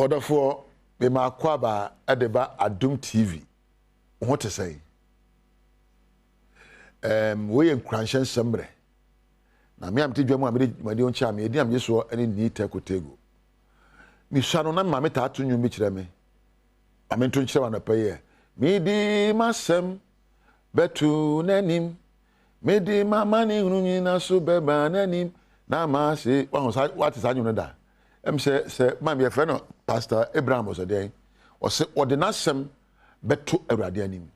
Order for me makwaba adeba Adom TV. What to say? We in Cranshan Sembre. Na me am ti dwam amede made on cha me edi am yeso ani ni tekotego. Mi shano na mame ta atunyu mi kire me. Ame nto kire wana paye. Mi di masem betu nanim. Me di mamani hunu na so beba nanim. Na ma se what is anyu da. Em se ma me friend Pastor Abraham was there. O se ordinasem betu awrade anim.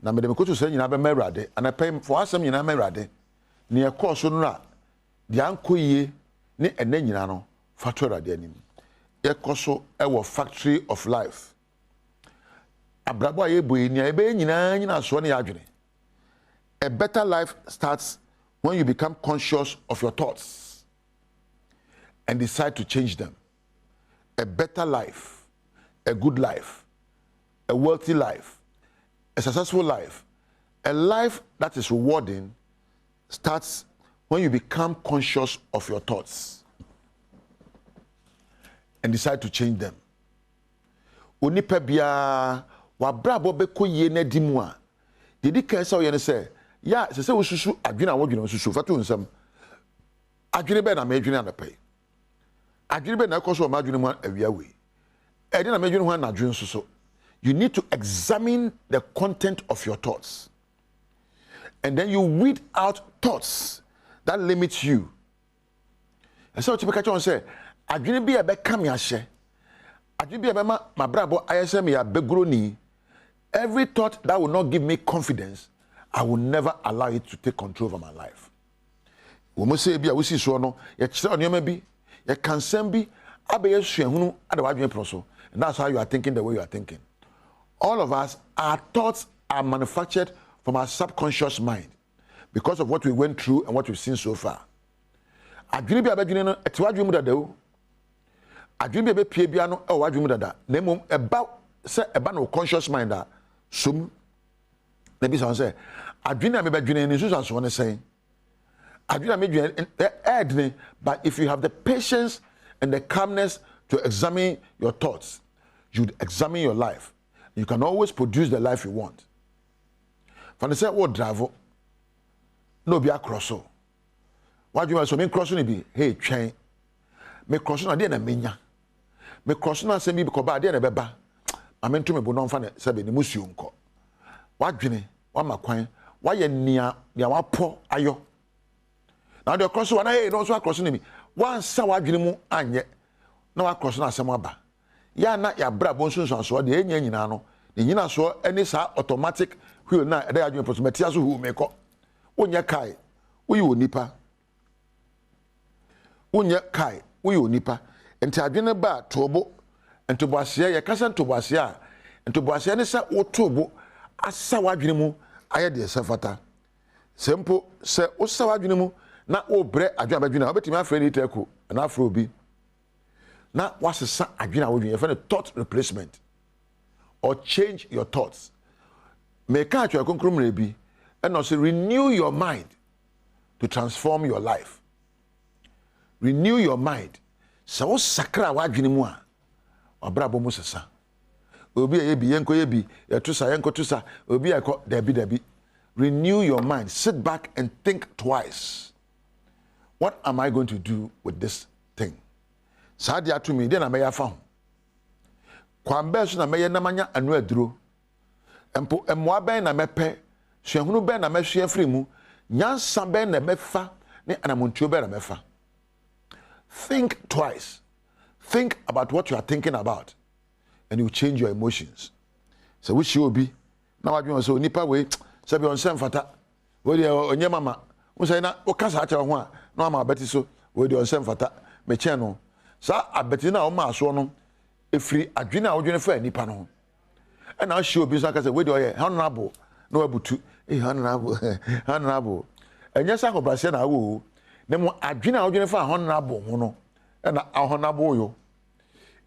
Na me de me kotu se nyina be mawrade ana pay for asem nyina mawrade. Ni ekọ so no a de ankoyie ne ene nyina no factory ade anim ekọ so e wo factory of life abrabo aye boyi ni ebe nyina so ne yadwene. A better life starts when you become conscious of your thoughts and decide to change them. A better life, a good life, a wealthy life, a successful life, a life that is rewarding starts when you become conscious of your thoughts and decide to change them. Onipa bia wa brabo be koye na dimu a dedi kan se oyene se ya se wosusu adwene a wodwene wosusu fatu nsam adwene be na madwene anapai adwene be na koso ma adwene mu awia we edi na madwene ho na adwene soso. You need to examine the content of your thoughts. And then you weed out thoughts that limit you. And so to catch on say, I didn't be a be come yashe. I didn't be a ma brabo ISM ya begroni. Every thought that will not give me confidence, I will never allow it to take control of my life. We must say, be a wisi so no, ya chisa on maybe, ya can be, abe yesu hunu, adawadwe proso. And that's how you are thinking the way you are thinking. All of us, our thoughts are manufactured from our subconscious mind because of what we went through and what we've seen so far. Adwene bia badwene no etiwadwe mu dada o. Adwene bia be pie bia no e wadwe mu dada. Na mom eba se eba no conscious mind a sum. Na bi say adwene me badwene ni so so ne sen. Adwene me dwene edne, but if you have the patience and the calmness to examine your thoughts, you'd examine your life. You can always produce the life you want. From the same word drive, no be a crosso. What you want so me crossing be hey train. Me crossing na dey na menya. Me crossing na say me because ba dey na beba. Amento me bo no mfa na say be ni musuo nko. Wadwene, wa makwan, wa ye nia wa po ayo. Now the cross one hey no so crossing me. Wan sa wadwene mu anye. Na wa crossing na asem aba. Ya na ya bra bo nsunsun so de enya nyina no. Ni nyina so any sa automatic wheel na eda adwene prosperity aso hu meko. Wonya kai, wo yi onipa. Wonya kai, wo yi onipa. Enti adwene ba tobo, entoboase ye kasa entoboase a, entoboase ne sa wo tobo asa wadwene mu aye de sefata. Sempo se wo sa wadwene mu na wo bre adwene badwene, obetimi afre ni teku na afro bi. Na wasesa adwene awodwene ye fa thought replacement or change your thoughts. Make out your concrete bi and also renew your mind to transform your life. Renew your mind. So sakra wadwene mu a obrabo mu sesa. Obi ye bi yenko ye bi etusa yenko tusa obi ekọ dabi. Renew your mind. Sit back and think twice. What am I going to do with this thing? Sadia to me, then I may have found. Kwambe na meye namanya anu aduro. Empo emwa ben na mepe, hwehunu ben na mehwe afri mu, nyansa ben na mefa, ne anamontuo ben na mefa. Think twice. Think about what you are thinking about and you change your emotions. So which you be na wadwe so nipa we se be onsem fata. We dey onye mama, wo say na wo kasa acha ho a na ma beti so we dey onsem fata. Me che no. Sa abeti na o ma so no efiri adwene a wodwene fa nipa no. And now she will be like I said, wait, honorable, no abutu, honorable. And yes, I hope I said I will. Then adwene a wodwene fa honorable no. And honorable yo.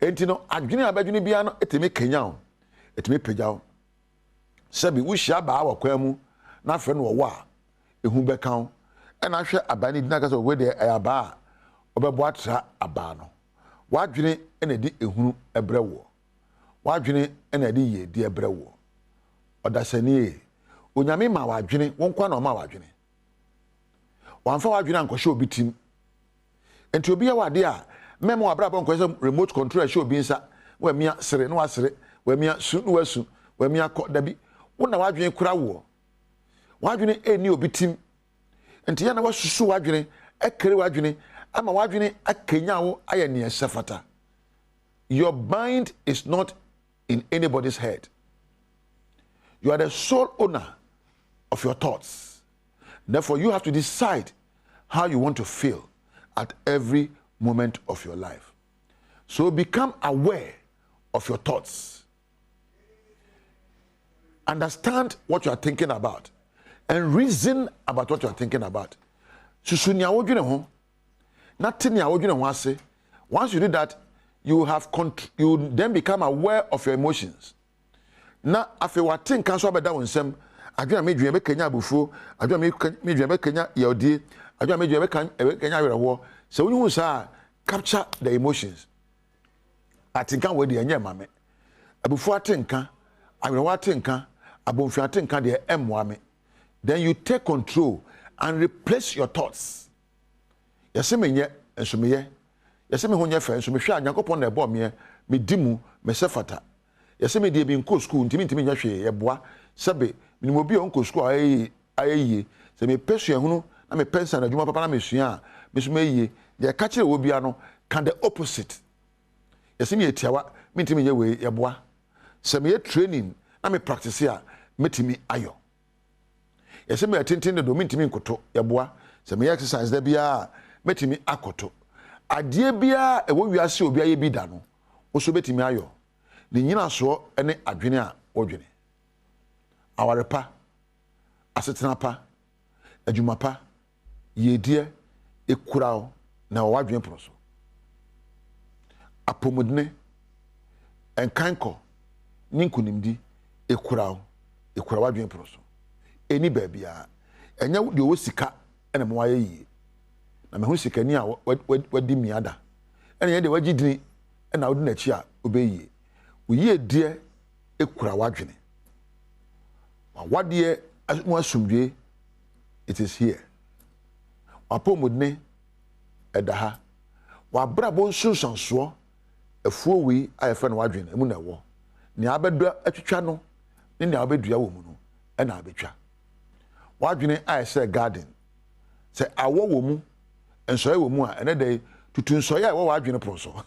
Entino adwene a badwene bia no eteme kenya o. Eteme pagya o. Sabi wo hia ba wa kwa mu na afre no wo a ehu beka o. And ahwe abani dina ka so we dey aba a obebo atra aba no. wadwene ene di ehunu ebre wo wadwene ene di ye di ebre wo odasani onyame ma wadwene wonkwa na ma wadwene wanfa wadwene ankɔhye obi tim enti obi ya wade a memo abrabɔ nkɔhye remote control hye obi nsa wa mia sere no wasere wa mia su no wasu wa mia kɔ dabi wona wadwene kura wo wadwene eni obi tim enti ya na wasusu wadwene ekere wadwene ama wadwene akenya wo aye ne sefata. Your mind is not in anybody's head. You are the sole owner of your thoughts. Therefore, you have to decide how you want to feel at every moment of your life. So become aware of your thoughts. Understand what you are thinking about and reason about what you are thinking about. Susunya wodwene ho. Nothing ya wodwene ho ase. Once you do that, you then become aware of your emotions. Na afi watin kan so abeda wonsem, adwena me dwen be kanya abufuo, adwena me dwen be kanya yodie, adwena me dwen be kanya werehwo. So when you say capture the emotions. Atinkan we de anya mame. Abufuo atinkan, awerehwo atinkan, abonfu atinkan de emwa me. Then you take control and replace your thoughts. Yese menye enso meye. Yese me honye fa enso me hwe Nyankopon na ebo me dimu me sefata. Yese me de bi nko school ntimi nya hwe ye boa sebe minimo bi onko school ayi se me pesu ehunu na me pensa na dwuma papa na me sua me so meyi de ka kire wo bia no can the opposite. Yese me etiawa me ntimi nya we ye boa se me training na me practice a metimi ayo. Yese me atenten de do me ntimi nkoto ye boa se me exercise da bia metimi akoto adie bia ewo wiase obi aye bi da no wo so betimi ayo ni nyina so ene adwene a wodwene awarepa asetena pa adwuma pa yedie ekurao na wadwene proso apomodne enkanko ninkunimdi ekurao wadwene proso eni babia enya de wo sika ene mo aye yi na me hu sikani a wadi miada ene ye de wagidini ena wodi na chi a obeyi oyi die ekura wadwene wade mu asumdwe it is here apomudne edaha wa brabo nsunsanso afuo wi ayefa na wadwene emu na wo ne abedo atwitwa no ne abedua wo mu no ena abetwa wadwene ayese garden se awo wo mu ensoye wo mu a ene dey tutu nsoye a wo wadwene proso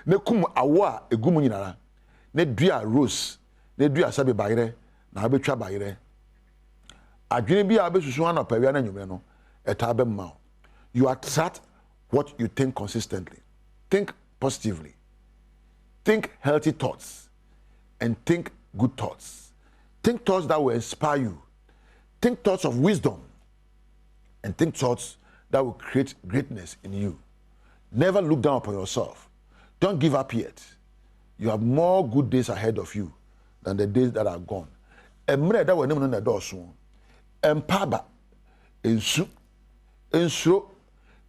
ne kum awo a egum nyinara ne dua rose ne dua sabe bayire na abetwa bayire adwene bi a abesusu anopawia na nwumre no eta bemma. You attract what you think consistently. Think positively. Think healthy thoughts and think good thoughts. Think thoughts that will inspire you. Think thoughts of wisdom and think thoughts that will create greatness in you. Never look down upon yourself. Don't give up yet. You have more good days ahead of you than the days that are gone. Emre da wani na doso. Empaba ensu ensuro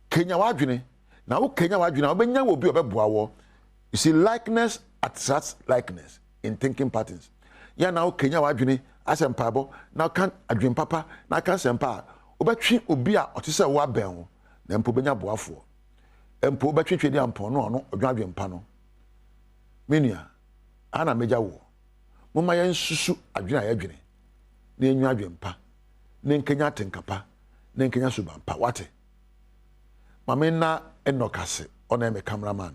Kenya wadwene na wo Kenya wadwene obenya wo bi obeboa wo. You see, likeness attracts likeness in thinking patterns. Ya na wo Kenya wadwene asempabo na kan adwen papa na kan sempa obetwi obi a otise wo aben wo na mpo benya boafo. Empo obetwetwe di ampo no no odwadwen pa no. Menia ana meja wo. Moma ya nsusu adwene ayadwene. Na enyu adwen pa. Na nkenya tenkapa. Na nkenya subampa wate. Mamena enokase ona eme cameraman.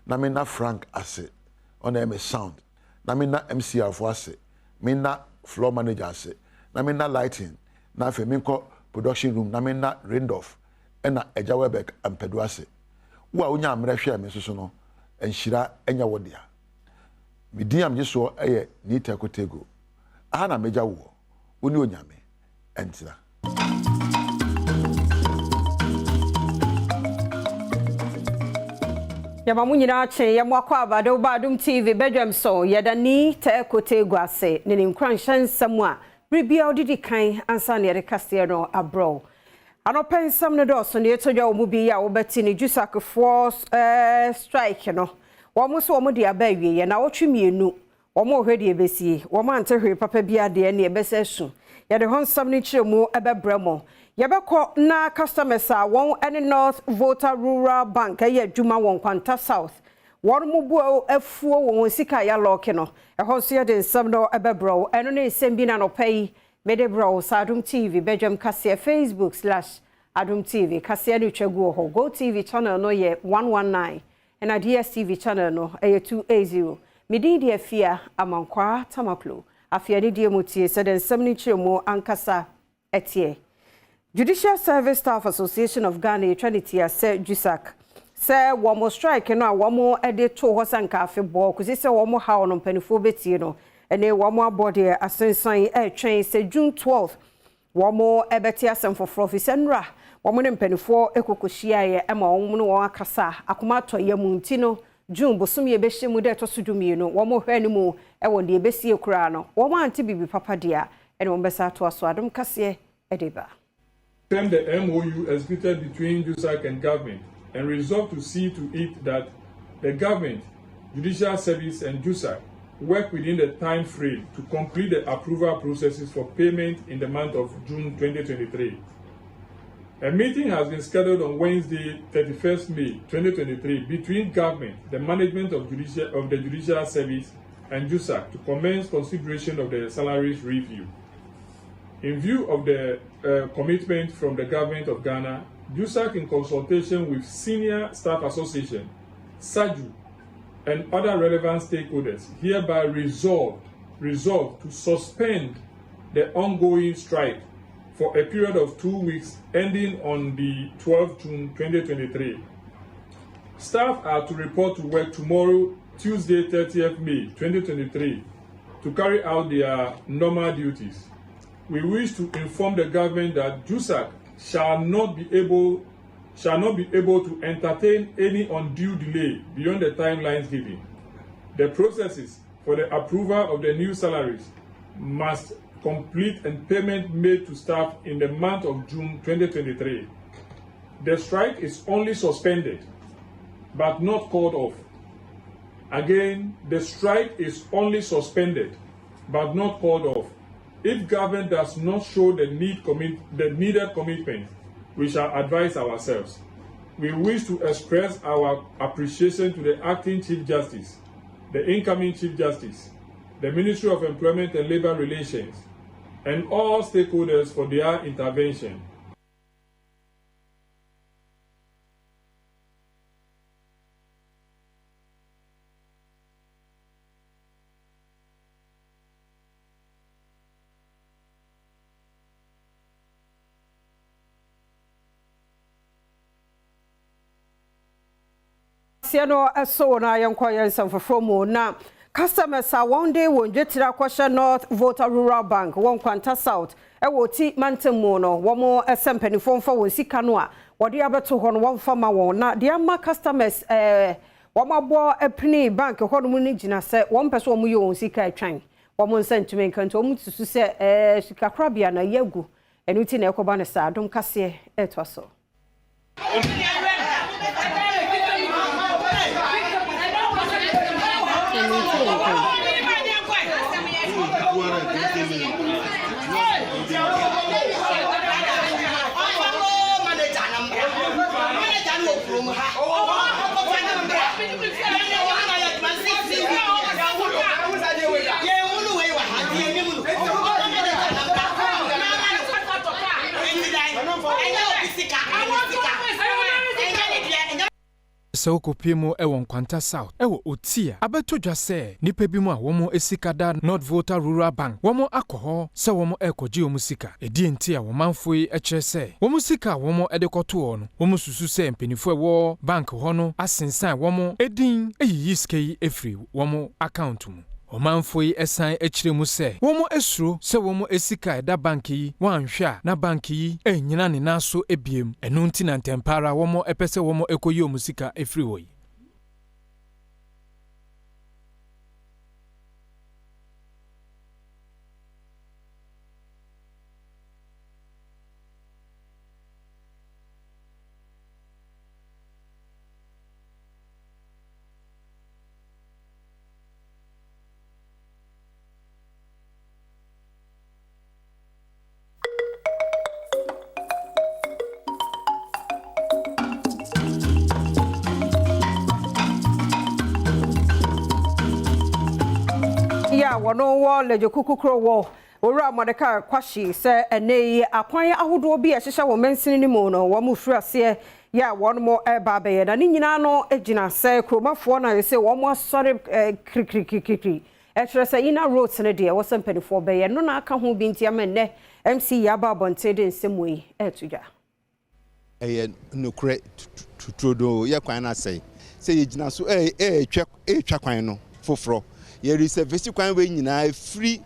Na mena Frank ase ona eme sound. Na mena MCR fo ase. Mena floor manager ase. Na mena lighting. Na fe minko production room. Na mena Randolph. Ena Eja Webek ampedu ase. Wo a onya amrehwe me soso no enhira enya wodia. Midiam yeso eye ni tekotego. Ana meja wo. Oni onyame entira. Yamamu nyina che yamwakwa Badwam TV Badwam so yadani tekotego ase ne nkran hyansam a ribia odidi kan ansa ne rekase no abro. Anopen some no do so ne to dwa omu bi ya obeti ne Jusak for strike no. Womo so womo de abawie ye na wotwe mienu. Womo hwede ebesie. Womo ante hwe papa bia de ne ebese su. Ye de honsam ne kiremu ebebramo. Ye bekọ na customers a won ene North Voter Rural Bank ye adwuma won Kwanta South. Won mu buo afuo won sika ya lock no. E honso ye de nsam no ebebro. Eno ne nsem bi na no pay Medebro Adom TV Badwam Kasia Facebook/Adom TV Kasia no twegu ho Go TV channel no ye 119 and a DSTV channel no 280 Medi de afia amankwa tamaklo afia de die mutie said en samni chiremo ankasa etie Judicial Service Staff Association of Ghana Trinity said Jusak say womo strike no a womo ede to hosanka afebọ kusi say womo ha ono panifo betie no ene womo abode asensan train say June 12th womo ebeti asem for officenra womo ne mpanifo ekokohia ye ema womo no won akasa akoma to ye munti no June bosom ye behye mu de to sodumi no womo hwani mu ewo de besie kura no womo anti bibi papa dia ene womo besa to aso Adom kase edeba the MOU executed between Jusak and government and resolved to see to it that the government, Judicial Service and Jusak work within the time frame to complete the approval processes for payment in the month of June 2023. A meeting has been scheduled on Wednesday, 31st May 2023 between government, the management of the Judicial Service and Jusak to commence consideration of the salaries review. In view of the commitment from the government of Ghana, Jusak in consultation with Senior Staff Association, SAJU, and other relevant stakeholders hereby resolved to suspend the ongoing strike for a period of 2 weeks ending on the 12th June 2023. Staff are to report to work tomorrow, Tuesday 30th May 2023, to carry out their normal duties. We wish to inform the government that Jusak shall not be able to entertain any undue delay beyond the timelines given. The processes for the approval of the new salaries must complete and payment made to staff in the month of June 2023. The strike is only suspended but not called off. Again, the strike is only suspended but not called off. If government does not show the needed commitment, we shall advise ourselves. We wish to express our appreciation to the Acting Chief Justice, the incoming Chief Justice, the Ministry of Employment and Labor Relations, and all stakeholders for their intervention. Siano so na yenkoye nsamfofo mu na customers a one day won jetira kwasha North Voter Rural Bank won Kwanta South e wo ti mantemu no wo mo esempani mfa won sika no a wode abeto ho no won fama won na de ama customers wo mabo epini bank ho no mu ni gina se won pese wo mu ye won sika atwan wo mo nsantumi nkanto wo mu tusu se sika krabia na yagu enu ti na ekoba ne sa Adom kase etwaso So kopimo ewon Kwanta South ewo otia abeto dwa se nipa bi mu a womo esikada North Voter Rural Bank womo akoho se womo ekoji omusika edi enti a womanfo yi ekire se womo sika womo edekoto no womo susu se mpenifo ewo bank ho no asensan womo edin eyiyi skei efri womo account mu Omanfo yi esan ekire mu se womo esuro se womo esika eda bank yi wanhwa na bank yi enyina ne naso ebiem enu nti na ntempara womo epese womo ekoyi omusika efri wo yi ya wono wo lejo kukukro wo owura Modeka kwashi se ene akwan ahodo bi a hyehyɛ wo mansini ni mu no wo mu furase ya wono mo eba be na ni nyina no egina se kromafo na yese wo mo asɔre krikri ɛkyerɛ sɛ ina roads ne de wo sempedifo be no na aka ho bi ntia menne MC Yaba Bonte de nsɛm yi ɛtuja nukre tutrodo ye kwan na sei se yegina so twa kwan no foforo ye reserve kwan we nyina free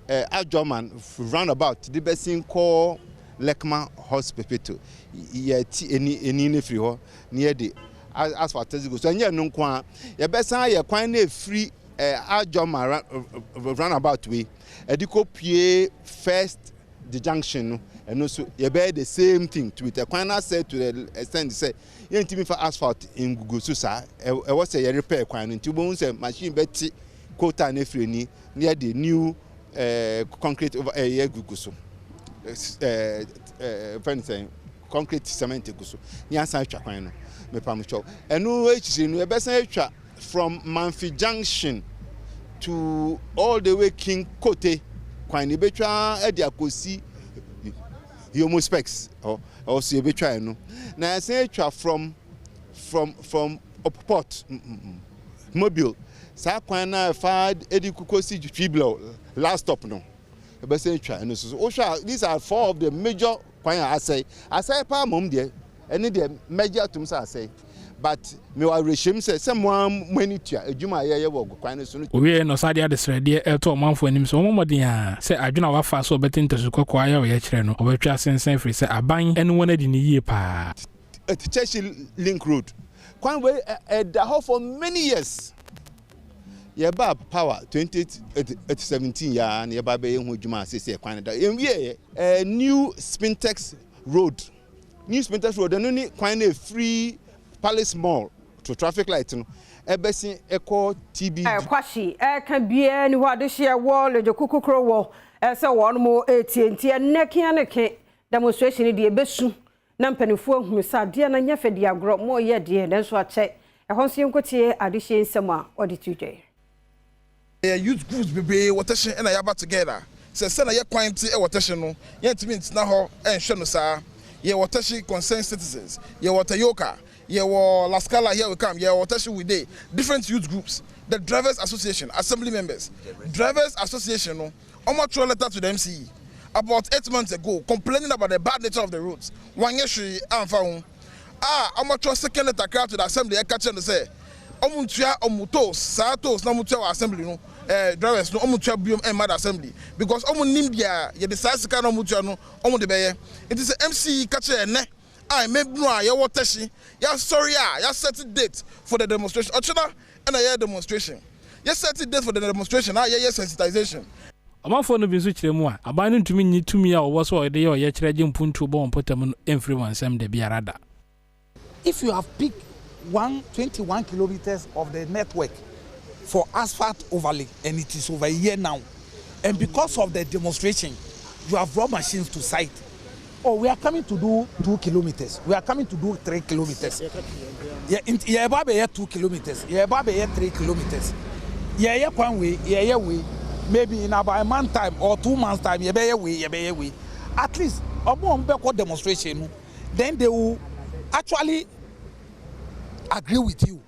Adom roundabout the besin call Lekma Hospital ye ti eni ne free ho near the asphalt go so anya no kwa ye besan ye kwan na free Adom roundabout we ediko pie first the junction no and also you bear the same thing to it. Kwan na say to the extent say you ntimi for asphalt in Google so sa e was say repair kwan nti bo say machine beti quota na free ni near the new concrete over Google so friend saying concrete cement go so ni asan twa kwan no me pam cho enu echi no e be san twa from Manfi Junction to all the way King Kote kwan ni betwa e dia kosi Yomo specs or also betwa no na say twa from Port Mobile sa kwan na fa edikukosi Triblo last stop no e be say twa no so these are four of the major kwan I say pa mom there any the major tum say but me wa reshim say mo mani tua adwuma ye wo kwan so no we no sadia de srede e to manfo anim so momodin a say adwuna wa fa so betinto so kokwa ya we kire no obetwa sensen free say aban ene wona di ne yie pa Churchill Link Road kwan we da ho for many years ye ba power 2017 ya na ye ba be hu adwuma say kwan da enwie new Spintex Road no ni kwan na free Palace Mall to traffic light no ebesin eco TB kwashi kan bia ni wade hye wo lejo kukukro wo se won mo etienti nekia neke demonstration de ebesu na mpanifo ahunu sa de na nya fedi agro mo ye de den so ache ehonso yenkotie adehye nsem a odi tuje youth groups bebe watershe na yaba together se na ye kwanti watershe no ye ntimi ntina ho enhwe no sa ye watershe concerned citizens ye watayoka ye wo La Scala here we come ye watershe we dey different youth groups the drivers association assembly members drivers association no almost throw letter to the MCE about 8 months ago complaining about the bad nature of the roads one year she amfa almost throw second letter to the assembly e catch and say omuntua omutos satos na mutua assembly no drivers no omutua biom e mad assembly because omunim dia ye the size ka no mutua no omu de beye it is MCE catch ene I maybe no ya wateshi ya sorry ya set a date for the demonstration ochina and a demonstration ya set a date for the demonstration ya sensitization amanfo no bi so kire mu a aban no ntumi nyi tumi a wo so de ye kire je mpuntu bo mpotam everyone sem de biarada. If you have picked 121 kilometers of the network for asphalt overlay and it is over a year now, and because of the demonstration you have brought machines to site. Oh, we are coming to do 2 kilometers. We are coming to do 3 kilometers. Yeah, baby, 2 kilometers. Yeah, baby, 3 kilometers. Yeah, one way. Yeah, way. Maybe in about a month time or 2 months time. Yeah, way. At least a more demonstration. Then they will actually agree with you.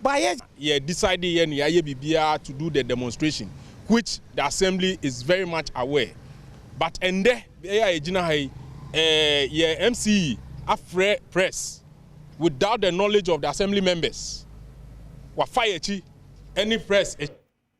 But yeah, decided to do the demonstration, which the assembly is very much aware. But and there, MCE afre press without the knowledge of the assembly members wa fire any press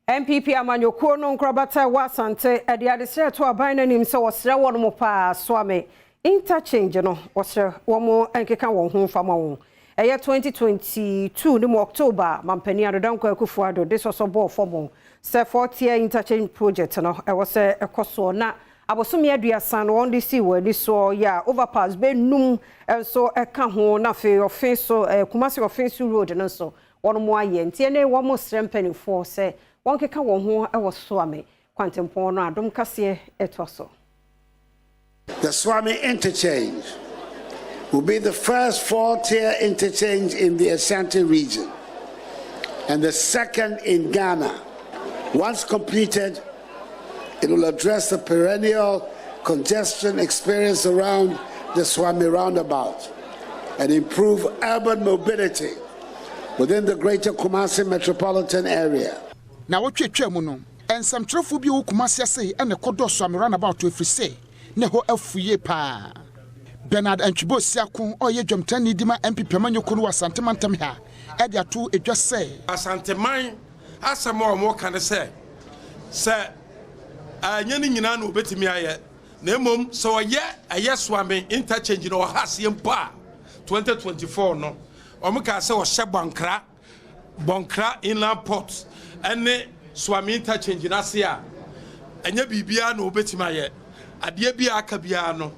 MPP amanyoko no nkrabata wasante e de adesere to aban nanim se wosre won mo pa soame interchange no wosre wo mo enkeka won ho fama won eye 2022 ni October mampani adodanko akufuado this was ball form se 40 interchange project no e wose ekoso na abosomi aduasa no on dey see we so ya overpass be num so eka ho na fe ofin so kumase ofin so road no so won mo aye ntie ne wo mo srempani for se won keka won ho e wo soame kwantempon no Adom kase etoso. The Swami interchange will be the first 4-tier interchange in the Ashanti region and the second in Ghana. Once completed, it will address the perennial congestion experienced around the Swami roundabout and improve urban mobility within the greater Kumasi metropolitan area. Now what you no and some trophy bi Kumasi say and the kodo Swami roundabout to free say ne ho afuye pa. Bernard Anchibo Siakun or ye Jomtani Dima MP Pemanyo Kuru Santamantam ha Edia two it just say Asanteman as some more can say sir nyani nyina no betimi aye na mom so ye Swami interchange no hasiem pa 2024 no omuka say o hye bonkra inland port ene Swami interchange na se a enya bibia no betimi aye ade bia aka bia no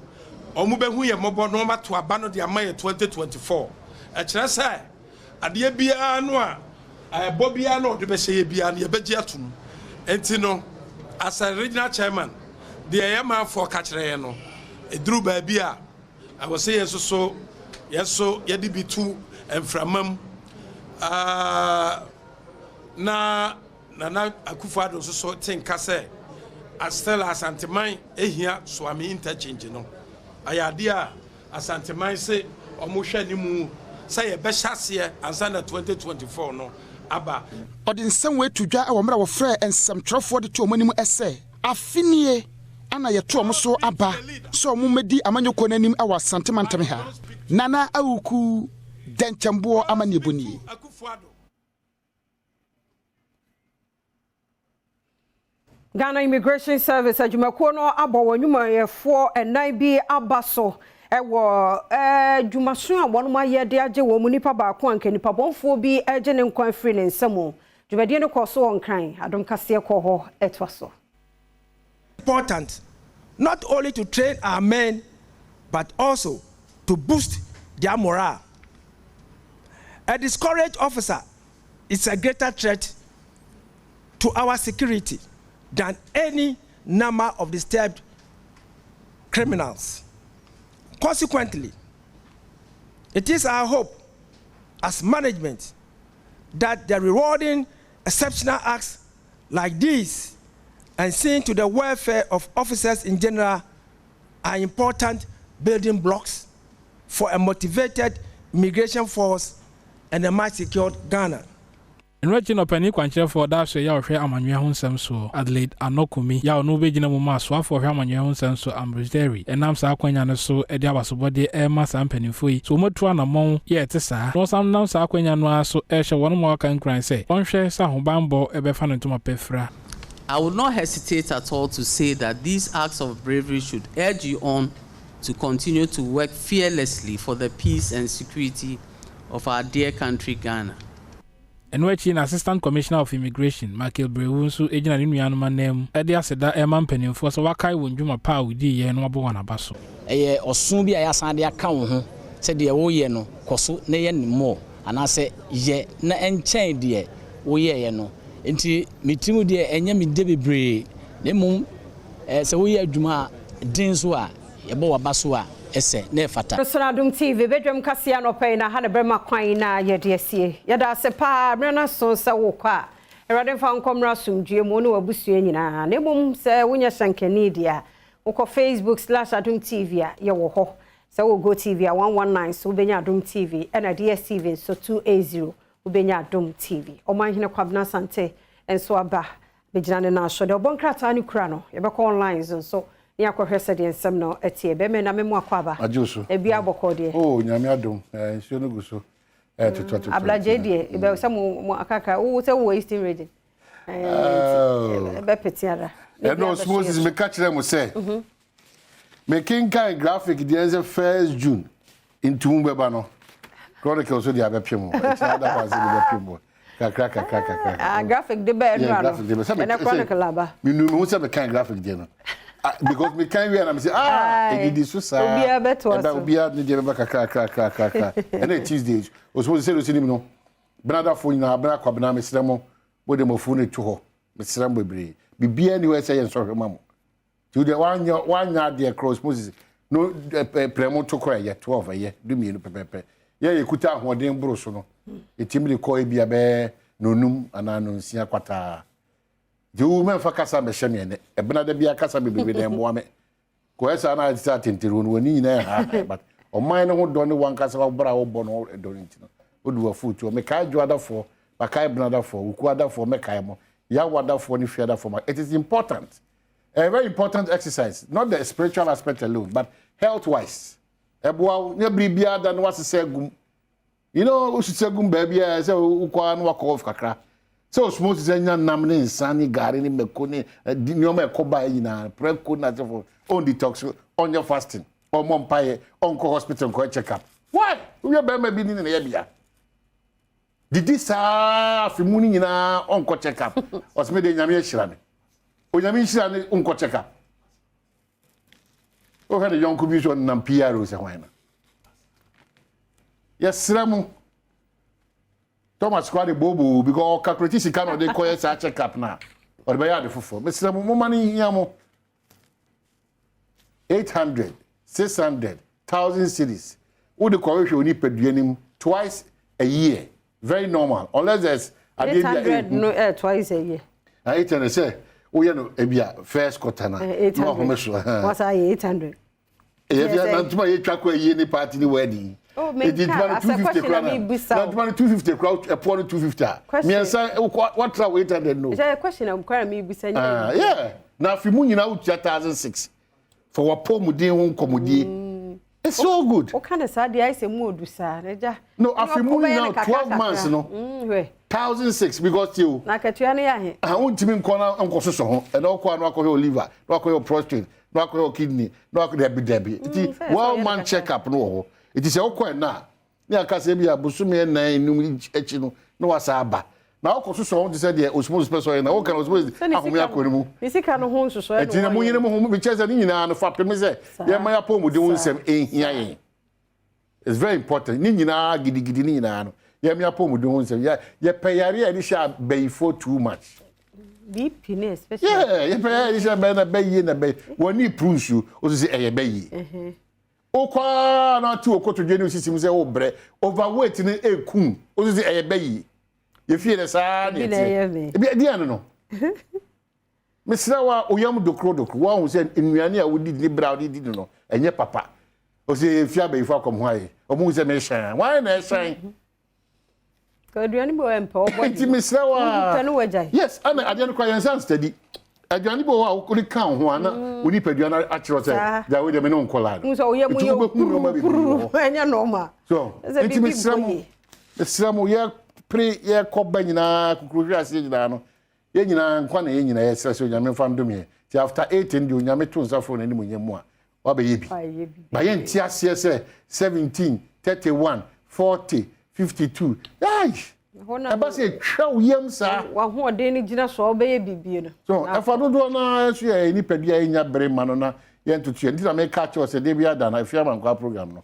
omu behu ye mobo no mato aba no de amaye 2024 e kire say ade bia no a bobia no de be sey bia no ye beji atum enti no as a regional chairman the yama for kachire no eduru ba bia I was say so ye di bitu enframam na Akufo-Addo so tinka say Astella Asanteman ehia Swami interchange no ayade a Asanteman say omo hwe ni mu say ye be hyase ansa na 2024 no aba odin some way to dwa e wo mra wo frɛ ensam trofo de to omanim ese afinie ana ye to omo so aba so omo medi amanyoko nanim e wa Santemantam ha nana awuku denchembo amaniebuni Ghana Immigration Service adwumakuo no abɔ wɔnwumayɛfoɔ ɛnan bi abaso ɛwɔ dwumaso a wɔn ayɛ de agye wɔn mu nipa baako anka nipa bɔnfoɔ bi agye ne nkwan firi ne nsam dwumadie no kɔ so wɔ nkran adom kaseɛ kɔ hɔ ɛtoa so. Important not only to train our men but also to boost their morale. A discouraged officer is a greater threat to our security than any number of disturbed criminals. Consequently, it is our hope as management that the rewarding exceptional acts like these and seeing to the welfare of officers in general are important building blocks for a motivated immigration force and a much secured Ghana. Enwechi no pani kwankyere for da so ya ohwe amanwe ho nsem so Adelaide Anokumi ya no begina mu ma so afọ ohwe amanwe ho nsem so Ambridgery enam sa akwanya no so edi abasobode e ma sa mpanimfo yi so motu anamon ye etesa no sam nam sa akwanya no aso e hye wono mo aka nkran say onhwe sa hobambo e be fa no ntoma pefra. I would not hesitate at all to say that these acts of bravery should urge you on to continue to work fearlessly for the peace and security of our dear country Ghana. Enwechi na Assistant Commissioner of Immigration Michael Brewu so ejina ni nuanu manem e de aseda e ma mpanimfo so wakai wonjuma pa wudi ye no abo wana baso eye osun bi ayasan de aka wo ho se de wo ye no koso na ye ni mo anase ye na enchen de wo ye no enti mitimu de enye mi de bebre ne mum se wo ye adwuma din so a ye bo wa baso a ese na fata Adom TV Badwam kasia no pay na ha ne brema kwan na ye de asie ye da se pa brena so se wo kwa erade fa nkomra sumdue mu no wabusue nyina na mum se wonya shankani dia wo Facebook/Adom TV a ye wo ho se wo go TV a 119 so benya Adom TV na DSTV so 280 wo benya Adom TV omanhene kwabna sante enso aba bejina ne na so de obonkrata ni kura no ye be ko online so ya kwa hwese de nsem no etie be me na me mu akwaba ajuso ebi aboko de oh nyame adom nsuo no guso tutu ablaje de e be se mu akaka wo se wo Eastern region be petiara no Moses me catch them say making kind graphic the 1st June into mbeba no chronicle so dia be pemo it's other pass the pemo kakra graphic de be no na chronicle aba me no say me kind graphic de no because me can we and I say it did so sa obia beto so obia ni de be kaka and Tuesday o suppose say do no brother phone na bra kwa bna me sremo bo de mo phone to ho me sremo bebre bibia ni we say yen so hwema mo to the one de cross Moses no premo to kwa ye 12 ye do me no pepepe ye kuta ahoden bro so no etimi de ko e bia be nonum ana no nsia kwata You men for Casa Meshamian, a Benadabia Casa Bibi and Wame. Coesa and I started to run when you but or mine would don't one Casa of Bravo Bono and Donitino. Would do a foot to make I do other for, Makai Brother for, Uquada for Mekaimo, Yawada for Nifiada for my. It is important. A very important exercise, not the spiritual aspect alone, but health wise. Ebwa, nebri bia than what's the segum. You know, we should say gum baby, as a Ukwan walk off Kakra. So smooth is a naming, sunny garden, Mekoni, Dinoma Koba in a prep could not for on detox, on your fasting, or Mompaye, Uncle Hospital, go check up. Why? We are being in the area. Did this Fimuni in our Uncle check up? Was made in Yamia Shirami. O Yamia Shirami, Uncle check up. Oh, had a young commission and Pierre was a wine. Yes, Sramu. Thomas quite a bobo because calculating cannot they call it a check up now. Or by other for Mr. Money Yamo 800, 600, 1,000 cities. Would the correction need per diem twice a year? Very normal, unless there's 800 twice a year. 800 say, oh, you know, a first quarter. 800. What's 800? If you're not to my track where you party the wedding. Oh, maybe 250 crown. 250 crowd, a point 250. Me and say, what travel 800 no? Is that a question I'm quite me be saying? Yeah. Now, if you move out 2006 for what poor Mudi home comedy, it's so good. What kind of sad I say more do sir? No, if you move out 12 months, no. 1006 because you. Na katuane I want to be corner Uncle Soso, and all corner your liver, no your prostate, no your kidney, no your Debbie. Well, man, check up no. It is all quite now. Near Casabia, Busumi and Nine, Echino, no Asaba. Now, Cosso said, the osmosis person, and all kind of ways. Is he kind of home so? I didn't know home which has an in and a fat me. Yeah, my poem would do some in. It's very important. Nina, Gidinina. Yeah, my poem would do some. Yeah, pay area, and shall bay for too much. Deep penis, especially. Yeah, you pay, shall be a bay in a bay. When he proves you, or say a bay. Okwa na tu okoto dwenu system say obre overweight ni ekun o say eyebe ye fie na sa na e bi anu no mesra wa oyam dokro wa hu say nnuane a wodi ni bra wodi di no enye papa o say fie abayi fa kom hwaye o mu say me shan why na shan ko aduane bo empa obo di mesra wa yes ana aduane kwa yansan study aduane bo wa ko kan ho ana oni paduane a kiro say da we de me no nkola no so ye mu ye enya normal so enti mesramu ye pre ye ko banyina kukuru ase nyina no ye nyina nkwa na ye nyina ye sere so nyame fa ndom ye ti after 18 ndi nyame to nsafo na ni munye mu a wa be ye bi ba ye nti ase se 17 31 40 52 ai eba se twa uyem sa wa ho ode ni gina so obeye bibie no so afa dodo na so ye ni padua enya bere ma no na ye ntutu ndi na me catch us dey bia da na afia man kwa program no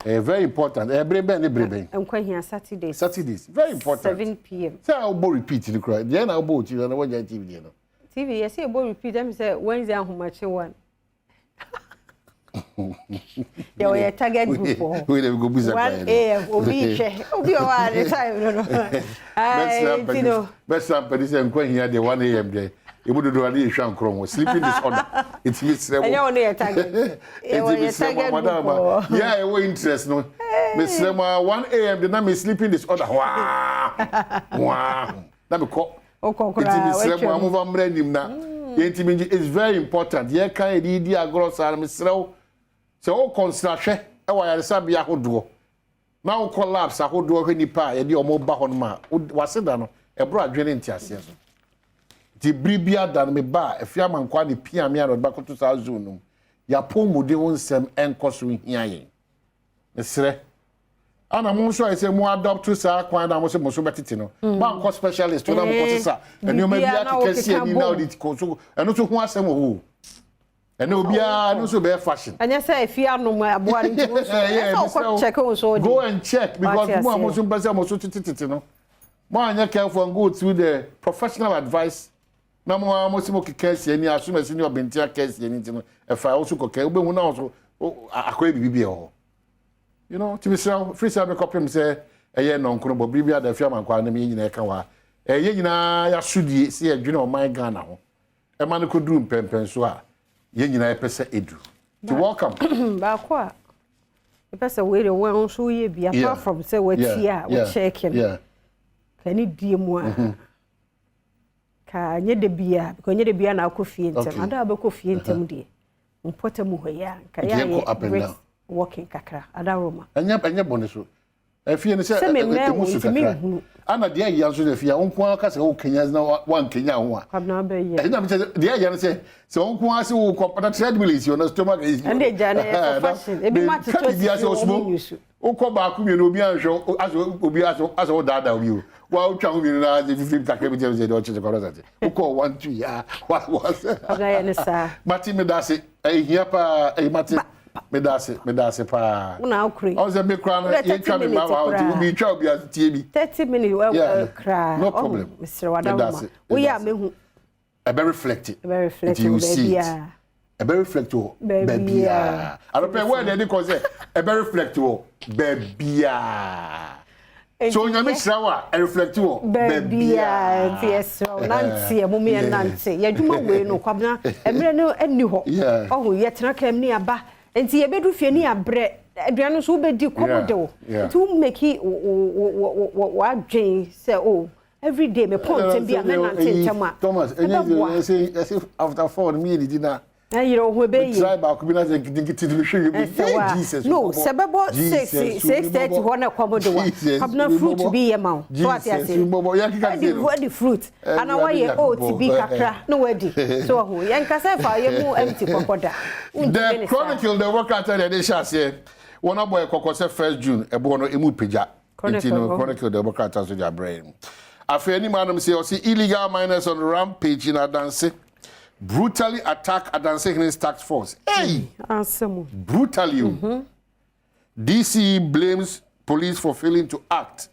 very important bere ben ni bere ben enkwa hia Saturdays very important 7 p.m. say I will repeat the cry dey na go TV na watch TV no TV yes say go repeat am say Wednesday ahomache one yeah, we target group. We never go busy. 1 a.m. Obi o at the time no. Best sample is when here the 1 a.m. there. You would do any issue and sleeping disorder. It means and you only target. Yeah, we interest no. Miss Rema 1 a.m. the name is sleeping disorder. Wow. Let me call. It's very important. Yeah, can you do a gross arm? So, all construction, I was a bia hodo. Now collapse, a hodo when you pay, and your mobile on ma. Was it done? A broad draining tias. The bribia than me bar, a fiaman quality piano back to Sazunum. Ya pomo de one sem and costing here. Monsieur, and I'm also I say more adopt to sa quite almost a most betitino. Bank specialist to them, and you may be able to see now the consul, and also want some who. And no be also be fashion. And you say if you are no more check also go and check because more most no. More you careful and go through the professional advice. Na mo mo case any assume as senior bentia case anything. If I also go we now also akwa bibi ho. You know, to be free service copy say no nkono bo bibia da fiam ankwa na me nyina ka wa ye nyina ya sudie se adwene o man Ghana ho e ma no koduru mpempen so a ye nyina pese edu to welcome ba kwa e pese we dey won so ye bia apart from say we tia we checking ka ni die mu a ka nye de bia because nye de bia na akofie ntem ada ba kofie ntem de mpota mu ho ya ka ya working kakra ada roma anya bone so afie ne se musu kakra ana de ya so de fie onko aka se o Kenya na wan Kenya ho a kabna ba ye na me de ya ne se onko ase wo kopata treadmill is your stomach is and de jana e fashion e bi ma to o ko ba ku mi no obi anhwe aso obi aso dada obi o wa o twa obi na de 50 kakra bi je de o che ko rasa o ko 1 2 ya wa aga ya ne sa mati me da se hia pa mati me da se pa una okri o se me kra no ye twa me ma wa o bi twa obi atie bi 30 minutes we kra no problem Mr. Wadama we ya me hu e be reflective baby ya e be reflective baby ya I don't pay where they cause say e be reflective baby ya so nyame shrawa e reflective baby ya yes so nanti e mo me nanti ya dwuma we no kwabna emre no ani ho oh ye tena kam ni aba enti ye bedu fie ni abre aduano so bedi komodo to make it wa dwen say oh every day me point bia me nanti ntama Thomas say after 4 me dinner you know who be try back be na say Jesus no sebebo 6:30 ho na komodo wa kabna fruit bi ye ma so ati ati what the fruit ana wa ye to be kakra no wadi so ho ye nkasa fa ye mu empty kokoda the chronicle the work out there they shall say one boy kokose 1st June ebo no emu peja chronicle the work out so their brain afeni manam say o see illegal miners on rampage in Adanse brutally attack Adanse task force. Hey! Brutally. DC blames police for failing to act.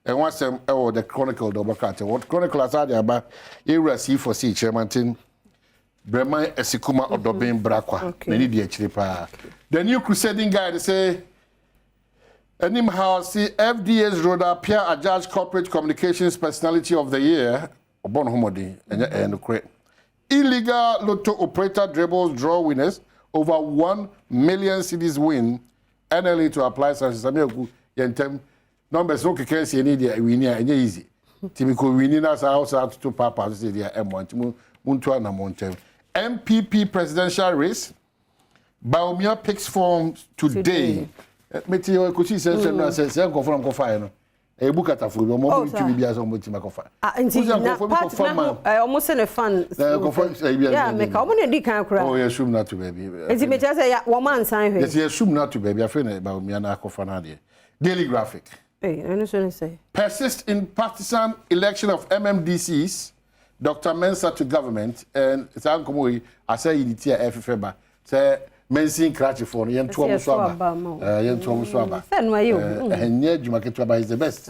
And once the Chronicle double cut. What Chronicle has had about receive for C Chairman Brema Esikuma Odobin Brakwa. The new crusading guy say anyhow see FDA's road appear adjudged corporate communications personality of the year. Obon Homodi and illegal lotto operator dribbles draw winners over 1 million cedis win. NLA to apply such as Samioku Yentem numbers no can see any idea winning and easy. Typical winning as house out to Papa say they are M1 Muntua na Montem. MPP presidential race. Baumia picks form today. Meteo Kuchi says confirm confine. E bukata fu mo mo tumi bia so mo tima kofa na part na almost a fan yeah make o mo na di kan kura oh yes not to baby enti me tell say ya wo man san hwe yes yes not to baby afi na ba mi na kofa na de Daily Graphic I so say persist in partisan election of MMDCs Dr. Mensa to government and san komo yi asa yi ti a FFba say Mensin Krachi for Yentuam Swaba. Yentuam Swaba. And Jumaketwaba is the best.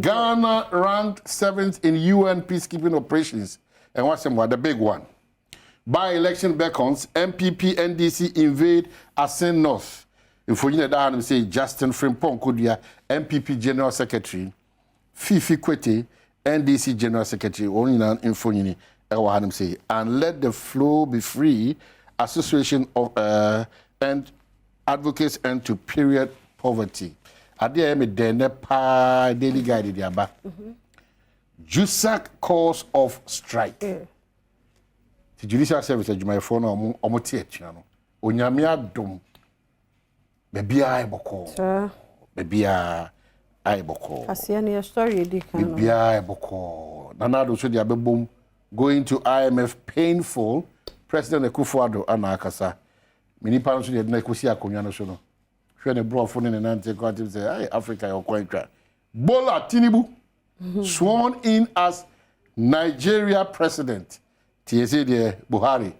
Ghana ranked 7th in UN peacekeeping operations. And what's the big one? By election beckons, MPP NDC invade Asen North. If we need say Justin Frimpong Kudia, MPP General Secretary, Fifi Kwete, NDC General Secretary, only in Infoni, say, and let the flow be free. Association of and advocates end to period poverty. Adia me dene pa daily guide di aba. JUSAC cause of strike. The judicial service adwuma for no omo tie atua no. Onyame adom. Bebia eboko. Bebia aiboko. Asia ne story di kan. Bebia eboko. Nanado so di abebom going to IMF painful. President Akufo-Addo anakasa mini pa nso de na ekosi akonwa no so no hwe ne brofo ne nante kwati say hey Africa your kwantwa Bola Tinubu sworn in as Nigeria president TSA de Buhari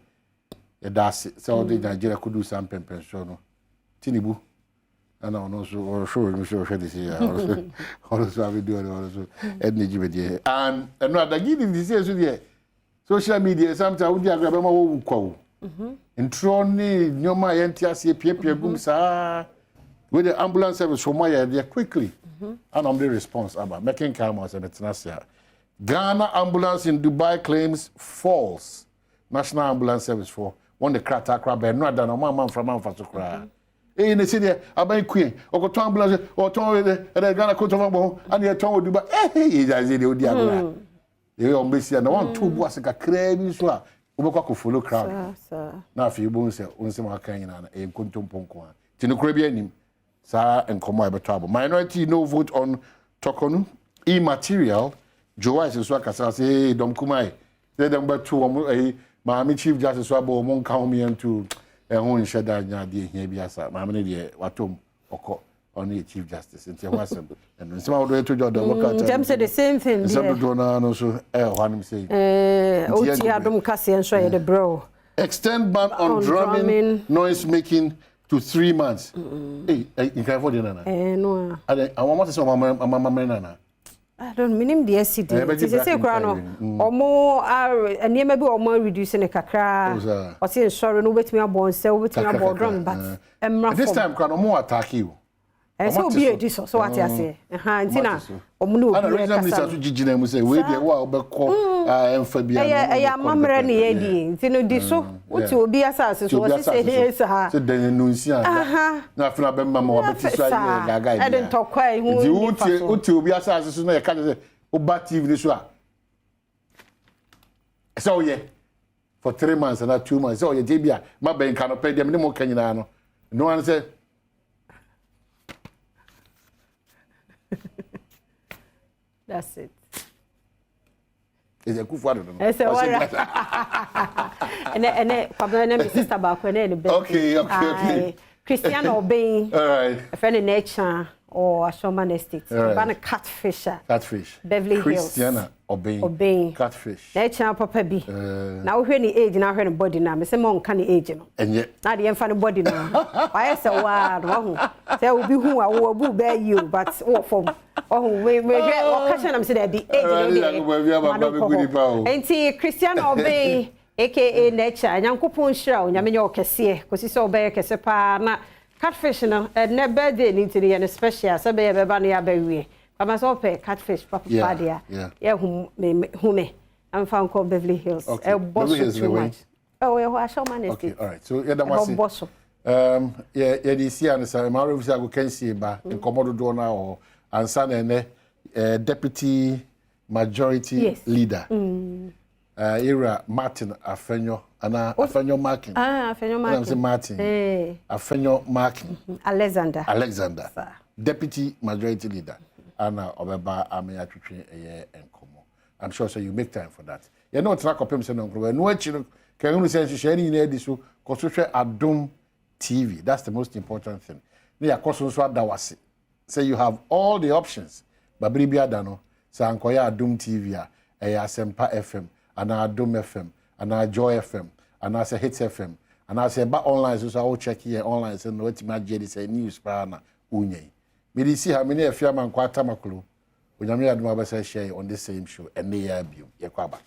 e das so de Nigeria could do some pempen so no Tinubu ana ono so show no show hwe this year also have do also energy be there and no adagi this year so there social media sometimes we dey grab wo kwa wo intro ni nyoma yenti ase piepie gum saa with the ambulance service from my area quickly. And I'm the response about making cameras and it's Ghana ambulance in Dubai claims false. National ambulance service for one the crack crab and not done a man from Manfa to cry. In the city, I buy queen, or to ambulance, or to the Ghana coat of Ambo, and the tongue Dubai. Hey, I said, you are missing and one two was like a craving swap. Ubako follow crowd. Now, if you won't say, Unsima Kayana, a Kuntum Ponqua. Tino Caribbean, Sir and Comoy trouble. Minority no vote on Tokonu, immaterial. Joe is Swaka say, Dom Kumai. Let them but two, my chief justice Swabo, won't count me into a own shadow, dear Biasa, my many Watum, or only chief justice, and Tiawasan. And some of the to Jordan, Jam said the same thing. Some of the also, one say, Adom Cassian show the bro. Extend ban on drumming, noise making to 3 months. Hey, you can't afford it, no. I want to say, Mamma. I don't mean the SCD. It's a say, Grano, or more and near maybe or more reducing a cacra. Or saying sorry, no wait me a bone, sell with me a board drum, but this time, Grano more attack you. And so be a dish, so what I say. Tina, or Munu, and reason to Gina will say, wait a while, but call and Fabia. I am Mamma and Eddie, Tino Diso, what will be assassins, what say here, sir. Said the Nuncia. Nothing about Mamma, but I didn't talk quite. You to be assassins, no, I can't say, oh, but TV this one. So, yeah, for 3 months and not 2 months. Oh, yeah, Jabia, my bank cannot pay them anymore, can you know? No one said. That's it. It's a good father. It's a what? And my sister about when okay. Christian obeying. All right. A friend in nature or a showman estate. Right. A catfisher. Catfish. Beverly Hills. Christiana obeying. Catfish. Nature papa be. Now when the age now when body now. Me say mon can the age no. And yet. Now the infant body now. Why say word wrong. Say will be who I will bear you but what from. Oh, we catch them say that the age. And Christian obey. AKA nature, Yankupon show, Yamino Cassie, because it's so bad as a partner. Catfish, and never did into the special, Sabay Bania Berry. I must all pay catfish, Papa Fadia. Yeah, whom me. I'm found called Beverly Hills. Okay, Beverly Hills too much. Oh, well, I shall manage. Okay, all right. So, yeah, that was the sea and the Maru can see by the Komodo Dona or Ansan and deputy majority leader. Era Martin Afenyo, Afenyo Marking. Afenyo Marking. I'm Martin. Afenyo Marking. Alexander. Deputy majority leader. Anna Obeba Ameatri and Como. I'm sure so you make time for that. You know, track of him saying, no, can only say sharing in this construction Adom TV. That's the most important thing. Near Cosmos that was it. So you have all the options. But Bribia Dano, Sankoya Adom TV, Sempa FM. And our Dome FM, and our Joy FM, and our Hits FM, and I say, but online, so I will check here online, so no, it's my jelly say news, Prana, Unye. Me see how many of you and Quatamaklu, when I'm here at my share on the same show, and they have you, Yakwaba.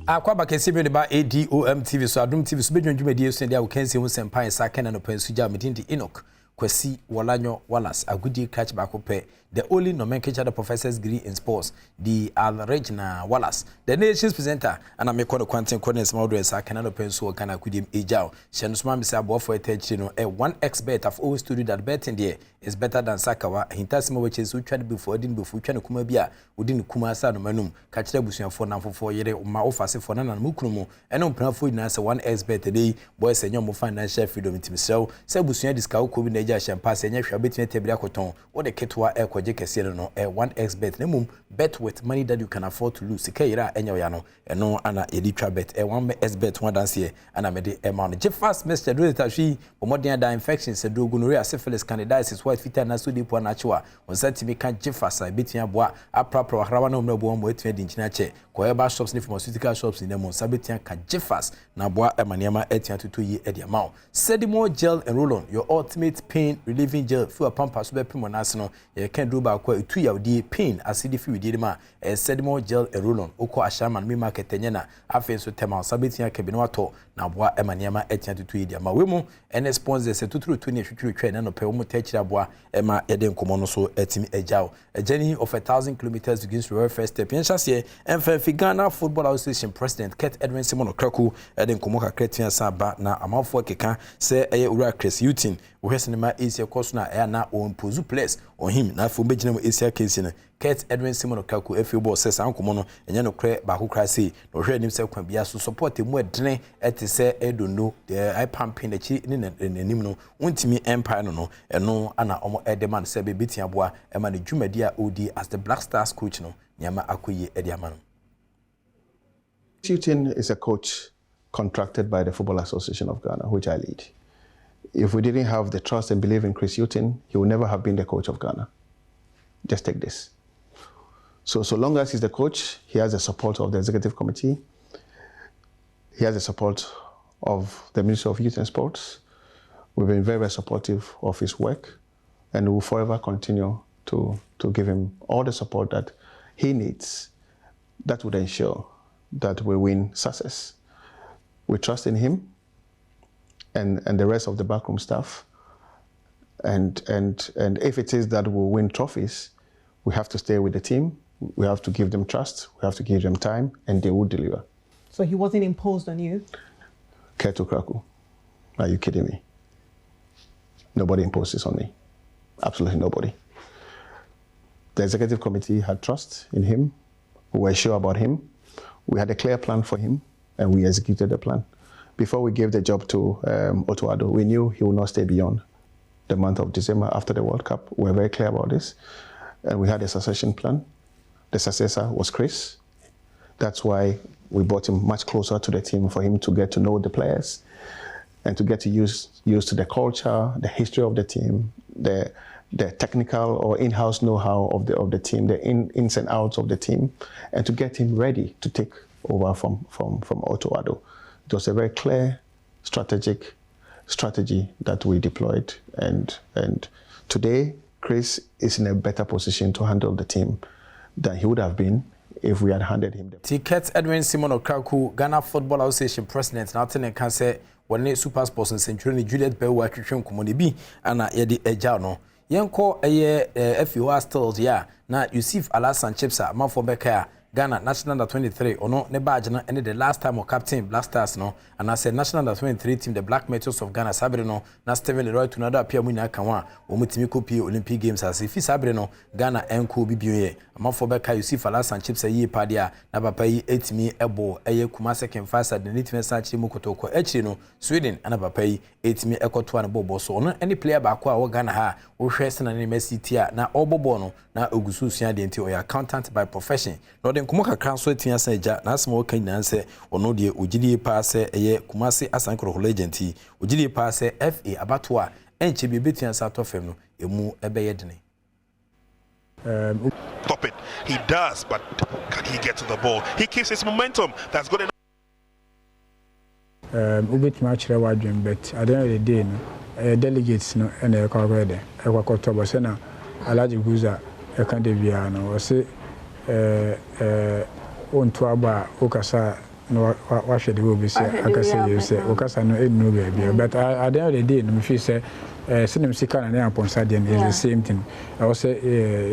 Akwaba kesi be ba Adom TV so Adom TV so be dwundwuma die so dia wo kansi ho sempan sa kana no pansu ja medindi Enoch Kwasi Wolanyo Wallace agudi catch back up the only nomenclature the professor's degree in sports the Regina Wallace the nation's presenter and I'm call the quantum coordinates model sa kana no pansu kana kudim ejao shenusma me say abo for attach no a 1x bet have always told you that betting there is better than Sakawa hintasimo which is which before din before twa kuma bia wodin kuma sa no manum ka kire busuafo namfofo yere ma ofase fo na na mukrumu eno mprafo na say 1x bet today boys enyo mo financial freedom timsew say busua disca ko bi na ja champa say nya hwa betime tebria koton wo de ketwa ekoje kese no 1x bet na mum bet with money that you can afford to lose sikayira enyo ya no eno ana elitra bet 1x bet one dance here ana me de ema no je fast message do that hwi omodin da infections se do gonorrhea syphilis candidiasis white fever na so depo na chiwa on satimi kan je fast betia boa aprapro hrawa na omrabo mo etua di nchina che koyeba shops ni pharmaceutical shops ni mo sabetia kan je fast na boa emaniama etia tutu yi e dia mawo sedimo gel and roll on your ultimate pain pain relieving gel fu pampa so be pimo na ase no ye kan do ba kwa etu ya odi pain acid fi wedi ma sedimo gel roll-on okọ ashama mi market enye na afen so tema sabetia ka bi no ato na boa emaniama etia tutu idi ama we mu ene sponsors etuturu tu ne hwetwe twa na no pe wo mu tachira boa ema yede nkomo no so etimi ejao a journey of 1,000 kilometers begins with our first step yenhase emfa Ghana Football Association President Kurt Edwin Simon Okraku ede nkomo kakra tia sa ba na amafo keka se eye ura Chris Utin wo hwese ne ma Asia course na e na o imposu place on him na afo begina mu Asia case ne Kurt Edwin Simon Okraku efi bo se san nkomo no enye no kre ba ko kra sei no hwe nim se kwa bia so support mu edene etese edono I pumping the chi ne nim no untimi empire no eno ana omo edeman se be bitia boa ema ne dwumadi a odi as the Black Stars coach no nyama akoye ediama no. Utin is a coach contracted by the Football Association of Ghana, which I lead. If we didn't have the trust and belief in Chris Utin, he would never have been the coach of Ghana. Just take this. So long as he's the coach, he has the support of the executive committee. He has the support of the Ministry of Youth and Sports. We've been very, very supportive of his work, and we will forever continue to give him all the support that he needs that would ensure that we win success. We trust in him and the rest of the backroom staff. And if it is that we'll win trophies, we have to stay with the team. We have to give them trust. We have to give them time, and they will deliver. So he wasn't imposed on you? Kurt Okraku, are you kidding me? Nobody imposes on me. Absolutely nobody. The executive committee had trust in him. We were sure about him. We had a clear plan for him, and we executed the plan. Before we gave the job to Otto Addo, we knew he would not stay beyond the month of December after the World Cup. We were very clear about this. And we had a succession plan. The successor was Chris. That's why we brought him much closer to the team for him to get to know the players and to get to use to the culture, the history of the team, the technical or in-house know-how of the team, the ins and outs of the team, and to get him ready to take over from Otto Addo. It was a very clear strategy that we deployed, and today Chris is in a better position to handle the team than he would have been if we had handed him the ticket. Edwin Simon Okraku, Ghana Football Association President, Nathan can say when Super Sports and Century Juliet Bewa Kitchen Community ana yedi ejano. Yenko FUR stills ya na Yusuf Alasan Chipsa Mafo Beka Ghana National Under 23 ono ne badge na the last time of captain Black Stars no and I said National Under 23 team the Black Meteors of Ghana Sabre no na Steven Leroy Tunada apia mu na kanwa omutimi kopi Olympic Games as if Sabre no Ghana enko bibiye Mafo Beka Yusuf Alasan Chipsa yi padia na papa yi etimi ebo eye kuma second fast the nitime sachi mu kotoko echi no Sweden ana papa yi etimi ekoto an bobo so no any player ba kwa wo Ghana ha wo hwese na ne Messi tia na obobo no na ogusu sua de nti o ya accountant by profession no den kuma kakra so etia san eja na asema wo kan nan se ono de ogidie pa se eye kumase asankro legend ogidie pa se FA abato a enche bi betia sa to fem no emu ebeye dene. Stop it. He does, but can he get to the ball? He keeps his momentum. That's good enough. Ubit match rewadwin, but at the end of the day, no, delegates no and a correde, a quacotoba sena, a large guza, a candeviano, or say, on Tuaba, Okasa, no, what should you be say? I can say, you say, Okasa no baby, but at the end of the day, no, if you say, Sinem Sikan and Airport Sadian is the same thing. I will say,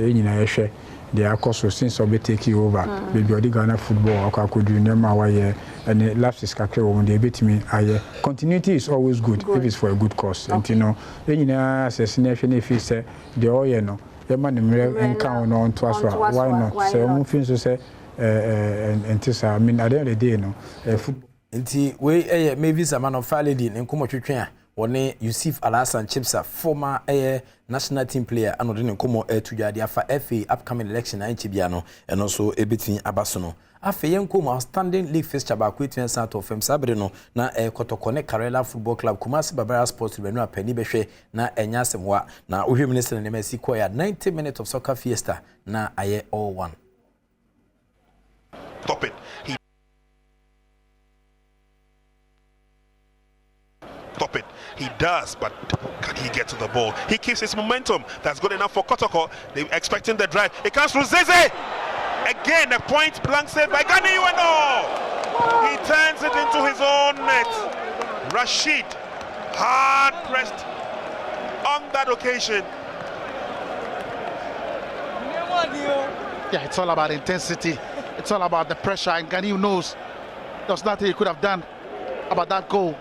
in a share. They are also since I'll be taking over. Baby, Ghana football, I could do Nema, and the lapses kakre when they beat me. Continuity is always good if it's for a good cause. And you know, assassination if he say the oil, no, the man encounter on to us. Why not? So, I'm going to say, and this, I mean, at the end of the day, no, football. Until we maybe some man of Faladi and Kumo one Yusuf Alasan Chipsa, former national team player, and Odin Komo to Jadia for FA upcoming election in Chibiano, and also a between Abasono. After Yanko standing league fixture by Quitman Santo from Sabrino, na Kotokone Karela Football Club, Kumasi Barbara Sports Revenue Penny Beshe, na Enyasemwa, na Uhi Minister and MSC Koya 90 minutes of soccer fiesta, na aye all one. Stop it. Stop it. He does, but can he get to the ball? He keeps his momentum. That's good enough for Kotoko. They're expecting the drive. It comes through Zeze. Again, a point blank save by Gani Ueno. He turns it into his own net. Rashid, hard pressed on that occasion. Yeah, it's all about intensity. It's all about the pressure, and Gani knows there's nothing he could have done about that goal.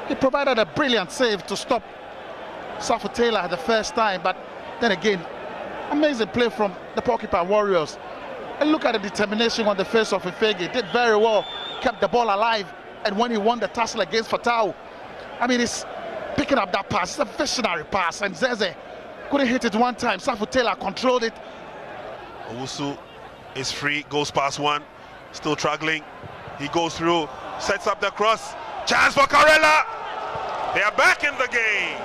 He provided a brilliant save to stop Safu Taylor the first time, but then again, amazing play from the Porcupine Warriors. And look at the determination on the face of Ifege. He did very well, kept the ball alive, and when he won the tussle against Fatau, I mean, he's picking up that pass. It's a visionary pass, and Zeze couldn't hit it one time. Safu Taylor controlled it. Owusu is free, goes past one, still struggling. He goes through, sets up the cross. Chance for Karela. They are back in the game.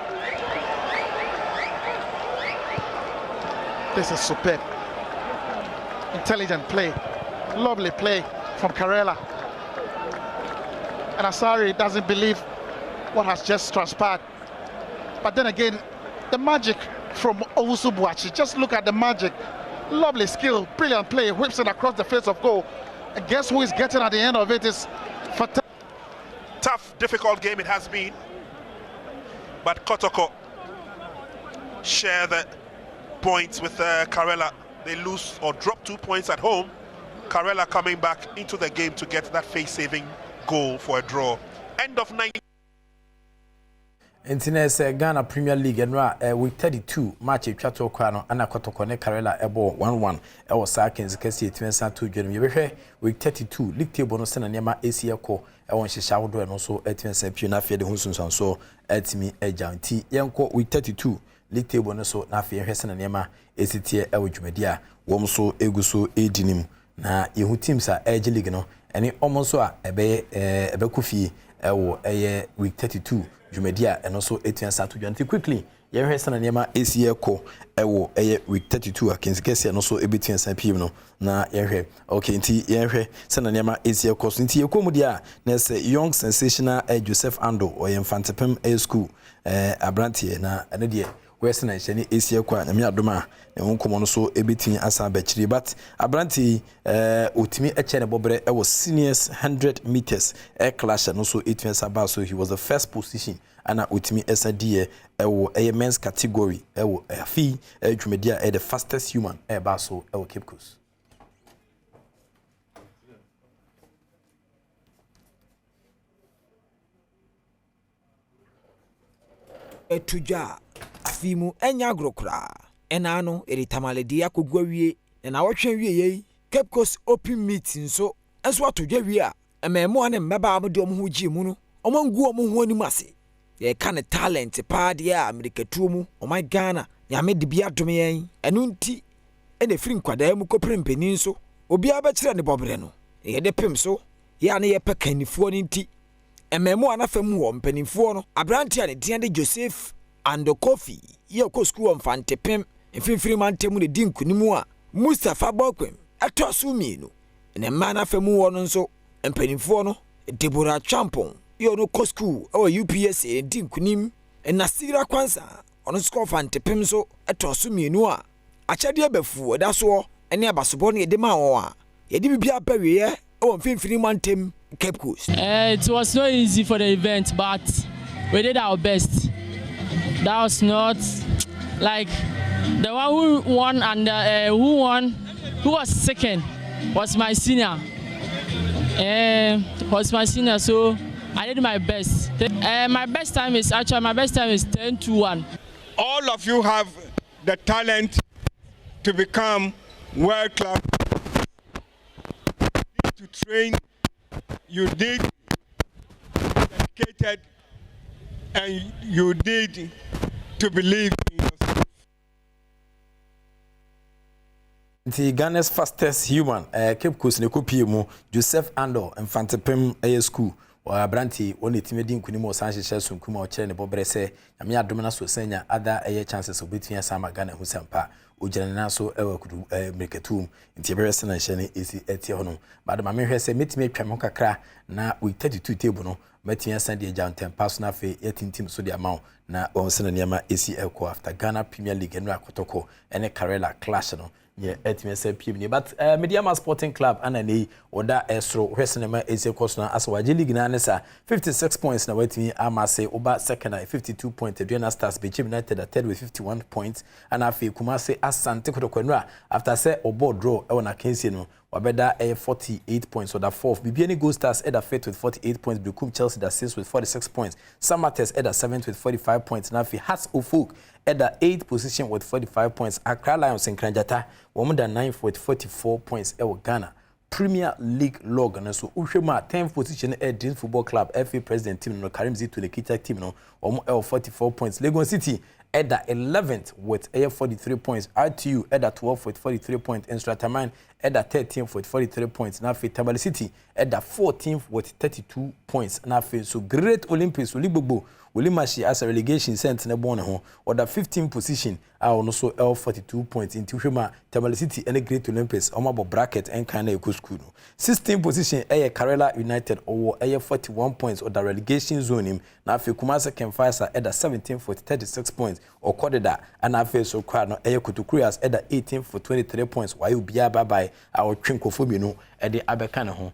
This is superb. Intelligent play. Lovely play from Karela. And Asari doesn't believe what has just transpired. But then again, the magic from Owusu Buachi. Just look at the magic. Lovely skill, brilliant play, whips it across the face of goal. And guess who is getting at the end of it is Fatah. Tough, difficult game it has been. But Kotoko share the points with Karela. They lose or drop 2 points at home. Karela coming back into the game to get that face-saving goal for a draw. End of 9. Internet Ghana Premier League and week 32 match Chato Kwano and Kotoko ne Karela ebo 1-1. I was Sarkins Cassie Twensa to Jeremy week 32 league table no send nema ACL I want Shisha do and also Etwensa Puna Fede Hunsun so Etimi Ejanti Yanko week 32 league table no so na fe hwese na nema ACT Ewumedia wom so eguso edinim na yehu teams a Edge League no ene omonso a ebe kufie ewo eye week 32 Jumedia and also 18 Saturday Janti quickly. Yen Hesana Nema ACL ko ewo eye week 32 against Kessie and also between San Pino na yen okay nti yen hwe sana Nema ACL ko nti yekomudia na say young sensational Joseph Ando or Infantepem A school abrantie na ene de wese na hyene ACL ko na me adoma na wonkomo no so between asa bachiri but abrantie otimi eche ne bobre ewo seniors 100 meters air clash no so 18 Sabah so he was the first position ana otimi SDE ewo men's category ewo afi Jumedia the fastest human eba so ewo Cape Coast. Etuja afimu enya agrokra enano eritamaledia kogwawie na wotwe wie yi Cape Coast open meeting so enso atodwa wie a ememo ane mmeba amde omho gi mu no omangu omho anim ase ye ka ne talent pa de a Amerikatuo mu my Ghana ya me de bia dome yen enu nti ene firi nkwada mu koprempeni so obi abekire ne bobre no ye de pem so ya ne ye pekanifuo ni nti ememo anafam wo mpanimfuo no abrantia ne dia de Joseph and Coffee ye ko school of Fantepem mfimfiri mantemu ne dinkunimu a Mustafa Bokwem atosu mienu ne ma na fam wo no nso mpanimfuo no Deborah Champon ye no ko school o UPS e dinkunim na Sira Kwanza ono school of Fantepem so atosu mienu a achade abafu da so ene abasobo ne de ma wo a ye de bibia bawie o mfimfiri mantem Cape Coast. It was not easy for the event, but we did our best. That was not like the one who won and who was second was my senior. So I did my best. My best time is 10-1. All of you have the talent to become world class. To train. You did dedicated and you did to believe in yourself. The Ghana's fastest human, Cape Coast ne kopie mu Joseph Ando Infantepem A school or Branti one timidin kunimo sanhye sunkuma o kire ne bobre se nyame adom na so senya other chances of between sama Ghana hu sempa ojana na so ewakudu Amerikatuo nti eberese na hyene esi etie hono but ma me hwese metime atwa mo kakra na week 32 table no Metia Sandy Janten personal fe team so the amount na on sena niama AC Elko after Ghana Premier League and Rakotoko and a Karela clash no yeah etime PM but Mediama Sporting Club anani oda esro hwesenema AC course na aswaje league na nesa 56 points na wetimi amase oba second 52 points Adriana Stars be United at third with 51 points and afi Kumase Asante Kotokwenra after say obo draw e na Kensi no wabeda 48 points or the fourth Bibiani Gold Stars at the fifth with 48 points Bukum Chelsea the sixth with 46 points Samates at the seventh with 45 points Nafi Has Ufuk at the 8th position with 45 points Accra Lions in Kranjata woman the 9th with 44 points Ewo Ghana Premier League log and so Ushema 10th position at Dreams Football Club FA President team no Karim Zitu the Kita team no 44 points Lagos City at the 11th with 43 points RTU at the 12th with 43 points and Strataman at the 13th with 43 points Nafi Tabali City at the 14th with 32 points Nafi so Great Olympics Ulibobo Ulimashi as a relegation sent na born ho or the 15th position are also L42 points in Tushima Tabali City and the Great Olympics omabo bracket and kind of school 16th position Karela United or 41 points or the relegation zone him Nafi Kumasa Kemfasa at the 17th with 36 points or Kodeda and Nafi so crowd no Kutukurias at the 18th for 23 points while you be bye our Trinkophobia no at the Abekana ho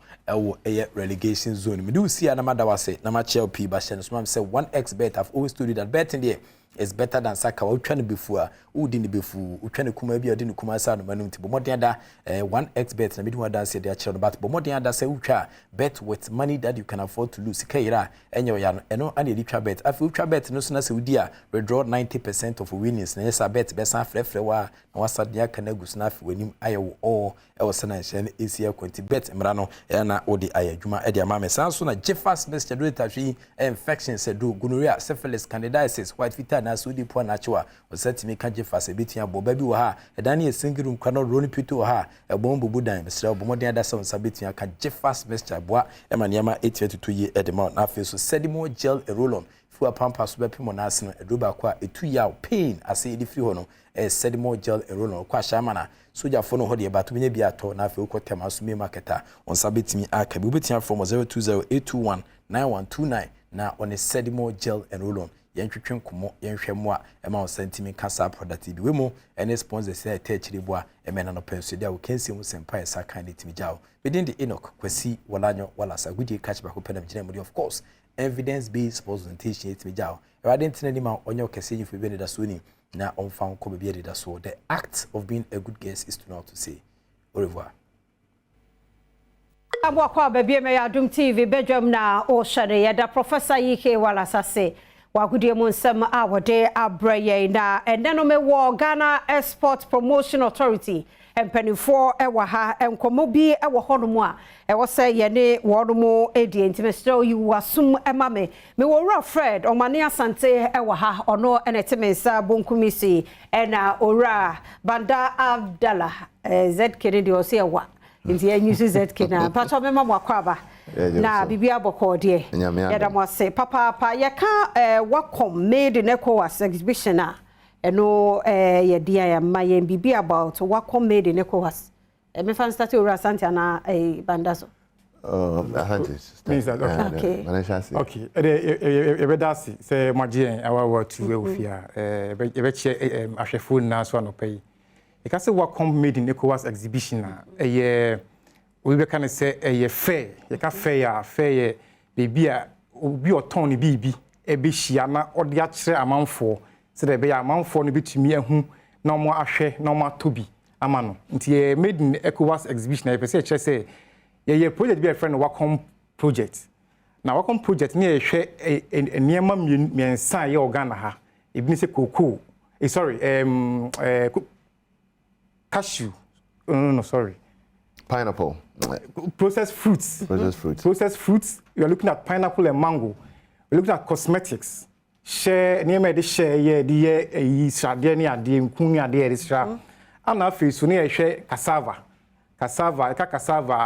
relegation zone me do see anamada wase na match LP ba hye no so say 1x bet I've always told you that betting there is better than saka wo twa ne befu wo di ne befu wo twa ne kuma bia di ne kuma sa no manum ti bomoden da 1x bet na me di wa dance there chiro but bomoden da say wo twa bet with money that you can afford to lose kaira enyo ya no eno ane di twa bet afi wo twa bet no so na say wo di a withdraw 90% of winnings na yes bet be san frefre wa na wasa dia kana gus na afi wanim ayewo all e wo sana hye ne ACL quanti bet mra no e na odi ayadwuma e dia ma me san so na Jeffers Mr. Data infections do gonorrhea syphilis candidiasis white fever na so di po na chewa o setimi ka Jeffers ebitia bo ba bi wo ha e dan ye singirum kwano roni pito wo ha e bombo budan mesra bomoden ada so sabetia ka Jeffers Mr. boa e ma niama 822 ye e de ma na afi so sedimo gel roll-on fu pampa so be pimo na ase no eduba kwa etu ya pain ase di free ho no sedimo gel roll-on kwa shamana soja fono ho de bato benya bi ato na afi ko tema so me marketa on sabetimi aka bi betia from 0208219129 na on sedimo gel roll-on yɛntwetwe komo yɛnhwɛ mo a ɛma wo sentiment kasa product bi we mo ɛne sponsor say attachiri boa ɛmena no penso dia wo kensi mu sempa esa kan ne timi jawo within the Enoch Kwasi Walanyo Walasa gudi catch back open am of course evidence based presentation timi jawo ɛwade ntena ni ma onye okese yin febe ne da so ni na onfa nko be bi da so the act of being a good guest is to know how to say au revoir Abwa kwa bebie me ya Adom TV Badwam na o hwere ya da Professor Yike Walasa se wagudie mu nsem a wode abraye na ene no me wo Ghana Export Promotion Authority empanifo ewa ha enkomo bi ewo honomu a ewo se ye ne wonomu edi intimestro yi wasum ema me wo Ora Fred omane asante ewa ha ono enetemensa bonkumisi ena Ora Banda Abdallah ZK de o se ewa nti enyusu ZK na pato me mamwa kwaba na bibia bokode yada mo se papa yeka wakom made in ECOWAS exhibition a eno ye dia ya maye bibia about wakom made in ECOWAS me fan start Ora Asante na bandazo okay ebedasi se magien awa tu ofia ebeche ahwefo na so anopai e ka se wakom made in ECOWAS exhibition a we be can say a fair ye ka fair bibia obi oton ni bibi e be hia na ode a kire amanfo se de be ya amanfo no bitumi ahu na mo ahwe na mo atobi amano nti ye made in ECOWAS exhibition e be say kire say ye project be a friend wakom project na wakom project ni ye hwe niema miensa ye organ ha e bi ni say cocoa cashew no sorry pineapple processed fruits you are looking at pineapple and mango you're looking at cosmetics share near the share ye the shade ni ade nkunu ade extra ana afi so ne share cassava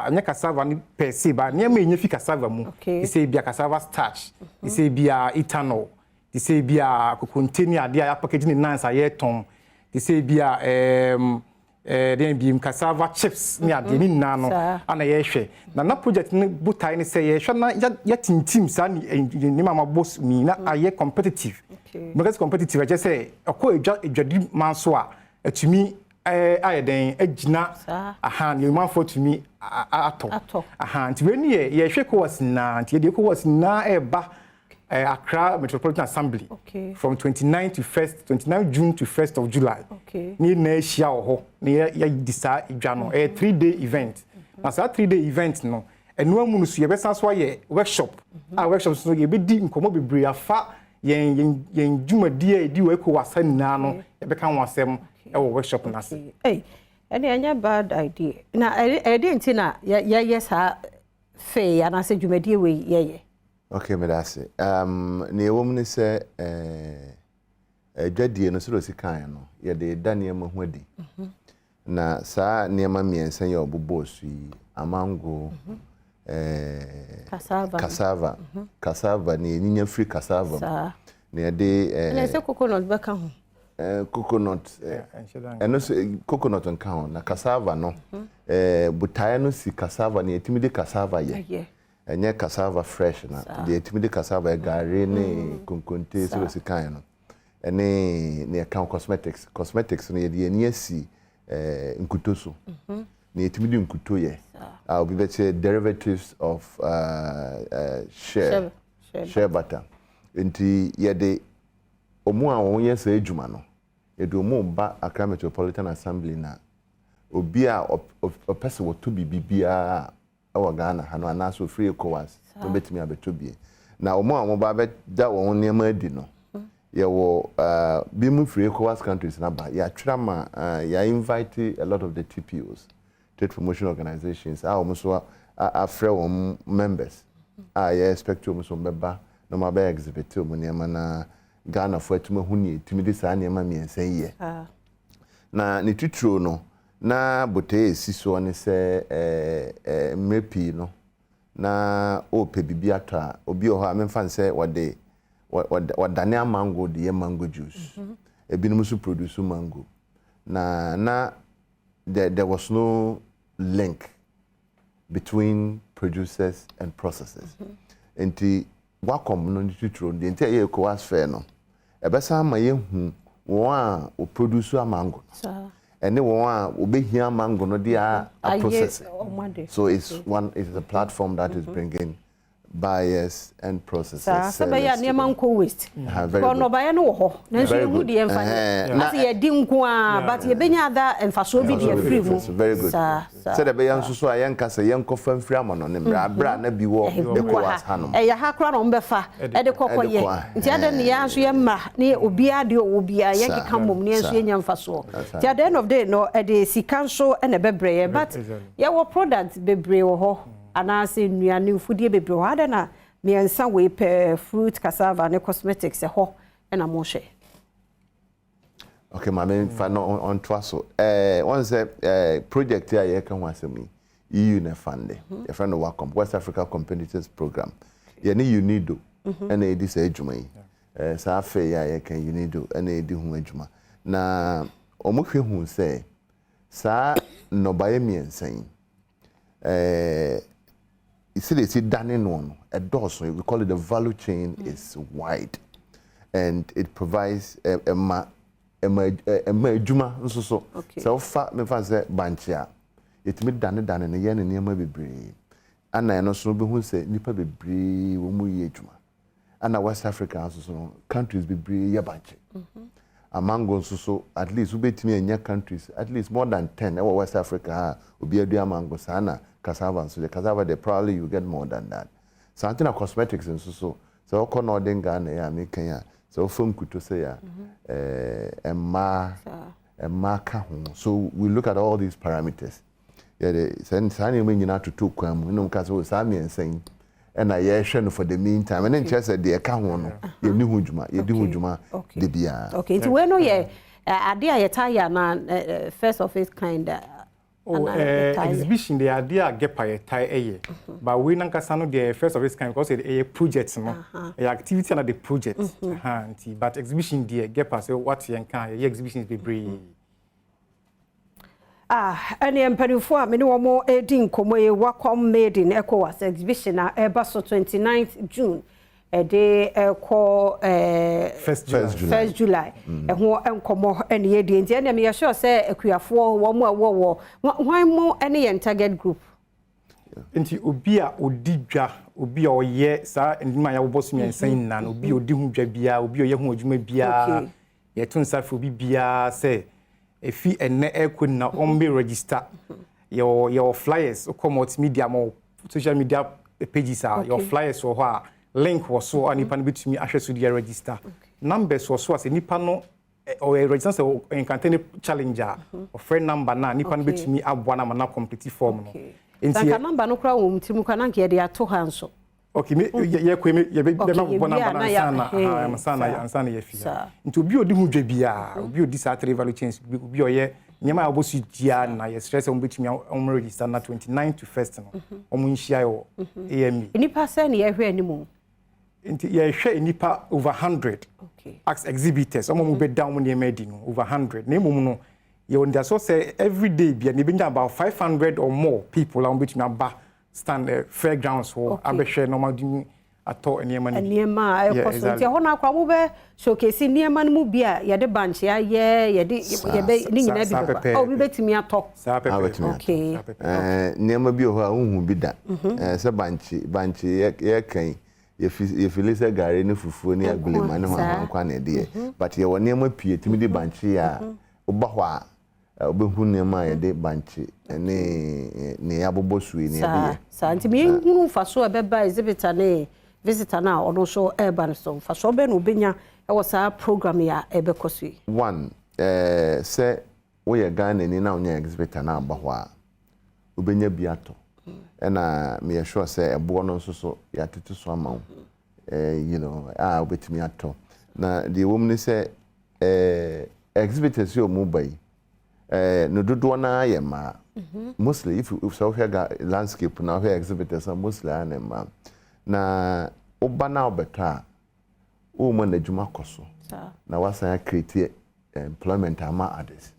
anya cassava ni per se ba near me nyefi cassava mu e say bia cassava starch e say bia ethanol e say bia contain ade ya package ni nans aye ton e say bia then be cassava chips ni ade ni nano ana ye hwe na project ni butai ni say ye hwe na ya team sa ni mama boss mi na aye competitive because competitive I just say akọ edwadi man so a atumi aye den agina aha ni man for tumi ato aha nti we ni ye hwe ko was na nti ye ko was na eba Accra Metropolitan Assembly from 29 June to 1st of July. Ni na ehia ho na ya disa idwa no 3-day event. Na sa 3-day event no enu amu so ye besa so ye workshop. Workshop so ye be di nkomo bebre afa yen dwumadi a di we ko wasa na no ye be kan wasem e wo workshop na se. Ene anya bad idea. Na idea nti na yes ha fe ya na se dwumadi we ye. Okay, me that's it. Ne woman say adwadie no so si kan no ye de daniel ma ho adi. Na sa niema miensan ye obobo su yi amango cassava ne nyinya free cassava. Ne de na se coconut be kan ho. Coconut eno coconut on kan na cassava no butaye no si cassava ne etimi de cassava ye. Enye cassava fresh na the timid cassava gari ne konkonte so si kan no ene ne kan cosmetics ne ye ni asi nkuto so ne timid nkuto ye will be derivatives of shea butter enti ye de omu a won ye sa adwuma no ye de omu ba Accra Metropolitan Assembly na obi a opese wo to bibia awa Ghana hano anaso free ECOWAS no betimi abetobie na omo a mo ba be da won niam adi no ye wo bi mu free ECOWAS countries na ba ya twrama ya invite a lot of the TPOs, trade promotion organizations omo so afre won members ya expect omo so beba no ma ba exhibit omo niam na Ghana fo atuma hu ni etimi de sa niam miensan ye na ni titro no na bote siso ne se mepi no na o pe bibia ta obi o ha memfa nse wadane mango de mango juice ebinum so produce mango na there was no link between producers and processors enti wakom no titro de enti ye ko was fair no ebesa ma ye hu won a o produce mango and then one behia mango no dia process. So it's a platform that is bringing buyers and processors. So ya ne manko waste. Ko no buy no ho. Na so hu de emfa. Na se ye di nko a but ye benya da emfaso bi de free mu. Very good. So the beyan so ayen kasa yen ko fam free amono ne bra na bi wo ECOWAS hanom. Ya ha kra no mbefa e de kokoye. Nti ade ne ya so ye ma ne obi ade obi a ye keka mom ne so ye nya mfaso. Ti at the end of day no e de sikanso e na bebreye but ye wo product bebreye wo ho. Anase nuane ufudie bebre ho ada na miensa we pe fruit cassava ne cosmetics ho na mo hwe. Okay, my main fan on twaso one say project here ye kan wasemi EU na fund your friend welcome West Africa Competitors Program ye ne UNIDO na edi sa adwuma yi sa afa ya ye kan UNIDO na edi hu adwuma na omohwe hu say sa no baye miensan it's done on a dozen. We call it the value chain is wide, and it provides a juma so. So far, me fancy banchia. It made done in the yen and near my baby. And I know so be who say nipa be bree wumu ye juma. And West Africa also countries be bree ya banchi. Among so at least we bet me in your countries at least more than 10 our West Africa will be a dear mango sana cassava so the cassava they probably you get more than that. Something of cosmetics and so no Ghana ya me Kenya so from kuto say ya a marker. So we look at all these parameters. Yeah, the send when you not to two kwam no kaso sami and saying and I no for the meantime and then just said the account one you ni hujuma you di hujuma de bia. Okay, so we know ye idea ye tire na first of its kind exhibition the idea get by tie but we nankasa no the first of its kind because a project no activity na the project but exhibition there get pass what you can exhibitions be brave. Any empanifo a many more edin komo ye welcome made in ECOWAS exhibition at Ebaso 29th June. A day call 1st July. And who encomo any edin. And I sure say Equiafo one more why more any target group. Nti obi a odidwa obi a oye sa ndima ya boss mi ensan na obi odi hu dwa bia obi oye hu adwuma bia ye tun sa fo bia say efi enne ekwo na ombe register your flyers ko multimedia mo social media pages are your flyers or ha link was so anipa no betumi ahwe so dia register numbers was so as nipa no or register so encounter challenger or friend number na nipa no betumi aboa na na complete form no. Sanka number no kra wo mtimu kana nke de ato hanso. Okay, ye kwe me ye be na bo number na sana ye fi. Nti obi odi hu dwa bia, obi odi sa three value chains, obi oye nyama abosu dia na ye stress on betumi on register na 29 to 1st no. Omo nhia yo AME. Nipa se na ye hwe animu. Nti ye hwe nipa over 100. Okay. As exhibitors, omo mu be down ne medi no over 100. Na emum no you wonder so say every day be about 500 or more people on between aba stand fairgrounds for abehwe normal din ato enema ni enema ayokoso ti ho na akwa mo be showcase enema mu bia ye de banch ya ye de ni nyina bi ba o bi betimi ato okay enema bi ho a unhu bi da se banch ye kan ye feel say gare ni fufuo ni agulema ni ho ankwa na de but ye won enema pie timi di banch ya oba ho a obehu nema ye de banchi ne abobosui ne de sa nti me hunu faso ebeba exhibitor ne visitor na ono so urban so faso be no benya e wo sa program ya ebekosui one say wo ye Ghana ni na onya exhibitor na aba ho a obenya biato na me sure say ebo no so ya tete so ama you know obetimi ato na the woman say exhibitors yo mobile no dodo na ye ma mostly if so here landscape na here exhibitors are mostly na na oba na obeta o mo na djuma koso na wasa create employment ama others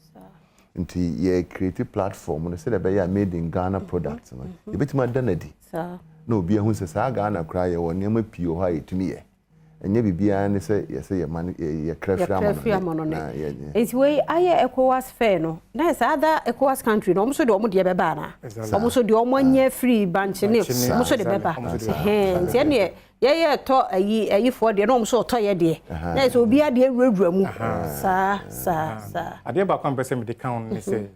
nti ye create platform no say the be made in Ghana products no e betima danadi na obi ehun se sa Ghana kra ye won nema pio ha etumi ye enye bibia ne se ye man ye krafra man na enti we aye ECOWAS fair no na is other ECOWAS country no omo so de omo de beba na omo so de omo nya free bunch ne omo so de beba enti ene ye to ayi for de no omo so to ye de na is obi ade ewurawura mu sa ade ba kwa pese me de count ne say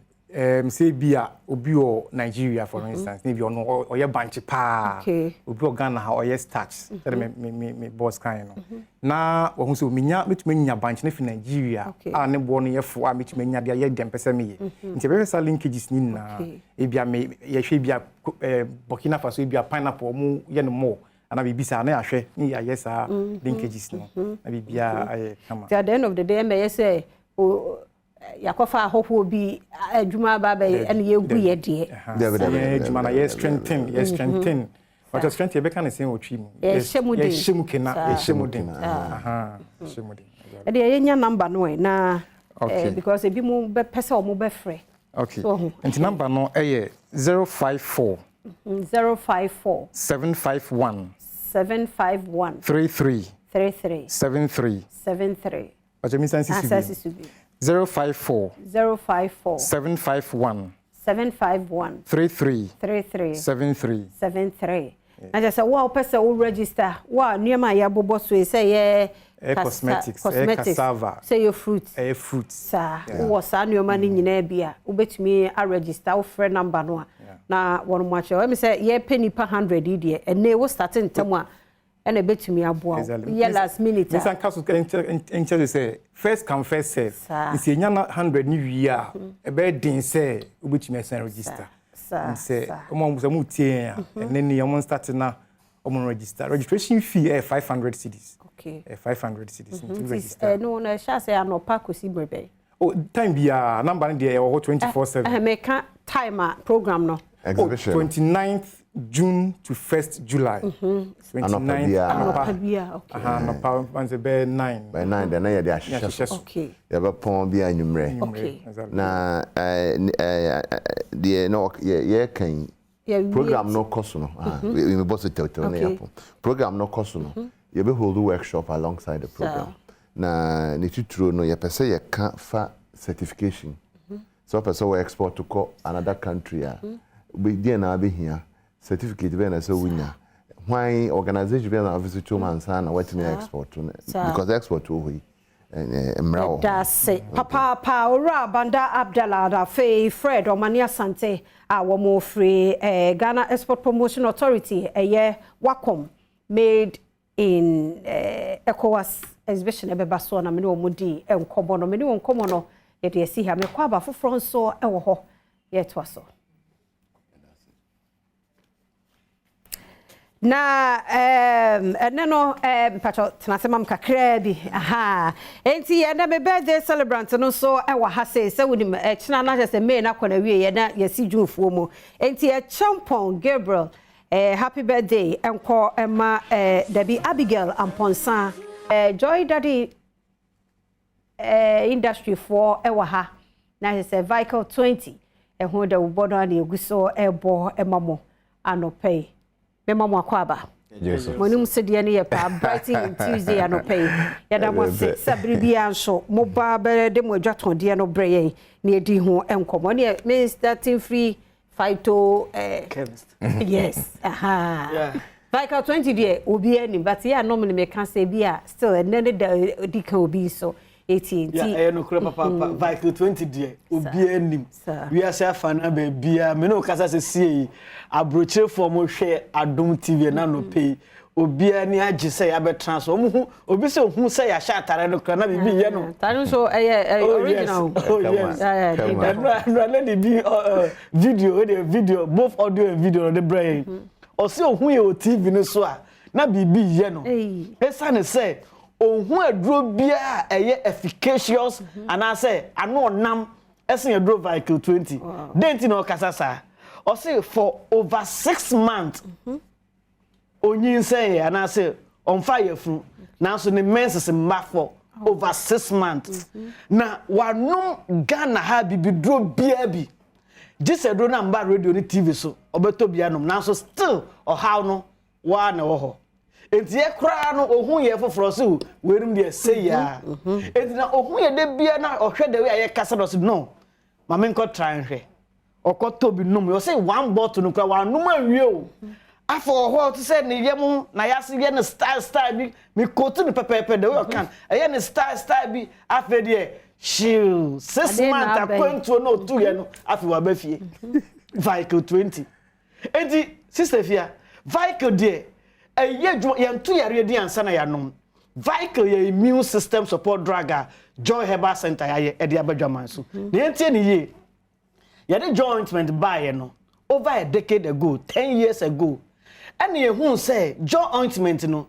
say bia obi o Nigeria for instance maybe ono oye banchi pa obi o Ghana ha oye starch say me boss kan no na wo hu so minya metuma nya banchi ne fi Nigeria a ne bo no ye fo a metuma nya de ye dem pese me ye nti be sa linkages ni na e bia me ye hwe bia Burkina Faso bia pineapple mu ye no mo ana bi bisa na ya hwe ni ya yes a linkages no na bi bia aye kama at the end of the day me say yakofa ahoho bi adwuma ba be ene ye gu ye de adwuma na ye strengthen what a strength ye be kan say otwi mu ye shemu kena ye shemuden e de ye nya number no na because e bi mu be pese o mu be free okay and number no e 054 751 33 73 what you mean sense 054 751 33 73 and just wow person will register wow near my yabobo so say yeah cosmetics cassava say your fruits sir wo sa neoma ni nyina bia ubetumi a register wo friend number no na one much we say yeah penny per 100 idie and ne wo starting tem a and betumi aboa yeah last minute this and casu in say first come first serve if you nya 100 ni wi a e be din say ubetumi sen register say omo so mu tie and then you start na omo register registration fee 500 cedis okay 500 cedis to register no na sha say anopa kosi brebe oh time bia number dey 24/7 make time program no Exhibition. 29th June to 1st July. 29th. Okay. 9. By 9, then I had okay. You have a poem be a okay. Na the no can program no cost no. We boss it to program no cost no. You be hold a workshop alongside the program. Na ni true no you per se you can't fa certification. So person we export to call another country we there na be here certificate be na say winya. Why organization be na visit 2 months and what me export to because export to we that's it. Papa ora banda Abdallah da fe Fred Omania Sante our more free Ghana Export Promotion Authority Badwam made in ECOWAS exhibition ebeba so na me no mudi enkomo no me no nkomo no ye de si ha me kwa ba foforo nso ewo ho ye to aso na eneno pato tnasemam kakra bi aha enti ye na me birthday celebrant no so ewo ha se woni china na se me na kwana wie ye na ye si junfuo mu enti e champon Gabriel happy birthday enko ema Debbie Abigail Amponsa Joy Daddy industry for ewo ha na se vehicle 20 ho da wobodo na eguso ebo emamo anopay Memo Kwaba. Yes. Monum Sedia near Brighton Tuesday and pay. Yada was Sabribia show, Mobile demo jaton diano bray near Diho and Comonia, Mr. Tim Free Phyto chemist. Yes, aha. Yeah. Like 20 day will be any, but yeah, normally may can say beer still and then the deacon will be so. 18. Yeah, no papa Vital 20 day obi anim. We are say fan baby me no kasa se see abroche for mo hwe Adom TV na no pay obi ani age say ya be transfer obi se hu say ya sha tare no kra na bibi ye no tare so original. Oh yes. No let be video both audio and video on the brain. O se hu ye o TV no so a na bibi ye no. Esa ne say ohun aduro bia eye efficacious and I say ano nam esen aduro vehicle 20 denti na okasasa o say for over 6 months onyin say and I say on fire fu na so ne menses mma for over 6 months na wanum Ghana ha bibiduro bia bi jise duro na mba radio ni TV so obeto bia nom na so still o how no wa na wo ho enti e kra no ohun ye foforo so werum de say ya enti na ohun ye de bia na ohwe de we aye kasa do so no ma me nko try nhwe okoto bi num you say one bottle no kra wa num awie o afọ ho to say ne yem na ya se ye ne style bi me kotu ne pepepe de we kan aye ne style bi afa de chill 6 months akwantu no tu ye no afi wa ba fie vehicle 20 enti sister fia vehicle de yentu yare di ansa na yanom vehicle ye immune system support drug Joy Herbal Center ya e de Badwam so na yentie ne ye ye de jointment buy no over a decade ago 10 years ago and ye hu say joy ointment no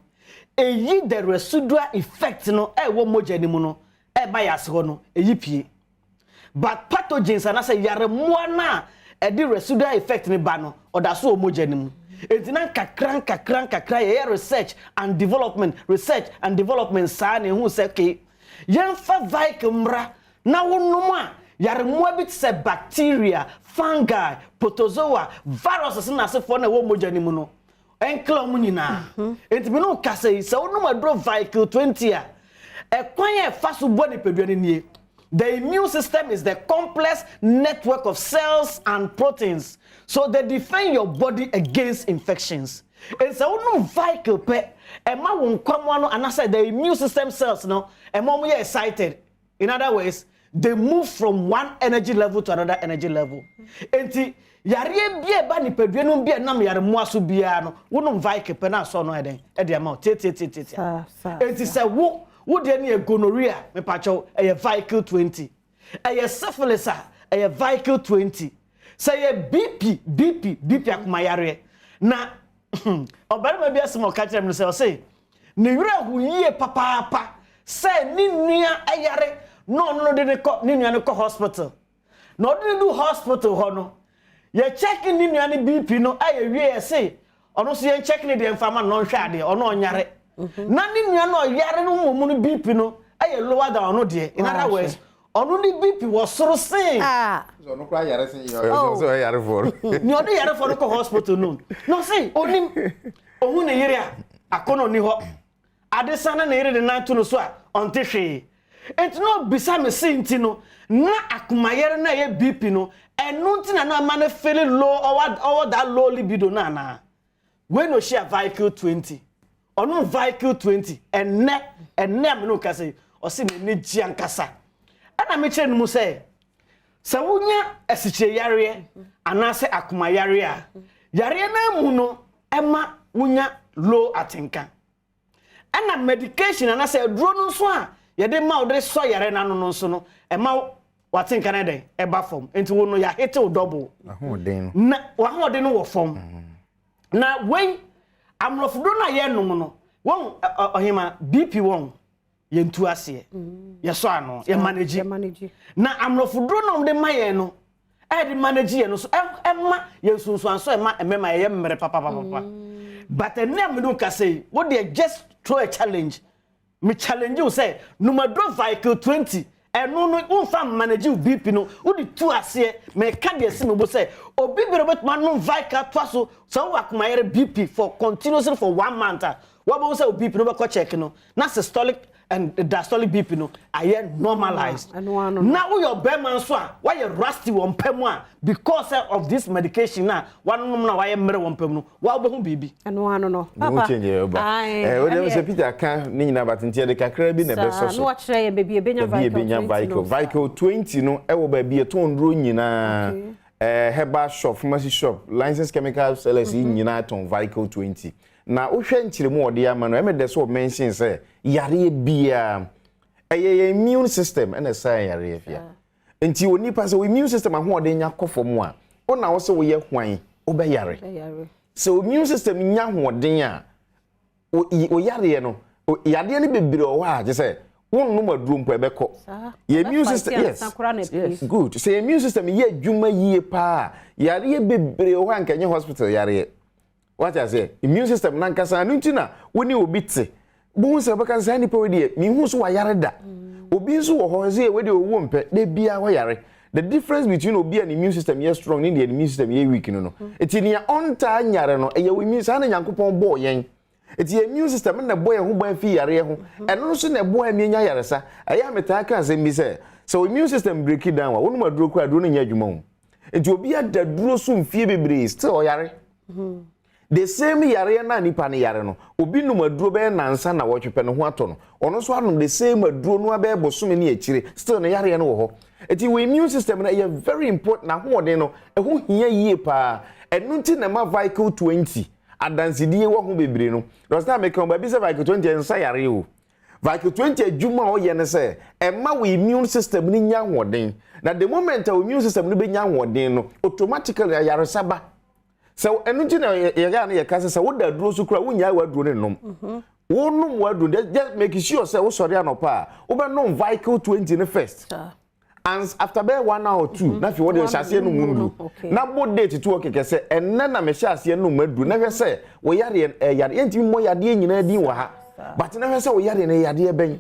eyi the residual effect no e wo moja ni mu no e ba yase ho no eyi pie but pathogens na say yare mo na e the residual effect ni ba no odaso moja ni mu etina kakran ye research and development sa na hu say ke yemfa vehicle mra na wonum a yare mo bit say bacteria fungi protozoa viruses na se for na wo moja ni mu no enkla mu nyina enti me no kase se wonum adro vehicle 20 a ekwan ye fa so bo ne peduane nie. The immune system is the complex network of cells and proteins, so they defend your body against infections. And so no vehicle pe ema won kwamo no anasa the immune system cells no ema mo ye excited. In other words, they move from one energy level to another energy level. Enti yare bia ba ni pedue no bia nam yare mo aso bia no wonum vehicle pe na so no eden e de ma enti se wo de na gonorrhea me pacho e vehicle 20 e syphilis e vehicle 20 say BP akuma yare na obarima bia se mo ka kire me say ne wura hu yie papa say ni nua ayare no de ne ko ni nua ne ko hospital no de do hospital ho no ye check ni nua ne BP no aye wie say ono so ye check ni de mfama no hwe ade ono onyare na ni nua no yare no momu no BP no aye lower than ono de in other words ono ni BP was soro sin so no cry yare sin so yare for ni odo yare for ko hospital no say onim ohun ne yire akono ni ho adesana na yire de na to no so a onte hwe enti no bisa me sinti no na akumayere na ye BP no enu nti na na man feeling low or that low libido na when no share vehicle 20 ono vehicle 20 enne me no kase o se me gi ankasa ana me kire no say sa wunya asiche yare anase akumayare a yare na mu no ema wunya low atenka ana medication anase duro no so a ye de ma odre so yare na no so no ema watenka na den eba form enti wo no ya hete o double ahoden na wa hoden no wo form na when amrofdo na ye no no won ohima BP won ye ntu ase ye so ano ye manage na amrofdo no de maye no e de manage ye no so emma ye sunsu anso emma ye mmere papa but enem no ka say wo dey just throw a challenge me challenge you say no madro vehicle 20 eno no unfa manage BP no udi tu ase me ka de se me bo say obi berobet man no vehicle twaso so wakumayere BP for continuously for 1 month what bo say BP no be ko check no na systolic and diastolic BP no aye normalized now your beman so why you rusty won pemu a because of this medication na one na why mere won pemu no wa be hu bibi no papa we dem say Peter kan ni nyina batentie de kakra bi na be so no wa kire ye baby ebenya vehicle 20 no e wo ba bi e ton ro nyina herbal shop pharmacy shop licensed chemical sellers nyina ton vehicle 20 na wohwe nkyiremu ode ama no emede so mention say yare bia eye immune system ene say yare afia enti oni pa say immune system ahode nya kofom a ona wo se wo ye hwan wo be yare so immune system nya hoden a o yare no yade ne bebre o wa je say wonno maduro mpo ebeko ye immune system yes good say immune system ye adwuma yie pa yare bebre o wa nkenye hospital yare what I say immune system nan kasa nti na woni obi te bo se baka sa ni pe we mi hu so wa yare da obi nso wo ho se we de owo mpe de bia wa yare the difference between obi and immune system is strong ni the immune system ye weak no eti ni onta nyare no e ye immune sa na yankopon bo yen eti immune system na bo ye ho ban fi yare ho eno so na bo ami nya yare sa aya meta kan se mi se so immune system break it down wa wonu maduro kwa duro no nya adwuma ho eti obi ada duro so mfie bebre still yare the same yare na nipa ne yare no obi num aduro be nansa na wotwepe ne ho ato no ono so anum the same aduro no abe bosome ne akire still ne yare no wo ho eti we immune system na very important na ho de no e ho hia yie pa enu nti na ma vehicle 20 adansidie wo ho bebre no does that make ba bi se vehicle 20 ensa yare o vehicle 20 adwuma o ye ne se e ma we immune system ni nya hoden na the moment our immune system no be nya hoden no automatically yare saba so enunti na ye ga na ye kase se wo da duro so kura wonya wa duro ne nom wo nom wa duro just make sure say wo sori anopa wo be nom vehicle 20 ne first and after be 1 hour or 2 na fi wo de hyase no mundu na bo date to okeke se enne na me hyase no madu na hwe se wo yare yare enti mo yade nyina din wa ha but na hwe se wo yare ne yade ben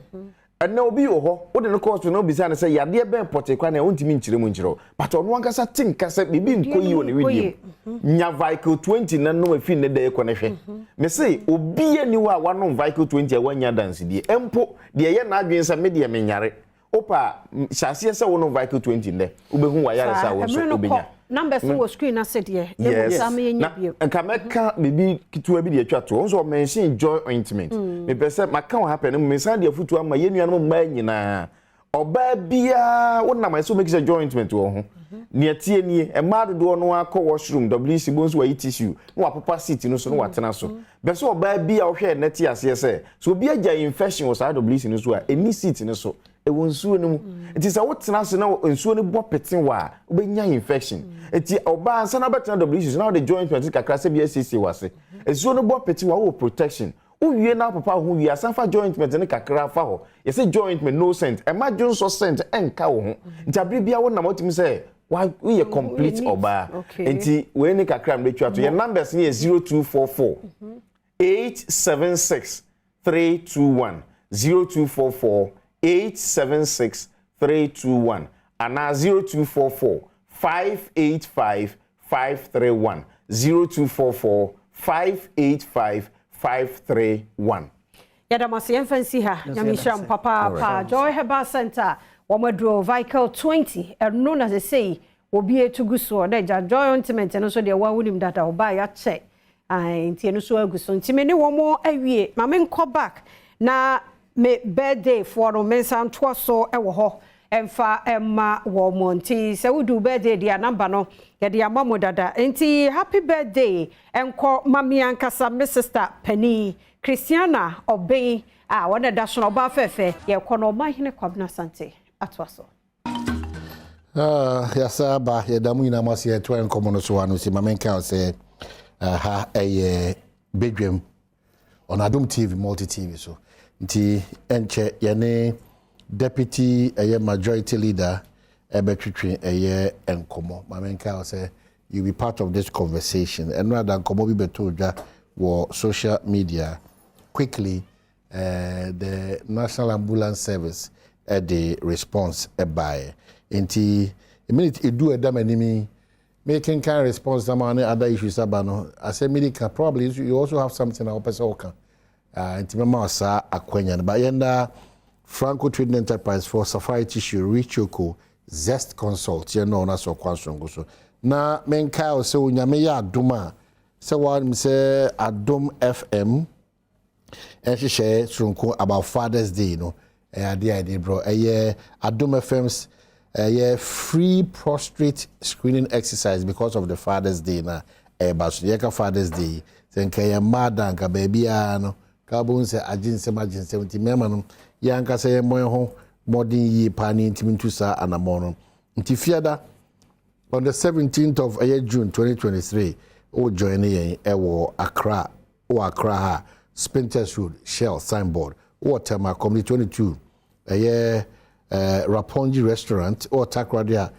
enne obi wo ho wo de no course no bisa na se yade ben pote kwa na ontimi nkyire mu nkyire but ono ankasa tinkasa bibi nkoyi wo ne wedi nya vehicle 20 na no afi ne da ekọ ne hwe me say obi ani wa wanom vehicle 20 a wanya dance die empo de ye na adwensa me de me nyare opa hyase se wonom vehicle 20 ne obehu wa yare sa wo so obenya number 4 screen na said ye sa me nya bio nka meka bibi kitua bi de atwa to so mention joy ointment me pese maka wo happen me san de afutu ama ye nuanom mma nyina oba bia wonam so make sure joy ointment wo ho ne atie nie e ma dodo no akọ washroom WC bonso wa tissue no apapa seat no so no watena so be so oba bia wo hwe neti ase se so obi agya infection wo sa WC no so a eni seat no so e wonsuo no mu enti sa wotena so na nsuo no bo peten wa obenya infection enti oba ansa na betena WC so na the joint ointment kakra se bia sisi wase nsuo no bo peten wa wo protection uwie na papa ho wi asanfa jointment ne kakra fa ho ye se jointment no scent e ma jonso scent enka wo ho nti abire bia wo na motimi se why we complete oba enti we ni kakra mbetwa to your numbers ni 0244 876 321 0244 876 321 and 0244 585 531 0244 585 531. Yadamasi Enfancy ha, Yamisham Papa, Joy Herbal Center, Wamadro Vical 20, and known as they say, will be a to Gusso, Deja, Joy Ointment, and also the one with him that I'll buy a check. I Tienuso Guson, Timini, one more a year, Mamma call back. Now, me birthday for no mensan twaso ewo emfa emma wo monti se we do birthday dia number no ya dia mamo dada enti happy birthday enko mami ankasa me sister Penny Christiana Obey wana da so oba fefe ye kono mahine kwabna sante atwaso yasa ba ye damu ina masi ye to enkomo no so anu si mamenka say ha Badwam on Adom TV multi TV so nti enche yene deputy majority leader ebetwetwe enkomo mamenka say you be part of this conversation and rather enkomo bi betodwa wo social media quickly the National Ambulance Service the response by nti a minute edu edam animi making kind response some other issues abano as a medical probably you also have something our person can intimama sa akwanya but yenda Franco Trading Enterprise for Safari Tissue Richoko Zest Consult you know na so kwansongo so na menka o se onyame ya adoma se one say Adom FM and she share sunko about Father's Day you know idea bro Adom FM's free prostate screening exercise because of the Father's Day na but so Father's Day senka ya mada nka baby ano kabun se agin se mema no yanka se moyo ho modern yi pani ntimintu sa anamono ntifiada on the 17th of June 2023 o join yen ewo Accra ha Spinters Road Shell signboard o Tema Community 22 Rapongi restaurant or Takradia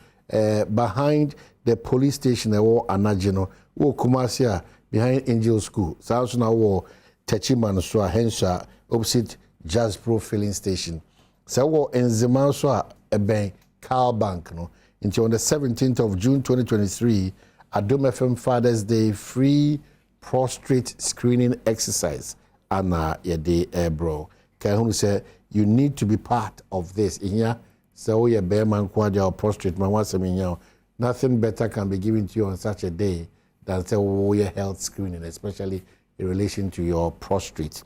behind the police station or Anagino or Kumasia behind Angel School. South now war Techiman so Hensha opposite Jazz Pro filling station. So in Zeman so a bank car bank no until on the 17th of June 2023 Adom FM Father's Day free prostate screening exercise ana yede bro. Can say you need to be part of this. In here, so your bear man quadra or prostrate man once nothing better can be given to you on such a day than say your health screening, especially in relation to your prostate.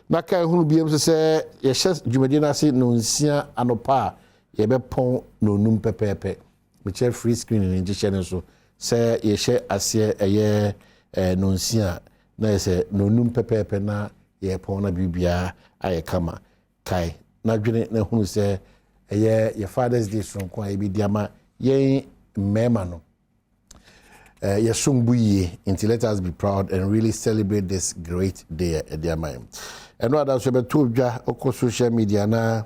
Na can who be able to say yes, Jumadina say no sia anopa ye be pon no num pepepe. Which free screening in channel so say ye share asie no sia na say no num pepepe na ye pon na bibia aye kama. Kai na dwene na hunu se your Father's Day sonko e bi diama yen mema no yesumbuye until let us be proud and really celebrate this great day diama and what else be to dwa oko social media na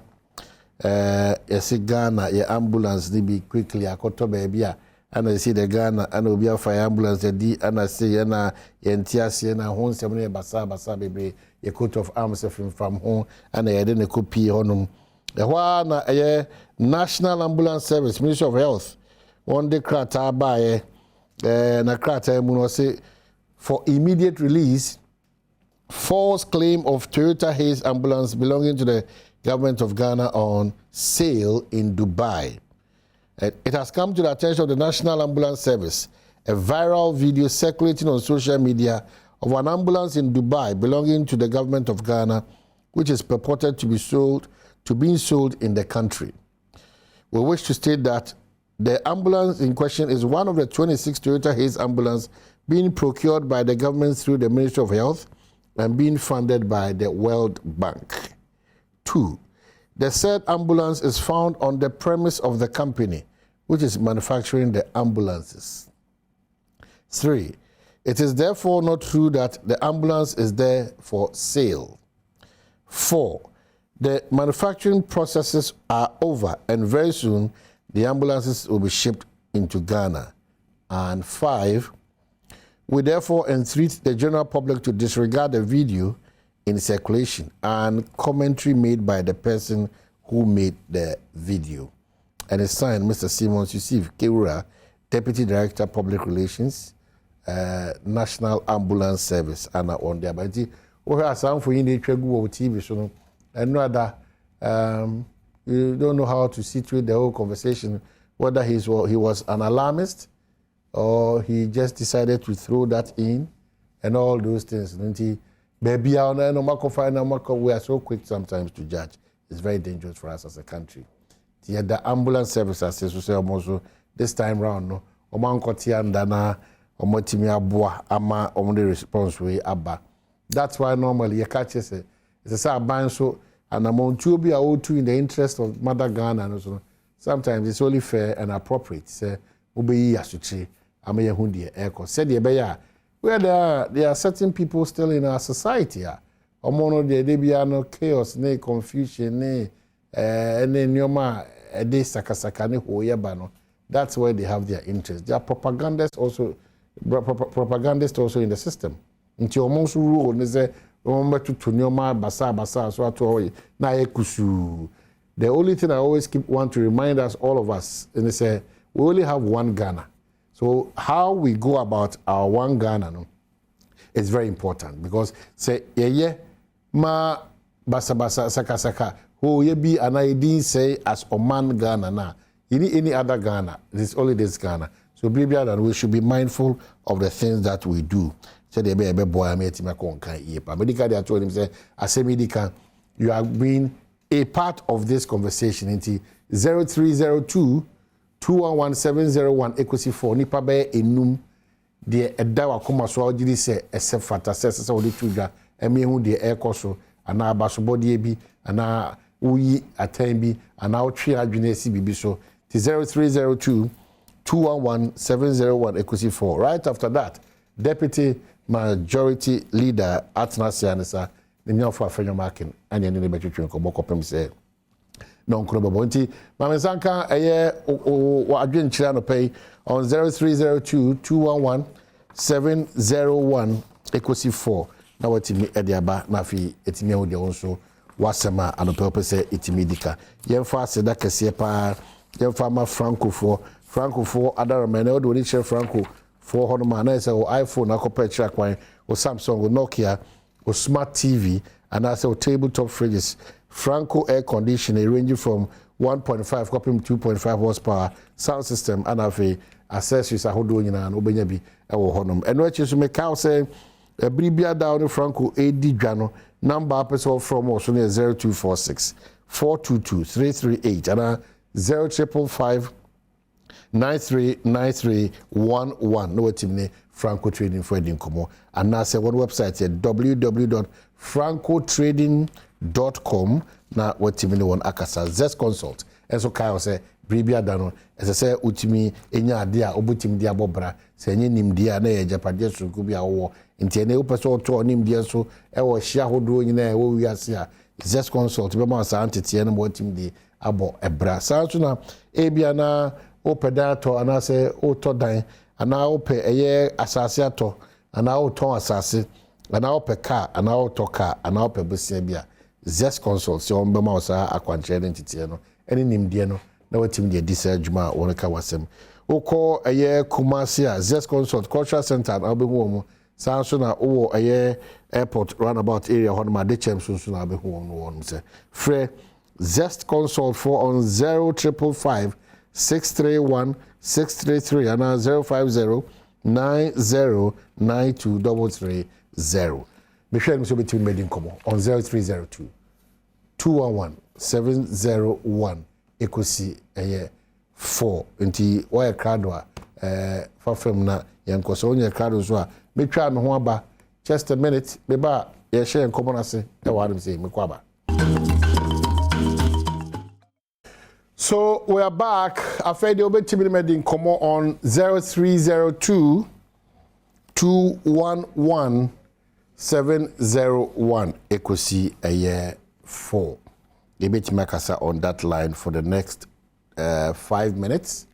Ghana your ambulance ni bi quickly akoto baby a and I see the Ghana and obi fire ambulance di and I say na yentiase na ho nsem ne basa bebe a coat of arms from home and I didn't copy honum. The National Ambulance Service, Ministry of Health, one day krata by na krata muno say for immediate release, false claim of Toyota Hayes ambulance belonging to the government of Ghana on sale in Dubai. It has come to the attention of the National Ambulance Service, a viral video circulating on social media of an ambulance in Dubai belonging to the government of Ghana, which is purported to being sold in the country. We wish to state that the ambulance in question is one of the 26 Toyota Hayes ambulance being procured by the government through the Ministry of Health and being funded by the World Bank. 2. The said ambulance is found on the premise of the company, which is manufacturing the ambulances. 3. It is therefore not true that the ambulance is there for sale. 4. The manufacturing processes are over and very soon the ambulances will be shipped into Ghana. And 5, we therefore entreat the general public to disregard the video in circulation and commentary made by the person who made the video. And it's signed Mr. Simons Yusuf Kewura, Deputy Director, Public Relations, National Ambulance Service, and on there. But we have some for you to TV, so and rather, you don't know how to situate the whole conversation, whether he was an alarmist or he just decided to throw that in and all those things. Baby, we are so quick sometimes to judge. It's very dangerous for us as a country. The ambulance services, as you say, also this time round, no, the response way abba. That's why normally you catch it. It's a ban so and amount to be out in the interest of Mother Ghana and so. Sometimes it's only fair and appropriate. Say, obey yasuchi, amaya hundi eko. Said the beya. Where there are certain people still in our society. Omono de be no chaos, ne confusion, ne nyoma de sakasaka ne hoyeba no. That's where they have their interest. There are propagandists also in the system. Nti omonso rule ne say omba to nyoma basa so ato na ekusu. The only thing I always want to remind us, all of us, and they say we only have one Ghana. So how we go about our one Ghana no, is very important because say ma basa saka who ye be and I didn't say as Oman Ghana na any other Ghana. It's only this Ghana. So and we should be mindful of the things that we do. Say they be boy I met him medical they told him say as a medical you are being a part of this conversation into 0302 211701 equity 4 nipa be enum de eda wakoma so agiri se except fata se wo de tuga eme hu de ekoso ana abasobode bi ana uyi atan bi ana otwe adwene si bibi so 0302 211701 equity 4. Right after that, Deputy Majority Leader Atnasia Anisa the new for French marking and the new better train come up say non crobonti Mama Sanka wa adwen chira no pay on 0302 211 701 equity 4 na watimi ediaba na fi etimi ho de wonso wasema anopepe say etimi dika yemfa seda kese pa yemfa ma franco for other men o do ni share franco for hono ma na say o iPhone akopɛ chira kwan o Samsung o Nokia or smart TV, and also tabletop fridges. Franco air conditioning ranging from 1.5 copying 2.5 horsepower sound system and have accessories a hodo nyina no benya bi e wo honom. And what you make out say a bribia down Franco AD Dwano number episode from also near 0246 422 338 and 0555 939311 no timne Franco Trading for Edinkomo and now say one website at www.francotrading.com na watimine one akasa Zest Consult and so Kyle say bribia dano as I say utimi enya ade a obutim dia bobra say enye nimdia na ye japade so ko bia wo nti ene upeso to nimdia so e wo hia hodo nyina e wo wiase a Zest Consult be ma sa antete na watim di abo ebra sa so na ebia na opedato anase otodan ana ope eye asase ato ana oton asase ana ope car ana otoka ana ope busia bia Zest Consult so on be ma sa akwanche entity no ene nimdie no na watim de disa adwuma won ka wasem ukọ eye Kumasi a Zest Consult Cultural Center na be hu mo sa so na wo eye airport roundabout area hon ma de chem so na be hu won say free Zest Consult for on 0555 631 633 and 050 90923330. Be sure you between made in common on 0302 211 701 equity 4 nti why crowd for from na yanko so onye crowd so a me twa me ho aba just a minute be ba ye share common ase e wa dem say me kwaba. So we are back. After the Obetimi Medin come on 0302 211 701 equity a year 4. The Obetimi Kasa on that line for the next 5 minutes.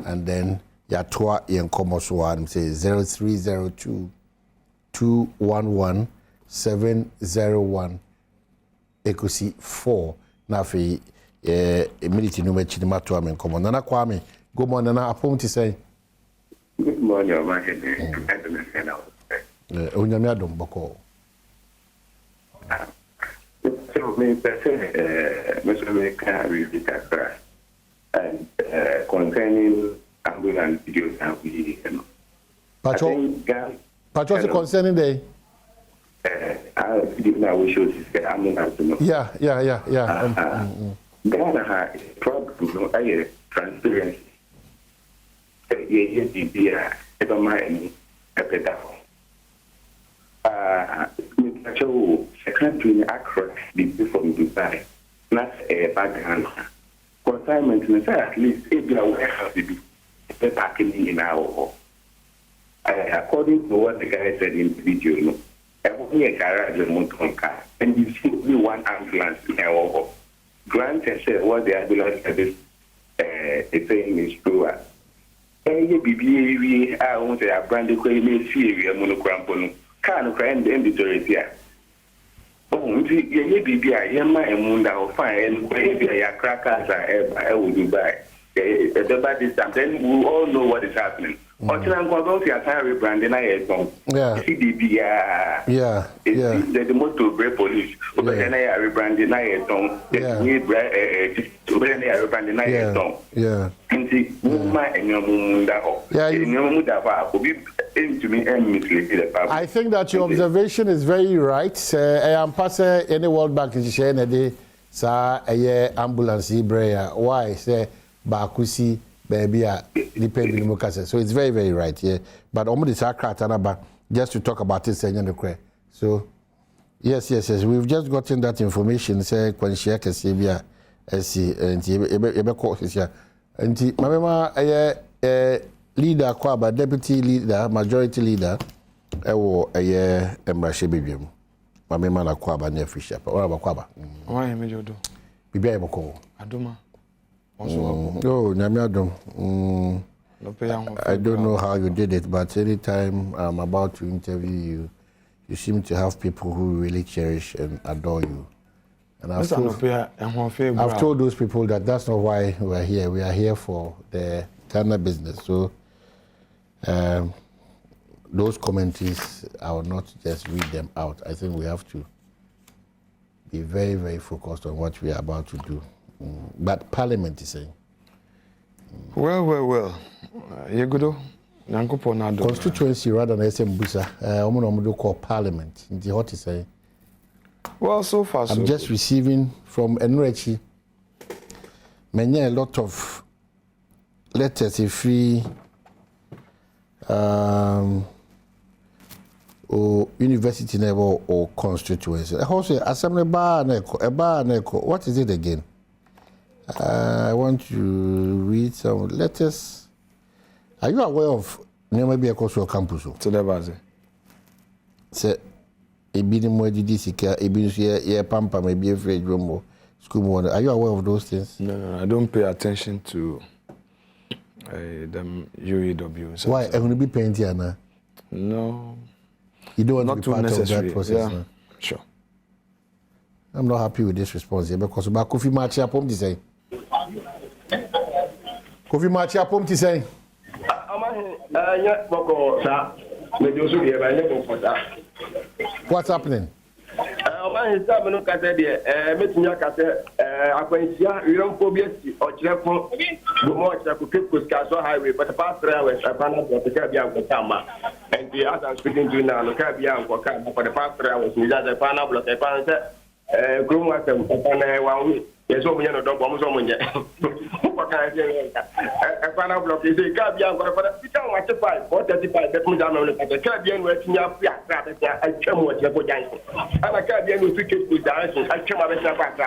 and then Yatwa Yankomoswan say 0302 211 701 Ekosi 4 Nafi immediately no match the matter men come on Nana Kwame go on Nana appoint to say good morning my head Onyame Adom Boko so me say Mr. America really crash and concerning ambulance videos and we Patrol concerning the I did not wish you to say ambulance. Yeah. Ghana has a problem, no, I transparency. Yeah, ever mind a pedal. So, a country in Accra, before Dubai, not a background. Consignment, at least, if you are warehouse, the packing in our according to what the guy said in the video, no, every garage a motor car, and you see only one ambulance in our grant and said what the ambulance service is saying is true. BBA, I won't say a brand new area, monocrampono, can't cry and the here. Oh, BBA, Yama and Munda or fine, maybe a crackers I will do by the bad this time. Then we all know what is happening. Or can go to a tire brand and I don't. CDB, the motor brake police, but then I rebrand and I don't. I think that your observation is very right. I am passing any World Bank is sharing a day, sir, a ambulance, why, say, Bakusi. Baby, so it's very, very right here. But just to talk about this, so yes, we've just gotten that information. Say when she can see via SC and Mama leader, Kwaba, deputy leader, majority leader, a year Embrashe Bibium. Mamma Kwaba near Fisher. What about Kwaba? Why am I do? Bibi Boko. Adoma. No, Nyamiadom. I don't know how you did it, but anytime I'm about to interview you, you seem to have people who really cherish and adore you. And I've told those people that that's not why we are here. We are here for the Ghana business. So those commentaries, I will not just read them out. I think we have to be very, very focused on what we are about to do. But Parliament is saying. Well. You good? Constituency rather than Busa. I'm call Parliament. What is saying? Well, so far, I'm just receiving from Enrichi a lot of letters if we or university level or constituency. Also, assembly bar, what is it again? I want to read some letters. Are you aware of maybe a Kosovo campus? To the base. Say, a bit more DDC, a bit here, Pampa, maybe a free room school. Are you aware of those things? No, I don't pay attention to them UEW. Why? I'm going to be paying here. No. You don't want to be part of that process? Yeah. Sure. I'm not happy with this response here because about Kofi Marchi Apom to say. Kofi Marchi Apom to say. What's happening? Highway, but the past 3 hours, I found out that the Caribbean was and the as I'm speaking to you now, the Caribbean for the past 3 hours, we just found out that I found that groom was one week. Yes, so many don't bomb someone yet. What can I say? I found out block is a Caribbean for the 35 or 35 that we down on the Caribbean working up. I came with your giant. And a Caribbean with 3 kids with dancing. I came out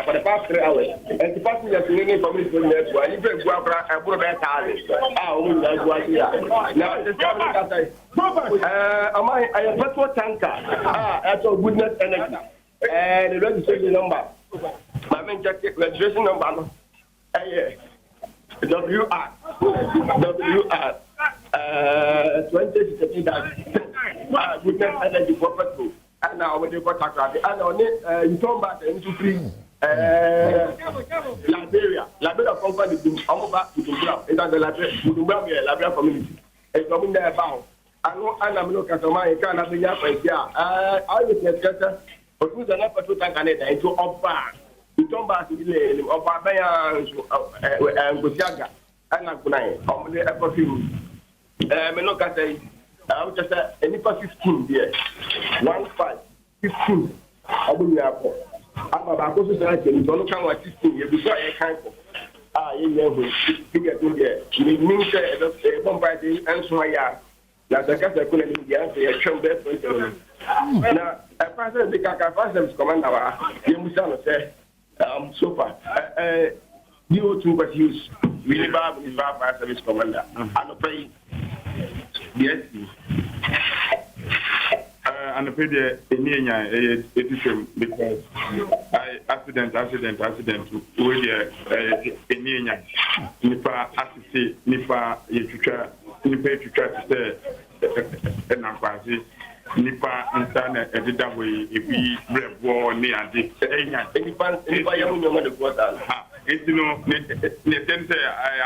for the past 3 hours. And the past year, you for me to net, I even go over a good now, I am petrol tanker. That's all goodness energy. And the registration number. My main jacket registration number. WR 2016 that goodness energy for petrol and now when they got tax and on it you turn back into free Liberia company do I'm back to Dumbra it's at the Liberia community it's coming there about I know I'm looking at my kind of yeah I was get but who's an effort to tank Canada into upper you turn back to the upper and Gosiaga and I'm going to effort you me look at I would just say any 15 there 15 I will be up I'm about to say don't come like 16 years before I can't you know figure to get me means the bomb by the answer yeah that's the case I couldn't be answer a chum best now a person the Kaka commander you must say so far you two was used really bad with fire service commander and pay yes and pay the Enya because I accident with the Enya nipa assist nipa yetucha to say and I'm nipa internet edida we ebi brebo ni ade Enya nipa yamu no the quarter you know ne sense I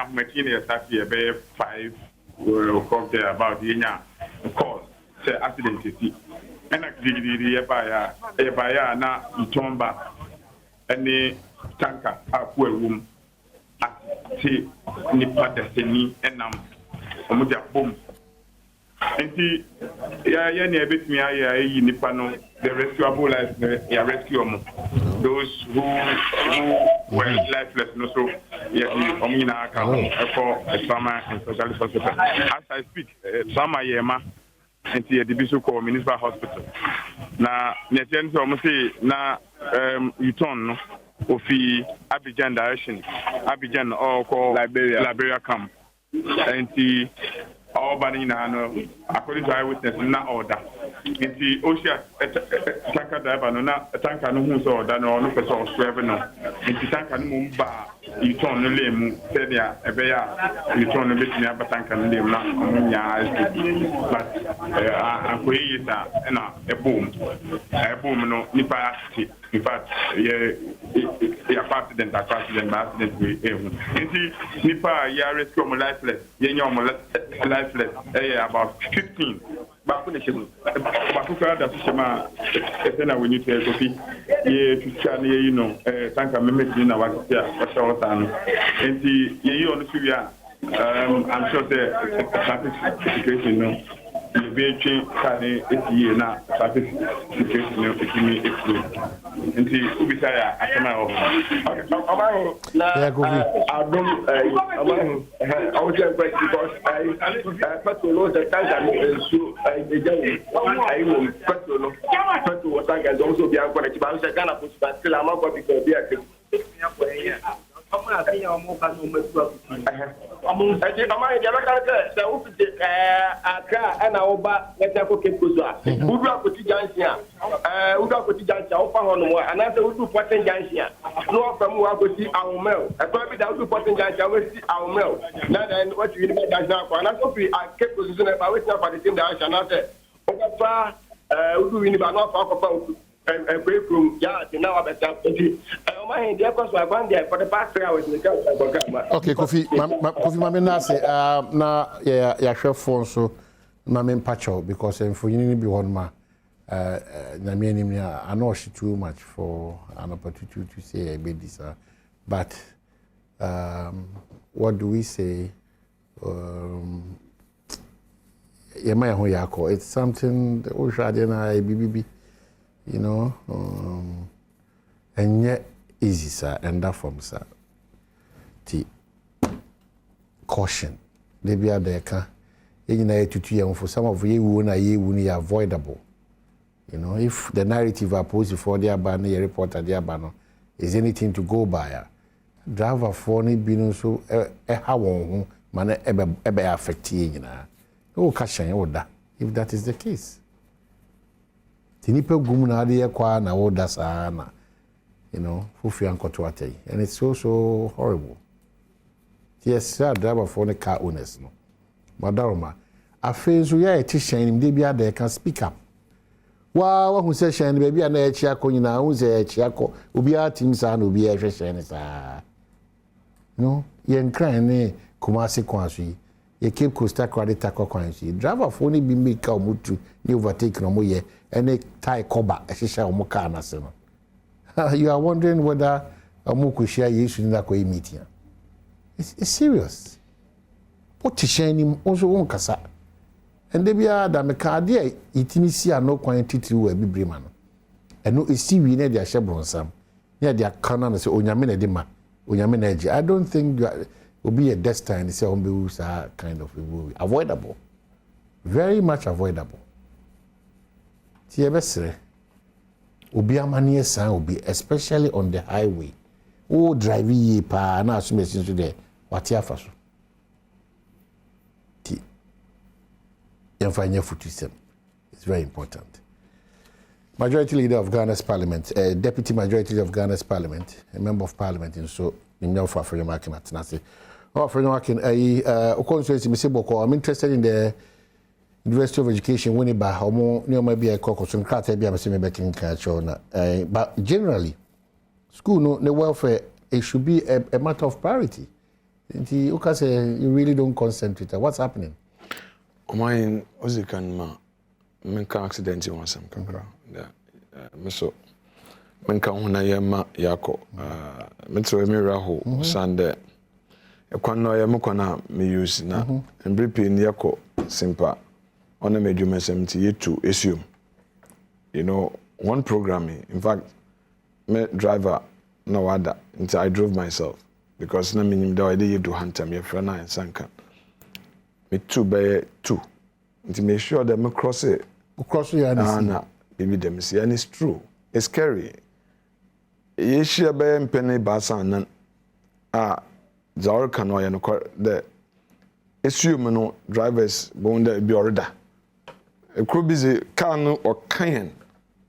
am making a start here be 5 will come there about the Enya cause say accident is and actually the na itomba any tanker akwa room ati nipa destiny enam omudia bom enti ya na ebetimi ayi nipa no the rescuable life ya rescue them those who were lifeless no so yes omina aka for trauma and social hospital as I speak trauma yema enti the bishop call municipal hospital na netian so mo say na return no ofi Abidjan direction Abidjan or call Liberia camp enti all banning no according to eyewitness na order enti osia tanker driver no na tanker no hu so order no person swerve no enti tanker no mu ba return no lemu said ya ebeya return no betini abatanker no lemu na nya but akoyi yisa na eboom no nipa accident in fact yeah accident we enti nipa ya rescue mo lifeless yenya mo lifeless about 15 ba ko ne shemu ba ko ka da shema na we need to go fi ye tucha ne you know tanka memeti na wa shawta no enti ye on suya I'm sure the traffic situation no the beaching can it na traffic situation no it me improve enti ubisaya atema o na Adom I was just because I patrol the tanker so I will patrol tanker and also be on connect but I can't put but still I'm not going to be a I think I'm more than among the Accra and Oba, let's have a Kikuza. Udra Kotijansia, Udra Kotijansia, Opa, and I said, Udu Potten Jansia. No from who I will see our mail. I probably that Udu Potten Jansia will see our mail. Now then, what you need to now, and I hope I kept position if I was not for the same direction. I said, Opa, Udu Uniba, not for and break room, yeah, now I'm at my dear, because I went there for the past 3 hours in the car. Okay, Kofi, Mammy Nasi, now, yeah, chef phone, so Mammy Pacho, because for you be one ma, I know she too much for an opportunity to say a bit this, but what do we say? It's something, the Oshadena, BBB. You know, and yet easy, sir, and that from sir. Caution. They be at there, for some of you, avoidable. You know, if the narrative opposed for their banner, a reporter, their banner, is anything to go by, driver for any bino so how man ever affect you. No caution order, if that is the case. Tinipe gumuna ade kwa na woda sana, you know, fufi ankoto atei, and it's so horrible. Yes, driver for the car owners. No, Madaroma. I feel so yeah, teaching him they can speak up. Wow, who says shine baby and a chiako, you know, who's a chiako, ubi our teams and ubi a shine. No, yen crying, Kumasi Kwansi, ye keep Costa Credit Taco Kwansi. Driver for only be make a mutu, you overtake no more, and a tie coba, a shisha or mokana. You are wondering whether a muku share you should not go meeting. It's serious. What to shine him also won't casa. And they be that me card there, it no quantity will be briman. And no, it's we need their chevron some. Near their canon, say, Onyamina Dima, Onyamina Edge. I don't think will be a destiny, say, are kind of avoidable. Very much avoidable. Tiebesre, Ubi Amania San will be, especially on the highway. Oh, driving ye pa, now assume today, what ya faso. It's very important. Majority Leader of Ghana's Parliament, Deputy Majority Leader of Ghana's Parliament, a Member of Parliament, and so in your for your market at Nasi. Oh, for your market, I'm interested in the University of Education, winning by how more near maybe a caucus and crater be a semi backing culture. But generally, school no welfare, it should be a matter of priority. You can say you really don't concentrate. What's happening? Mine was a can menka accident in some kakra. So menka huna yema yako. Metro emira ho sande. Ekwano yema kwana me use na embripi ni yako simpa. Ona medjuma 78 assume. You know, one programming. In fact, me driver no wada until I drove myself because na minim da ide yedu hanta me frana en sanka. Me two by two. To make sure that me cross it. Cross it and baby them see, and it's true. It's scary. You share by penny basan and Zara canoe and the assume no drivers bone there be order. A crew busy canoe or can.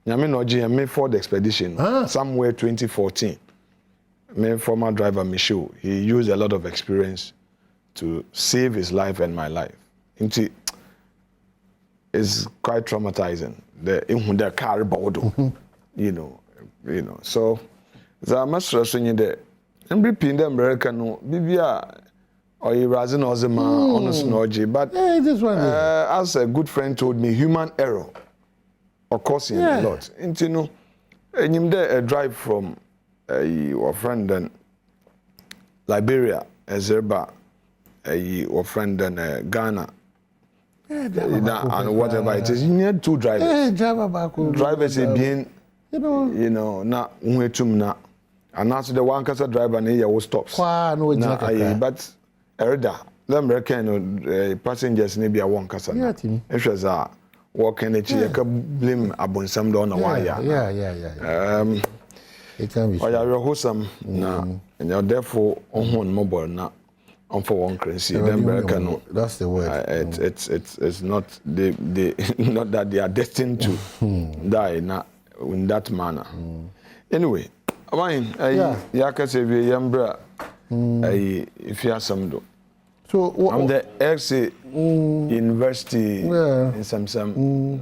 Yamin or GM for the expedition somewhere 2014. My former driver Michaud, he used a lot of experience to save his life and my life. It's quite traumatizing. The car bodo, you know. So the master saying that every pin the American no bibia or you razing or the man honest noji. But this one as a good friend told me, human error occurs in a lot. And you know, and you there a drive from a friend in Liberia, Azerba. Or friend in Ghana, and whatever it is, you need two drivers. Drivers being, you know, na unwetum na, and that's the one casa driver and he will stops. But erda, the American passengers maybe a one casa. It was a walking a check blame abon some down a wire. It can be. Or you're wholesome now, and you're therefore on mobile now. For one currency, that's the word. It's not not that they are destined to die in that manner. Anyway, mine, yaka say we yambra, if you have some do. So I'm the ex university in some.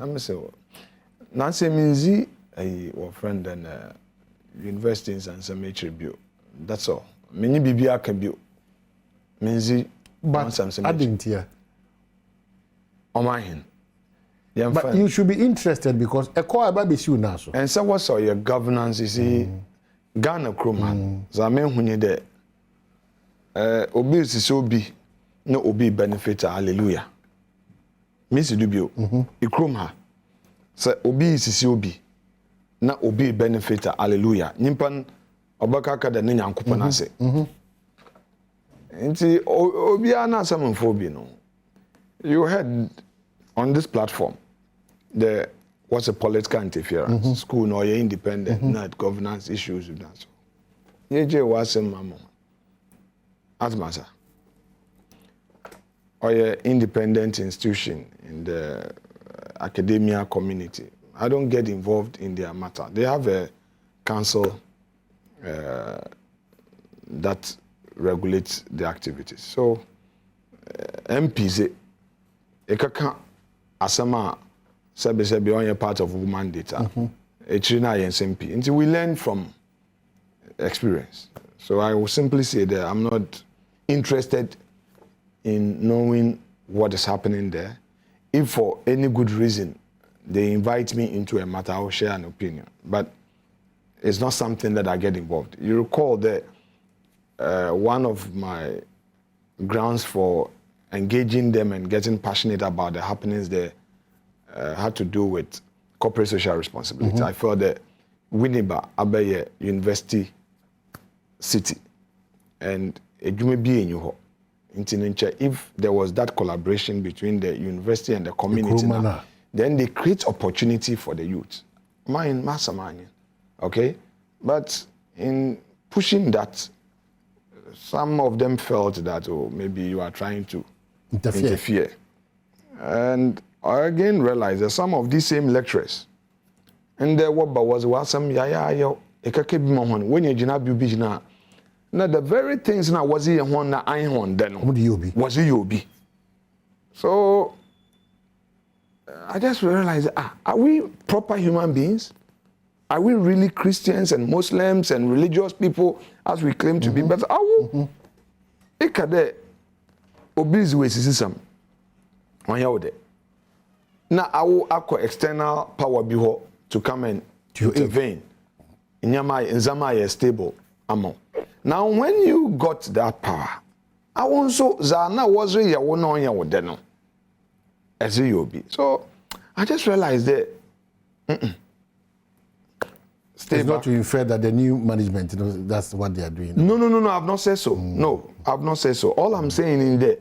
I'm say Nancy Minzi, a friend and university in some attribute. That's all. Many BBA can be. But I didn't hear. But you should be interested because a call about you now. And so what's your governance is Ghana Kroma. Zaman when you there. Obi is so be no obi benefit hallelujah. Miss Dubio. Ikroma. So obi is so be na obi benefit hallelujah. Nimpan obaka kada ni nyankopon ase. You heard on this platform what's a political interference, school no independent, not governance issues with that. Yeje was a mama. Asmasa. Or an independent institution in the academia community. I don't get involved in their matter. They have a council that regulate the activities. So MPs ekaka asama sebe on your part of woman data. SMP. Until we learn from experience. So I will simply say that I'm not interested in knowing what is happening there. If for any good reason they invite me into a matter, I will share an opinion. But it's not something that I get involved. You recall that one of my grounds for engaging them and getting passionate about the happenings there had to do with corporate social responsibility. I felt that Winneba Abaye University City and if there was that collaboration between the university and the community, then they create opportunity for the youth. Mine, mastermind. Okay? But in pushing that, some of them felt that, oh, maybe you are trying to interfere. And I again realized that some of these same lecturers, and there was some when you now the very things now was he one na I one then was he. So I just realized, are we proper human beings? Are we really Christians and Muslims and religious people as we claim to be? But are we? Ekade obese we system. Now I will acquire external power beho to come and intervene. Nzama is stable among. Now when you got that power, I also Zana was really one on your deno as you be. So I just realized that it's not to infer that the new management, that's what they are doing. No, I've not said so. No, I've not said so. All I'm saying in there,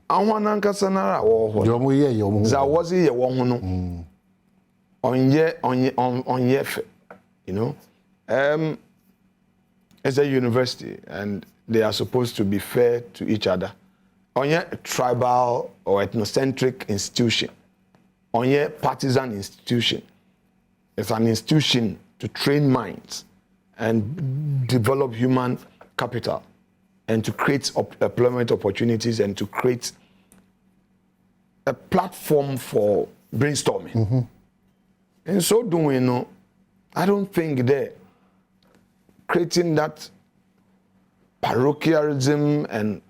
I want to sanara or Zawazi on you know. It's a university and they are supposed to be fair to each other. On your tribal or ethnocentric institution, on your partisan institution, it's an institution to train minds and develop human capital and to create employment opportunities and to create a platform for brainstorming. And so doing, I don't think that creating that parochialism and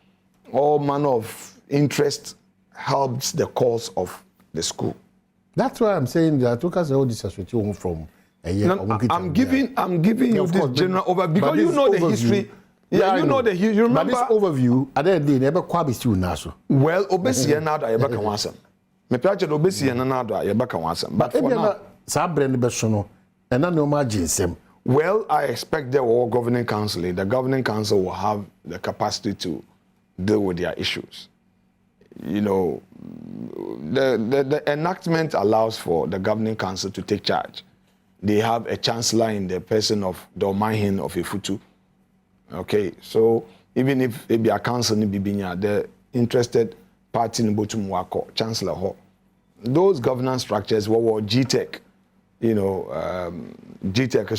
all manner of interest helps the cause of the school. That's why I'm saying that took us all this from a year. I'm giving you this general overview because you know the history. Yeah, you know the history. You remember this overview. I didn't never quite still now. Well, obesi na do ayeba kan wasam. Me piache do obesi na do ayeba kan wasam. But for now, sa brand be so no. And na no margin sem. Well, I expect the governing council, the governing council will have the capacity to deal with their issues. You know, the enactment allows for the governing council to take charge. They have a chancellor in the person of the Omahin of Ifutu. Okay, so even if it be a council in Bibinya, the interested party in Botumwako, chancellor ho, those governance structures were GTEC. You know, GTEC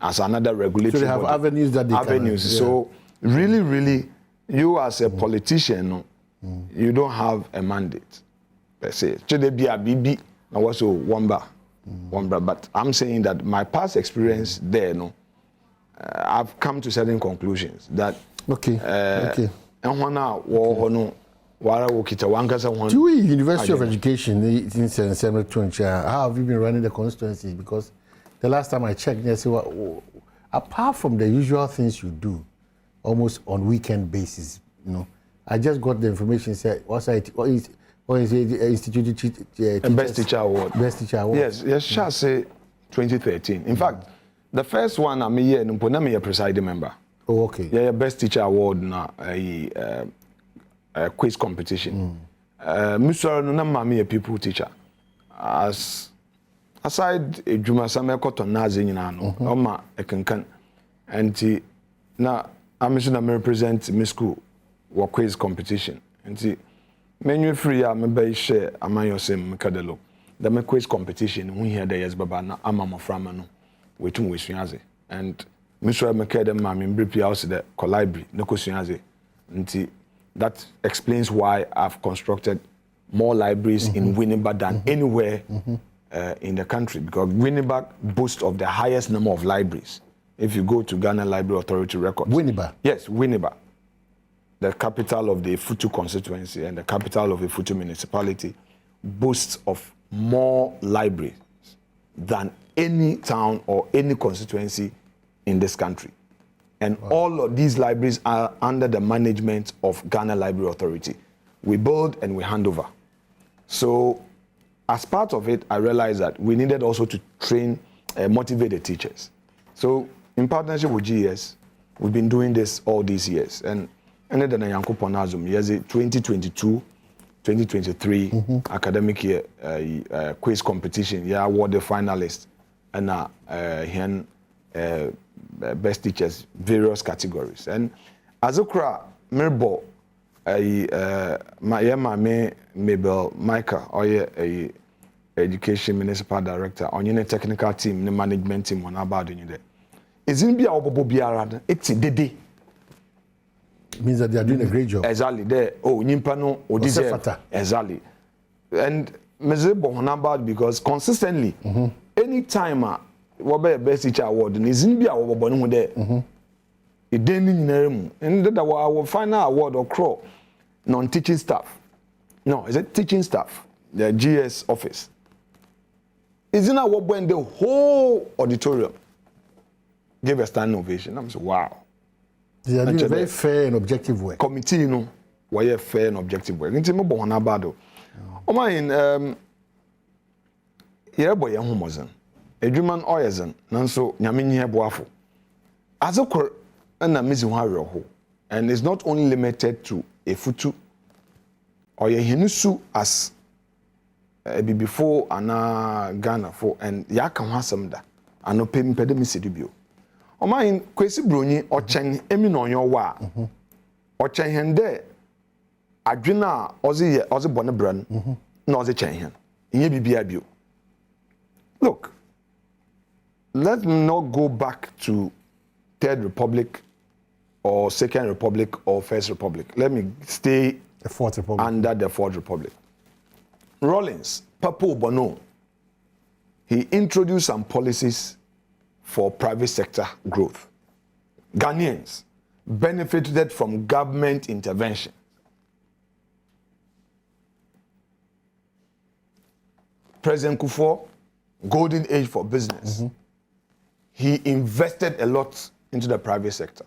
as another regulatory So they have body. avenues that they avenues. Can, yeah. So really, you as a politician, you don't have a mandate per se. Should there be a BB? I was Wamba, but I'm saying that my past experience there, I've come to certain conclusions that okay. To University of Education in how have you been running the constituency? Because the last time I checked, apart from the usual things you do, almost on weekend basis, I just got the information said what is the institute Best Teacher Award. Best Teacher Award. Yes, shall say 2013. In fact, the first one I'm here, I'm a presiding member. Oh, okay. Yeah, Best Teacher Award na quiz competition. Mr. Nunamami a people teacher. Aside Juma Same Cotton Nazinano, Oma a cancan. And now I'm going to represent Miss School or quiz competition. And menu free, I'm a share among your same Cadelo. The quiz competition, we hear the yes, Baba, Amama Framano, with whom we and Mr. McKedem, I'm briefly house the library, no question. That explains why I've constructed more libraries in Winnipeg than anywhere in the country, because Winnipeg boasts of the highest number of libraries. If you go to Ghana Library Authority records. Winnipeg? Yes, Winnipeg. The capital of the Futu constituency and the capital of the Futu municipality boasts of more libraries than any town or any constituency in this country. And all of these libraries are under the management of Ghana Library Authority. We build and we hand over. So as part of it, I realized that we needed also to train, motivate the teachers. So in partnership with GES, we've been doing this all these years. And ended in Yanko Ponazum, years 2022, 2023 academic year quiz competition. Yeah, award the finalists and best teachers, various categories. And as a crowd, Mirbo, Mabel Micah, or a education municipal director, on your technical team, the management team, on about in there. It's in Bia or Bobiara, it's a day. Means that they are doing a great job. Exactly. There, Nimpano, or this exactly. And Mezebo on about because consistently, any time what be best teacher award, and it's in Bia or Bonu there. It didn't in and that our final award or crow non-teaching staff. No, is it teaching staff? The GS office. Isn't that what when the whole auditorium gave a standing ovation? I'm saying, wow. They are doing a very fair and objective way. Committee, you know, why a fair and objective way. Into my born abado. Oh my, yeah, boy, young homozen. A German oyazen, Nanso, Yamin here boafo. As a core, and a missing ho. And it's not only limited to a futu or a hinusu as before and Ghana for and Yakam Hasamda and no pay impediments debut. O mine kwesi broni o chen emi no yon wa o chen hen de adwena ozi bone bran na ozi chen hen inye bibia bio. Look, let me not go back to Third Republic or Second Republic or First Republic. Let me stay the Fourth Republic. Under the Fourth Republic. Rawlings, Papo Bono, he introduced some policies for private sector growth. Ghanaians benefited from government intervention. President Kufuor, golden age for business. He invested a lot into the private sector.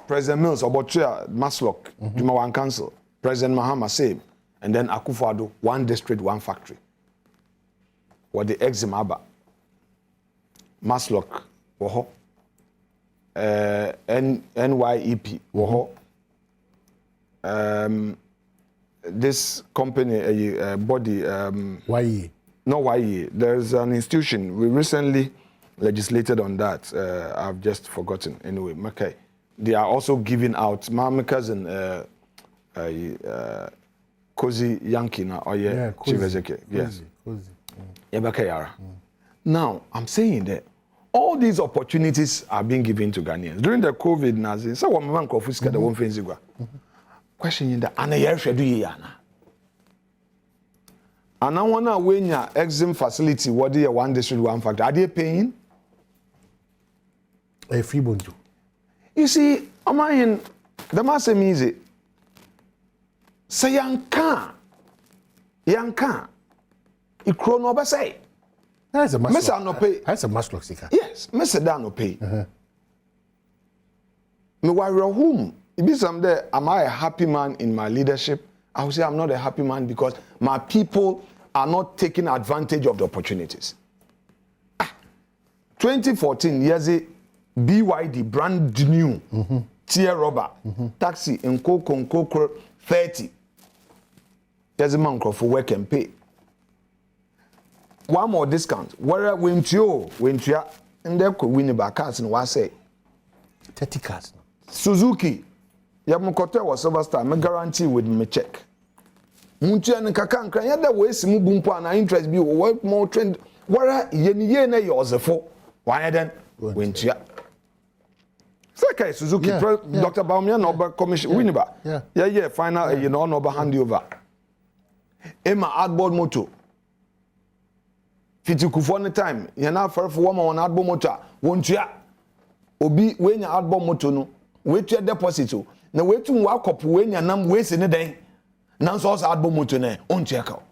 President Mills, Obotua, Maslock, Jumawan Council, President Mahama, same, and then Akufo-Addo, one district, one factory. What the Eximaba, Maslock, woho, NYEP, woho, this company, body, YE. No, YE. There's an institution. We recently legislated on that. I've just forgotten. Anyway, okay. They are also giving out. My cousin, Kozi Yankee, or Chief Executive. Yes. Kozi. Now, I'm saying that all these opportunities are being given to Ghanaians. During the COVID, so one man confused the one thing. Question that, and I should do yana. And I want to win your exim facility. What do you one district, one factor? Are they paying? A free buntu. You see, am I in the master easy? Say yanka. Ikrono be say. That's a must. Mr. No pay. That's a must look. Yes, Mr. Dan no pay. Me worry whom. If it's someday, am I a happy man in my leadership? I would say I'm not a happy man because my people are not taking advantage of the opportunities. 2014, years BYD, brand new, tier rubber, taxi, and Coco 30. There's a man for work and pay. One more discount. Where went you, and then could win about cars and what say 30 cars. Suzuki. Yamukote was Silverstar, me guarantee with me check. Muntia and Kakan, Kraya, the way Simu Bumpa and interest be work more trend. Where ye na yours for Why then? Wintia. Second, Suzuki, Dr. Baumia, no commission, Winneba. Yeah, final, you know, no hand over. Emma outboard motor. Fiti kufone time, you're not for woman on outboard motor. Won't ya? Obi, when your outboard motor, no, wait your deposit. No, wait to walk up when your name waste in a day. Now, so outboard motor, on check out.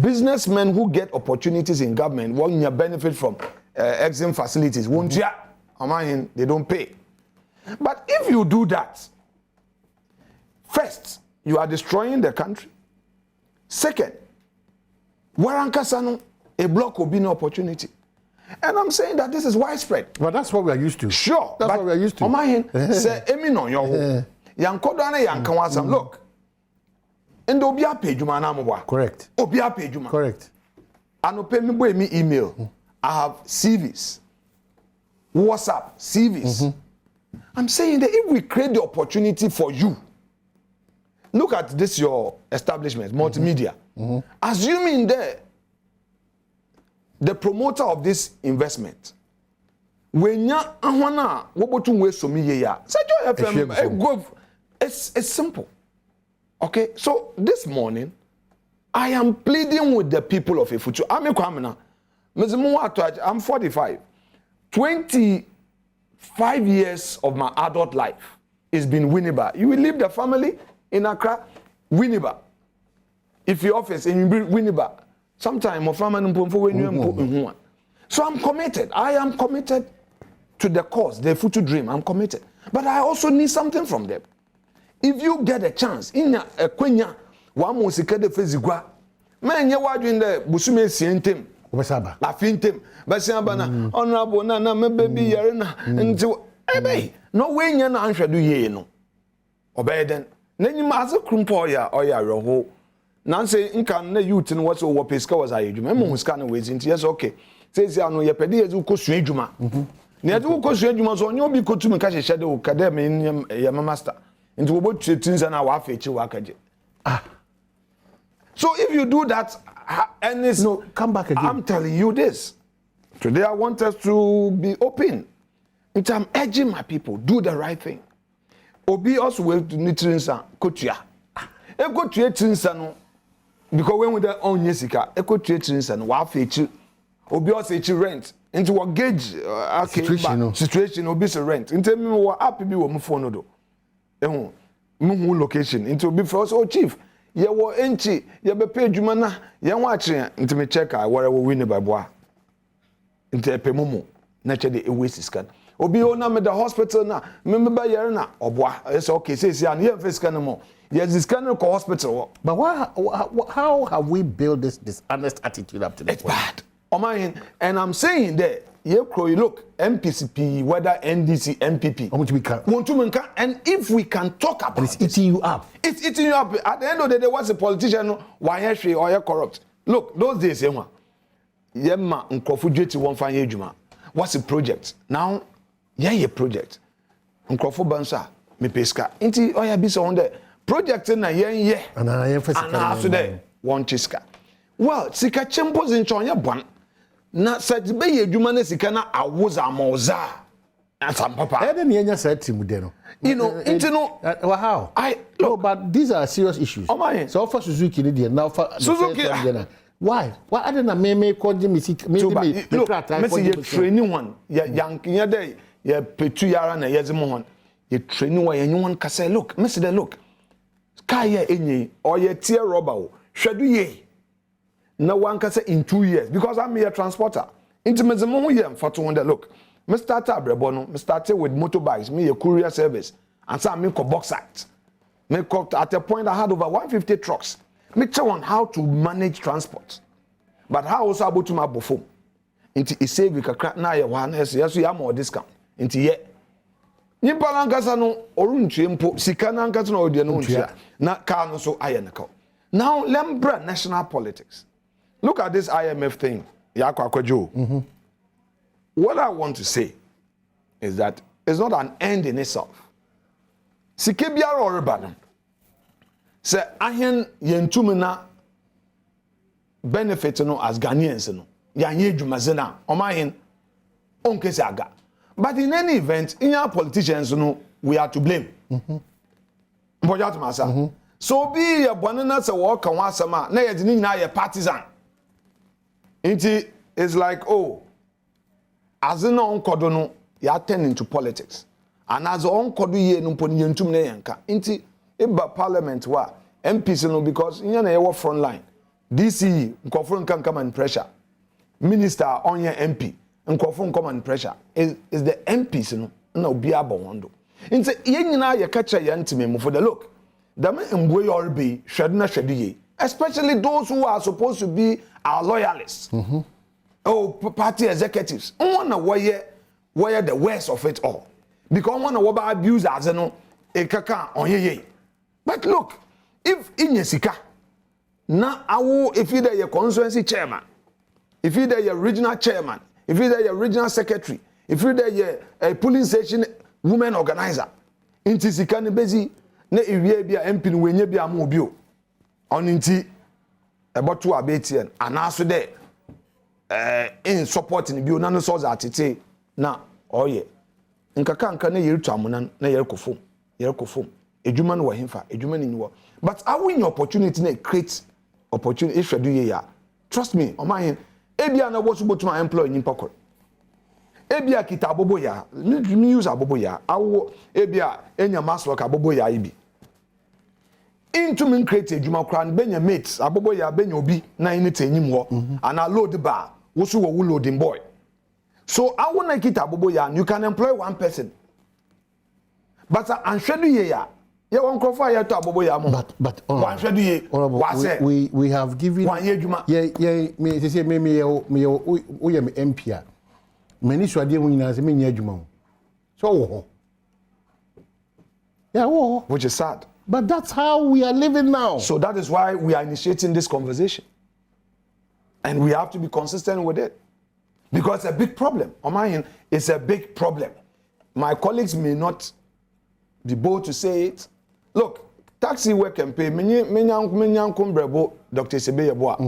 Businessmen who get opportunities in government won't benefit from exim facilities. Won't ya? They don't pay. But if you do that, first, you are destroying the country. Second, Warankasano, a block will be no opportunity. And I'm saying that this is widespread. But that's what we are used to. Sure. That's what we are used to. Say, Emino, your Yankodana Yankawasam. Look. And Obia page you. Correct. Obia page you. Correct. And pay me email. I have CVs. WhatsApp, CVs. I'm saying that if we create the opportunity for you, look at this your establishment, multimedia. Assuming the promoter of this investment, when ya ahwana wobotu we so mi ya, it's simple. Okay, so this morning, I am pleading with the people of Ifutu. I'm 45. 25 years of my adult life is been Winneba. You will leave the family in Accra, Winneba. If your office in Winneba, sometime my family in So I'm committed. I am committed to the cause, the Ifutu dream. I'm committed. But I also need something from them. If you get a chance, in a Quenya, one musika de Fezigua, man, you are doing the Busume Sientem, La Fintem, Basiabana, Honorable Nana, my baby Yarena, and to Ebe, no way you answer do ye no. Obey then. Then you must a crumpoya or ya roho. Nancy, incan the youth and what's over Pesca was I. Remember, was kind of waiting. Yes, okay. Says, I know your pedia who could swing Juma. Near to go swing Juma, so you'll be good to me catch a shadow, Academy in your master. Into about things and our feature wakaje. So if you do that, and it's no, come back again. I'm telling you this. Today I want us to be open. And I'm urging my people, do the right thing. Obi also will need to kotua. E kotua tinsa no because when we the on yesika, e kotua tinsa no wa feature. Obi also rent. Into what gauge situation obi se rent. Into me wa app bi wo mo phone no do. Muhu location into be first oh chief ye wo enchi ye be pay adwuma na ye ho akye into me check I where we win by boa into epemumu na che de waste scan obi o na me the hospital na me ba yere na oboa say okay say an ye face scan mo ye scan ko hospital. But how have we built this dishonest attitude up to this point? Bad. And I'm saying that look, MPCP, whether NDC, MPP, and if we can talk about it's eating you up. It's eating you up. At the end of the day, what's a politician? Why is she or corrupt? Look, those days, Yema Nkofu Jeti won't find Yejuma. What's the project? Now, a project. Nkofu Bansa, me pesca. Inti oya bisa on the project na yeah. And I emphasize after that, one chiska. Well, Sika Chempos in Chonya Bon. Na said be adwuma na sika na awoza amoza ansam papa I didn't hear said to Mudeno. You know into no how I look, but these are serious issues. So for Suzuki now for Suzuki why I don't me call me training one ya day ya petu yara na yezimo one you training one you one ka say look me see the look sky ya enyi or ye tear rubber hwedu ye na one can say in 2 years because I'm a transporter. Intimacy here for 200 look. Me started Abrebono, me started with motorbikes, me a courier service, and so I make a box site. At a point I had over 150 trucks. Me tell on how to manage transport. But how also about to my buffoon. Into a save we can crack now one yes we have more discount. Into ye. Nimpa lankasa no orunche mpo sika nankasa no ode no ntua na car no so ayeneko. Now lembra national politics. Look at this IMF thing. What I want to say is that it's not an end in itself. Sikebiara Oreban say ahen yentumina benefit no as Ghanaians no. yanye dwumazena omahin onkese aga. But in any event, in our politicians, we are to blame. So be a banana se walk and once a man, na yedini na ye partisan. It's like, oh, as an onkodo no, you are turning into politics. And as onkodo ye no poni yentum na yanka. Inti eba parliament wa MPs no because in na ye front line. DC nkofo nkan come and pressure. Minister on your MP nkofo come and pressure. Is the MPs no na obi abondo. Inti ye nyina ye kacha ye ntime for the look. Dame mbwe yorbi shwede especially those who are supposed to be our loyalists. Oh, party executives. One where the worst of it all. Because one of abuse as no ekaka on ye. But look, if in Yesika, now if you're your constituency chairman, if you're your regional chairman, if you're your regional secretary, if you're your polling station women organizer, inti sikani bezi na iwie bia MP no wenye bia ma obi o on inti eboto abetien anaso de in support ni bio na no so za tete na oye nkaka nka na yerutu amunan na yerkofom edwuma no wahemfa edwuma ni niwo but I win opportunity na create opportunity if you do ya trust me o man ebia na wo so botuma employ nyimpa kor ebia kita abobo ya me use abobo ya awo ebia enya maso ka abobo ya ibi into me create edwuma kra na benya mates abobo ya benya obi na ini tenyim ho ana load bar wo so wo loading boy so I want to kita abobo ya you can employ one person but an schedule ye ya ye won crofo ya to abobo ya mo but one schedule ye we have given one ye edwuma me say me o ye me MP a many swade hu nyina se me nya adwuma so wo yeah wo which is sad. But that's how we are living now. So that is why we are initiating this conversation. And we have to be consistent with it. Because it's a big problem. On my end, it's a big problem. My colleagues may not be bold to say it. Look, taxi work and pay. Menyan kumbrebo Dr. Sebeye boa.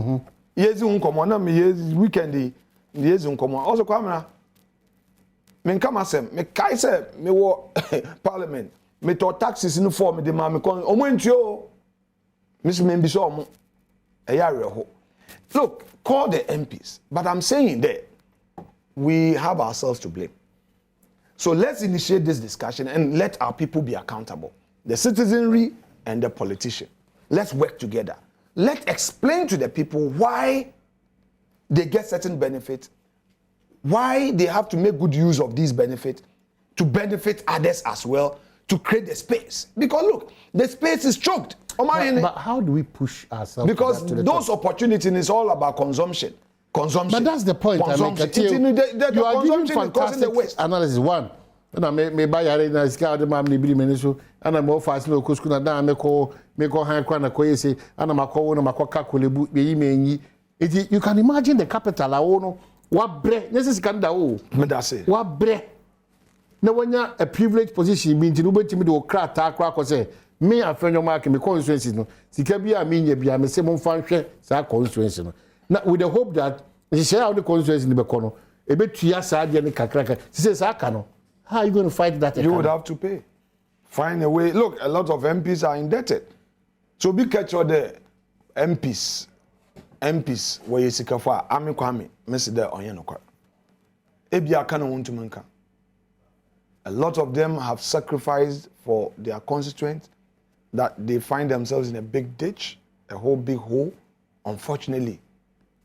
Yezi unkomo na me yezi weekend yezi unkomo. Also kwamena. Men kama sem me kai se me wo parliament. Me to taxes in the form de ma me kon omo ntio miss me bi so omo eyareho. Look, call the MPs, but I'm saying that we have ourselves to blame. So let's initiate this discussion and let our people be accountable, the citizenry and the politician. Let's work together. Let's explain to the people why they get certain benefits, why they have to make good use of these benefits to benefit others as well, to create the space. Because look, the space is choked. But how do we push ourselves? Because those opportunities is all about consumption. Consumption. But that's the point. You are giving fantastic analysis. One, and I may buy a nice car, the man may be minister, and I'm more fast no kuskuna down, me call high kwana koyese, and I'm a call on my cocacola, you can imagine the capital, I own what bread, this is Canada. What bread? No one a privileged position means to nobody to do crack or say, me and friend of market, me constituency, no, Sikabia, me, be a same function, sa constituency. Now, with the hope that she share out the constituency in the Becono, a bit to your side, and Kakraka. She says, Akano, how are you going to fight that? You would have to pay. Find a way. Look, a lot of MPs are indebted. So be careful the MPs, where you see Kafa, Ami Kwame, Messi there on Yanokwa. Ebia Kana Wuntumanka. A lot of them have sacrificed for their constituents that they find themselves in a big ditch, a whole big hole. Unfortunately,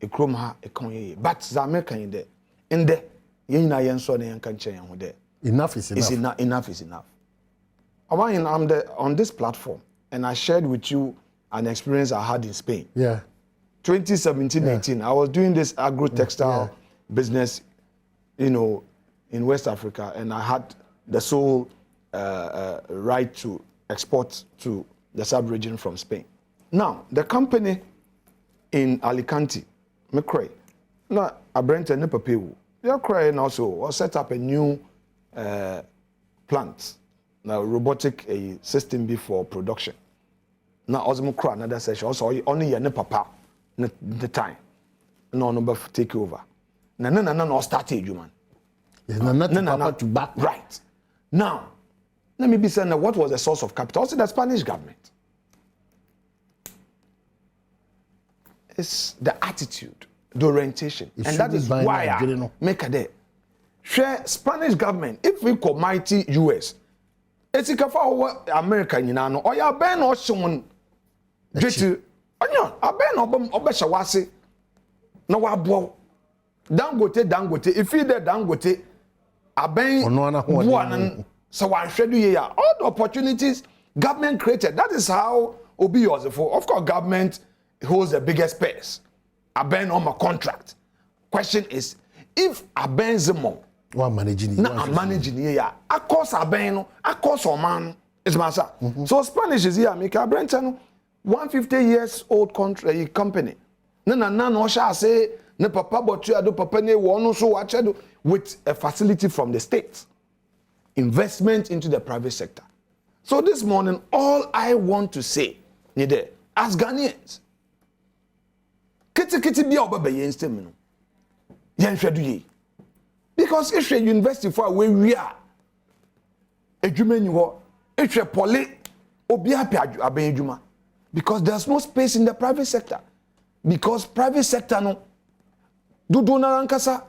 a kromha a konye. But Zameka in there, yena yenso ne yankanche yan there. Enough is enough. Enough is enough. I'm on this platform, and I shared with you an experience I had in Spain. Yeah. 2017-18, I was doing this agro-textile business, in West Africa, and I had the sole right to export to the sub-region from Spain. Now, the company in Alicante, McCray, now I brent a nipapewu. They're crying also, set up a new plant, now robotic system before production. Now, Osmo Cra, another session, also only a nipapa the time. no number take over. No start adwuma. Yes, no, to back. Right. Now, let me be saying what was the source of capital? Also the Spanish government. It's the attitude, the orientation. And that is why I make a day. Share Spanish government, if we call mighty US, it's a for American, you know, or ya ban or someone. Jetu, onion, a ban or Beshawasi. No, wabo. Dangote, if you there Dangote, a ban one. So I should do here. All the opportunities government created. That is how Obi was for. Of course, government holds the biggest purse. I ban on my contract. Question is, if I ban Zemo, I'm managing here. I course I ban, I course or man. It's my sir. So Spanish is here. Make a Brenton 150 years old country company. No shall say ne papa but you do papa ne one so watch with a facility from the state. Investment into the private sector. So this morning, all I want to say, as Ghanaians, kiti be oba yen because if you university for where we are, if you poly, because there's no space in the private sector. Because private sector no, do na rankasa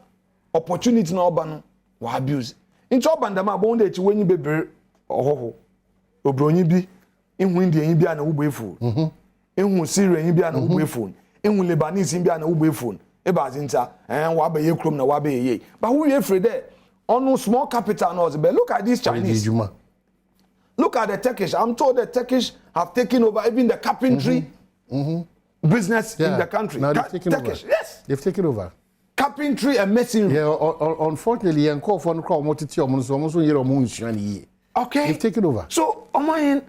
opportunity na oba no, wa abuse. Into bandama bon de when you be ohoho obronyi bi ihu India bi ana ugbo phone ihu Syria bi ana ugbo phone ihu Lebanese bi ana ugbo phone e ba zinta wa ba ye krom na wa ba ye but who you afraid there on small capital no but look at these Chinese look at the Turkish. I'm told the Turkish have taken over even the carpentry business in the country. Now they've taken Turkish, over. yes, They've taken over. Carpentry and masonry. Yeah, unfortunately, and call for no crowd okay. They've taken over. So, Omayan,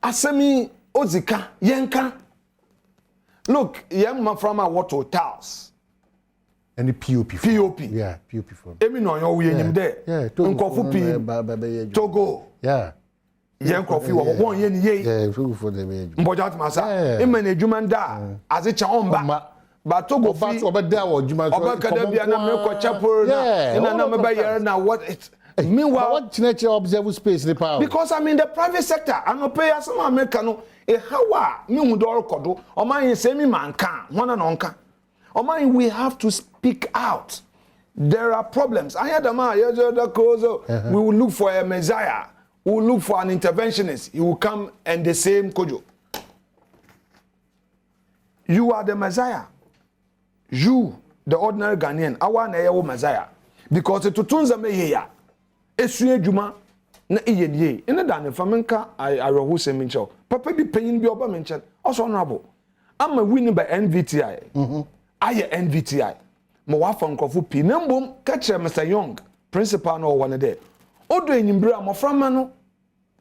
Asemi, Ozika, Yenka. Look, Yemma from our water tiles. And the POP. POP. Yeah, POP for. Emi no yo we enyim there. Yeah, Togo. Yeah. Yen kofi wo won ye ni ye. Yeah, for the age. Mbojat masa. Ema na edwuma nda. Azecha omba. But Togo fi obeda wo dwuma so. Oba kada bia na me ko chapel na na me ba yere na what it meanwhile what nature observe space the power. Because I'm in the private sector. I no pay some America no e hawa me hu do rekodo. O man say me manka. Hwana no nka. O man we have to speak out. There are problems. I had a man, we will look for a messiah. We will look for an interventionist. He will come and the same kojo. You are the messiah. You, the ordinary Ghanaian, our na messiah. Because it tutunza me here. Esuye juma na iye. Ina dane famenka I rohu se mincho. Papa bi penyin bi oba menchen. Also honorable. I'm a winning by NVTI. I NVTI. Mo wa fa nkofo pi na mbom ka kire Mr Young principal no one there odo enyimbere amoframa no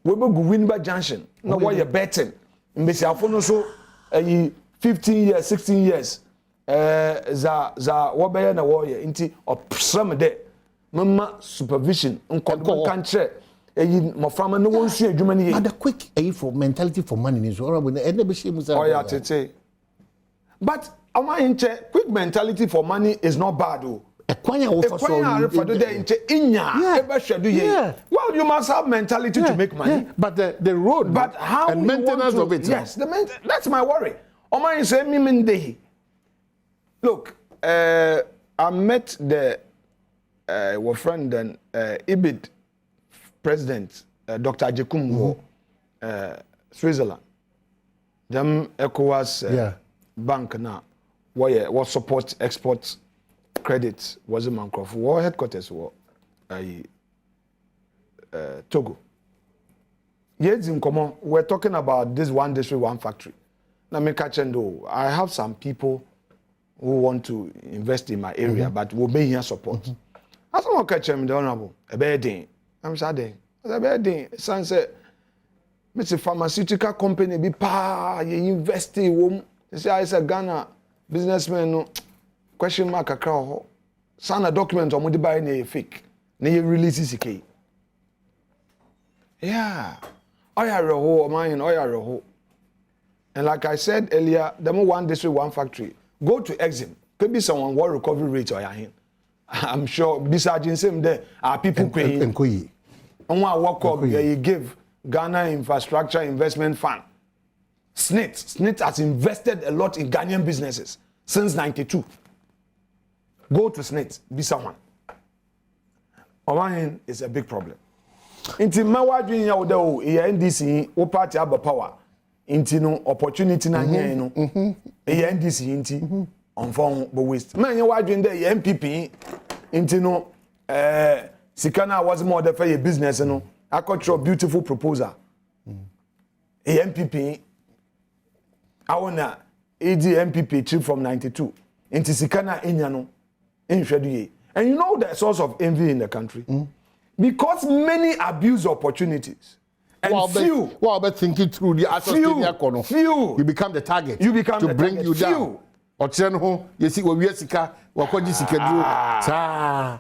we be gu Winba Junction na wo ye betting mbesi afo no so 15 years 16 years za wo be na wo ye nti opsram de mama supervision nkodo kan kire moframa no won su adwuma ni ye the quick for mentality for money is horrible and be shame say oh yeah tete but quick mentality for money is not bad though. Well, you must have mentality to make money. Yeah. But the road but how and maintenance of it. Yes, that's my worry. Oma say me look, I met the our friend and IBID president Dr. Ajekum Switzerland. Them ECOWAS bank now. What support export credit was a Mancroft. War headquarters were Togo. Yes, in common, we're talking about this one district, one factory. Now, I have some people who want to invest in my area, but will be here support. As I'm catch him, the honorable, a bad thing. I'm sad. A bad thing. Sunset, Mr. Pharmaceutical company be you invest in womb. They say I said Ghana. Businessmen no question mark akra ho sana document o mo di buy na fake na you release CK yeah oya reho man oya reho and like I said earlier them one district one factory go to Exim Could be someone what recovery rate or yahin. I'm sure besides him there are people paying. And what work he give Ghana Infrastructure Investment Fund. SNIT has invested a lot in Ghanaian businesses since '92. Go to SNIT, be someone. Omahin is a big problem. Inti mawa dwin ya oda o NDC o party aba power. Inti no opportunity na nya no. NDC inti onfon bo waste. Man ya wadwin dey MPP inti no sikana was more the for business no. Akotro beautiful proposal. MPP awona MPP chief from '92. Inti sikana enya no enhwedu. And you know the source of envy in the country? Because many abuse opportunities. And few. Thinking through the few. You become the target. You become to the bring target. You down.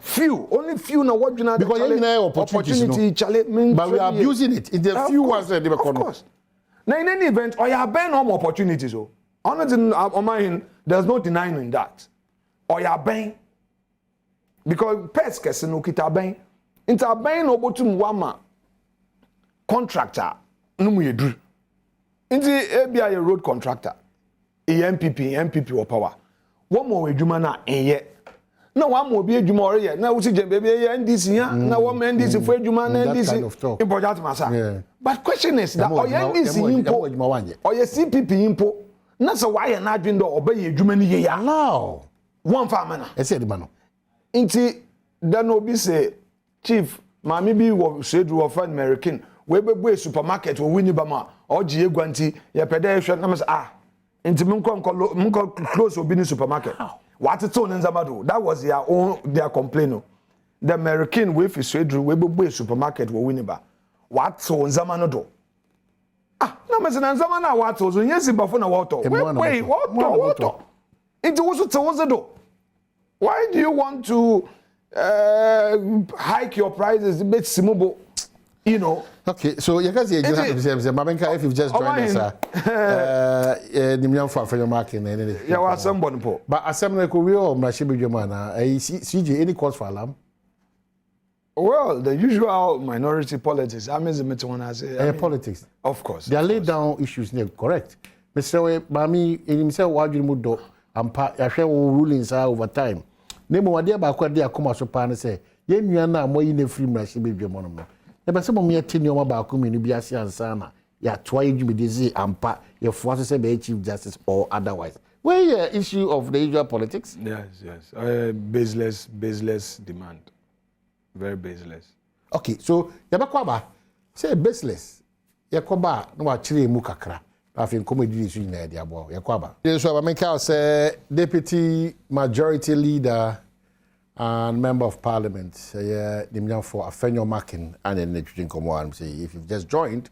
Few. Only few now what you know. Because you know opportunity. But we are abusing it. In the few ones that they of course. Now in any event, or you have been home opportunities. There's no denying that. Or you have been. Because pets kese no kita ben inta ben no botum wama contractor no mu yedru inti ebia ye road contractor MPP or power wo mo adwuma na enye na wa mo obi adwuma ore ye na wo si je bebe ye NDC ya na wo me NDC fo adwuma na NDC important masa but question is that or NDC impo or ye CPP impo na so wa ye na adwin do obaye adwuma ni ye ya now one farmer na ese de mano inti then obi say chief mami bi wo sedru of American we be a supermarket wo wini ba ma oji egwanti ye pede ehwe na me say inti munko close obi ni supermarket what it on nzamado that was their complaint the American we fi sedru we be a supermarket wo wini ba what so nzamano do na me say nzamana what so nyesi bafo na wato wait what inti wo so tse do. Why do you want to hike your prices? Bit simubo, you know. Okay, so you can see Mamenka, if you've just joined us, for your marking, yeah, was somebody po. But as some like we all Mashibu Jomana, CG, any cause for alarm? Well, the usual minority politics. I mean, the one I say. Politics, of course. They are laid down issues, correct? Mr. Mami, in himself, why do you move? Yahweh rulings over time. Name what dear back there come so pan say, Yen you are now more in a free machine be your monomo. Never some of me 10 years about coming be a sana. Ya try you be dizzy and pa your forces say Chief Justice or otherwise. Where your issue of the usual politics? Yes. Baseless demand. Very baseless. Okay, so Yabakwaba say baseless. Yakoba no actually mukakra. I think comedy is in there, boy. Yakwaba. So I make out say Deputy Majority Leader and Member of Parliament. The for Afenyo Makin and then the Command. Say if you've just joined,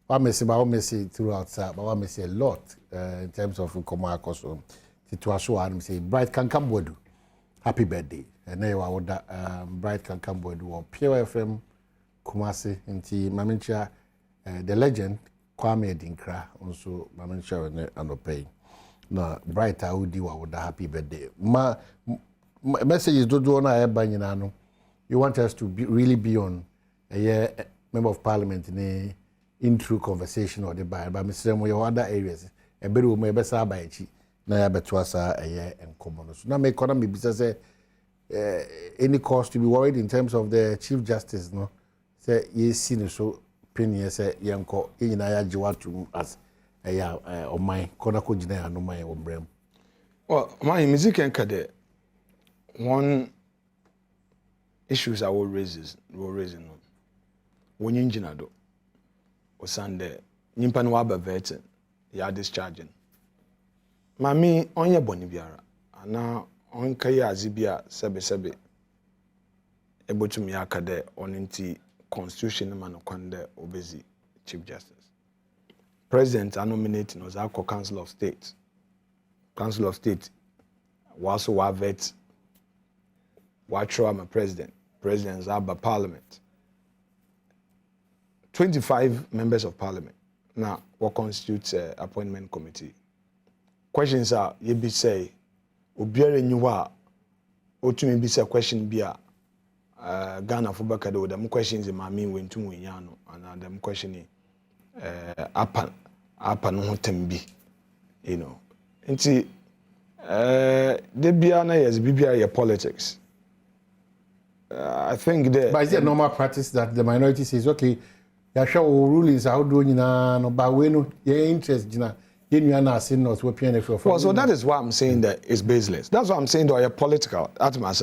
I may say throughout, but I may say a lot in terms of Command Koso. To say Bright Kankambwedu. Happy birthday. And now I would Bright Kankambwedu or Pure FM Kumasi into Mamincha, the legend. Kwame Dinkra also manager and pay. Na bright Audi with a happy birthday. Message is do na eba. You want us to really be on a member of parliament in true conversation or the but Mr. Mo other areas. A bit of maybe sa by chi na ya betwasa a year and common. So now make economy business any cause to be worried in terms of the Chief Justice, no? Say yes, seen so. Penny say yanko ina ya jiwatu as o my kona ko jina no my ombrem. Well, my music and kade one issues I will raise no. When you engineer do o sande nyimpa no aba vet ya discharging. Mami onye boni biara ana on kai azibia sebe ebotumi akade oninti Constitution man kwande obezi Chief Justice. President are nominating was our Council of State. Council of State was also vet watch am a president. Presidents are by Parliament. 25 members of Parliament. Now what constitutes appointment committee? Questions are you be say obiara nyi wa otumi bi say question bi a Ghana for back do them questions in mami when to winyano and them questioning apa no hotem bi, you know. Nti de bia na yes bibia your politics. I think that. But is it a normal practice that the minority says, okay, you show rulings how do you know, but we know your interest, you know, you are not seeing us. Well, so that is why I'm saying that it's baseless. That's why I'm saying that you're political. That's my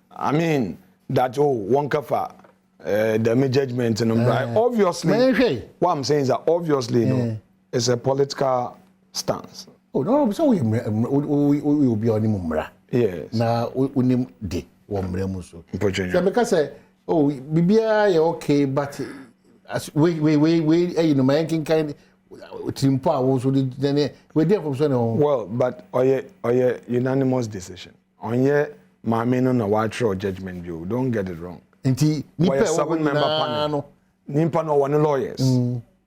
I mean that one kafa the judgment and obviously what I'm saying is that obviously it's a political stance. Oh no, so we will be on the yes. Now we de. So because oh bibia you okay but as we you know my kind timpa also then we there from so well but oye unanimous decision onye maame no na watch judgment view don't get it wrong nti nipa 7-member panel nipa no one lawyers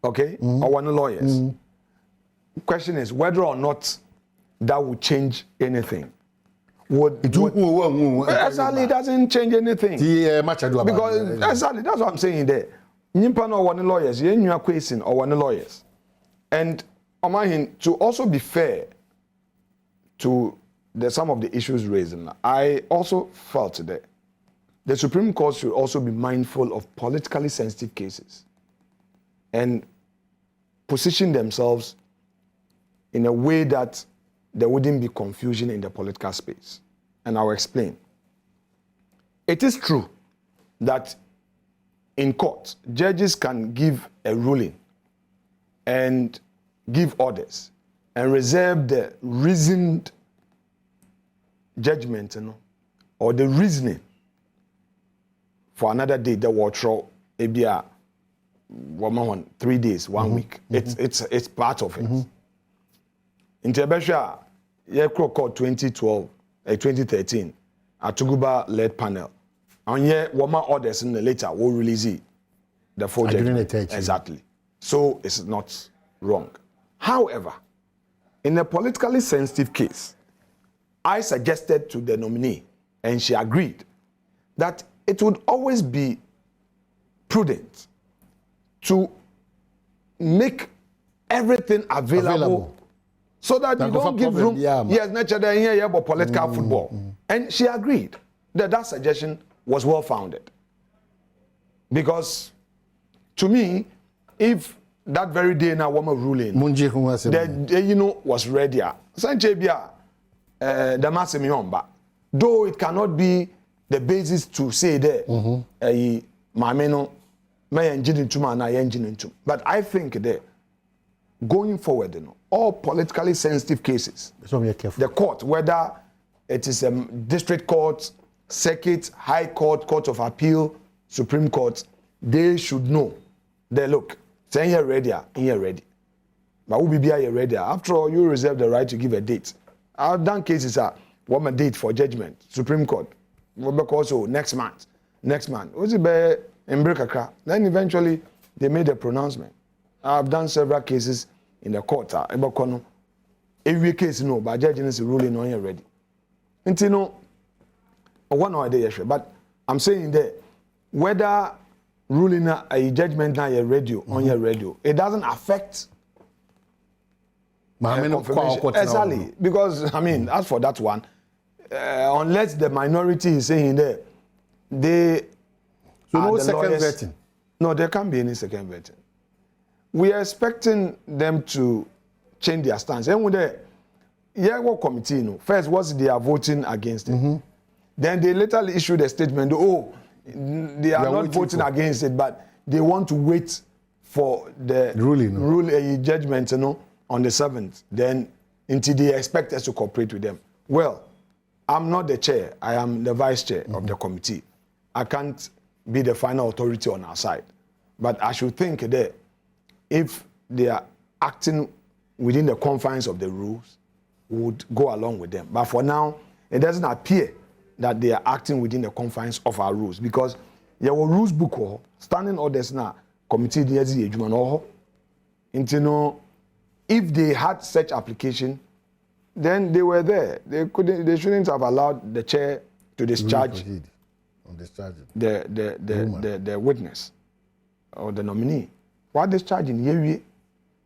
okay or one lawyers question is whether or not that would change anything. Exactly, it doesn't change anything. Because exactly, that's what I'm saying there. Nimpa no one lawyers, you are question or one lawyers. And to also be fair to some of the issues raised, I also felt that the Supreme Court should also be mindful of politically sensitive cases and position themselves in a way that there wouldn't be confusion in the political space. And I'll explain. It is true that in court, judges can give a ruling and give orders and reserve the reasoned judgment, or the reasoning for another day that will throw maybe 3 days, 1 week. It's part of it. In Tebesha, court 2013, Atuguba led panel. And yet, Wama orders in the later will release the full judgment. Exactly. So it's not wrong. However, in a politically sensitive case, I suggested to the nominee, and she agreed, that it would always be prudent to make everything available. So that you don't give room. Yes, naturally here about political football. And she agreed that suggestion was well founded. Because to me, if that very day now woman ruling, was ready. Though it cannot be the basis to say there, but I think that going forward, all politically sensitive cases, the court, whether it is a district court, circuit, high court, court of appeal, Supreme Court, they should know. They look, say you're ready, you're ready. But who be here ready? After all, you reserve the right to give a date. I've done cases one date for judgment, Supreme Court, also next month. Was it be in Breakaka? Then eventually they made a pronouncement. I've done several cases in the court. Every case, but judge is ruling on you ready. And one idea, but I'm saying that whether ruling a judgment now your radio on your radio, it doesn't affect. Exactly, because I mean, as for that one, unless the minority is saying there, they no second vetting. No, there can't be any second vetting. We are expecting them to change their stance. And with the committee, first was they are voting against it. Then they later issued a statement, they are not voting against it, but they want to wait for the judgment on the 7th. Then until they expect us to cooperate with them. Well, I'm not the chair. I am the vice chair of the committee. I can't be the final authority on our side. But I should think that if they are acting within the confines of the rules, we would go along with them. But for now, it doesn't appear that they are acting within the confines of our rules, because there were rules book standing orders now committee if they had such application, then they were there. They shouldn't have allowed the chair to discharge the witness or the nominee. Why discharging?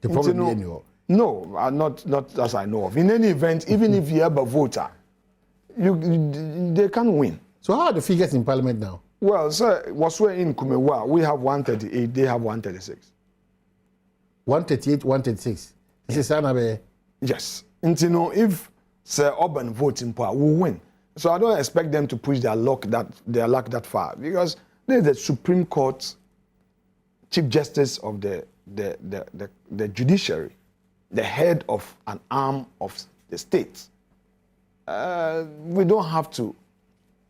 The problem no, not as I know of. In any event, even if you have a voter, they can't win. So how are the figures in Parliament now? Well, sir, in Kumewa, we have 138, they have 136. 138, 136. Yes. And if Sir Urban voting power will win. So I don't expect them to push their luck that far, because they're the Supreme Court Chief Justice of the judiciary, the head of an arm of the state. We don't have to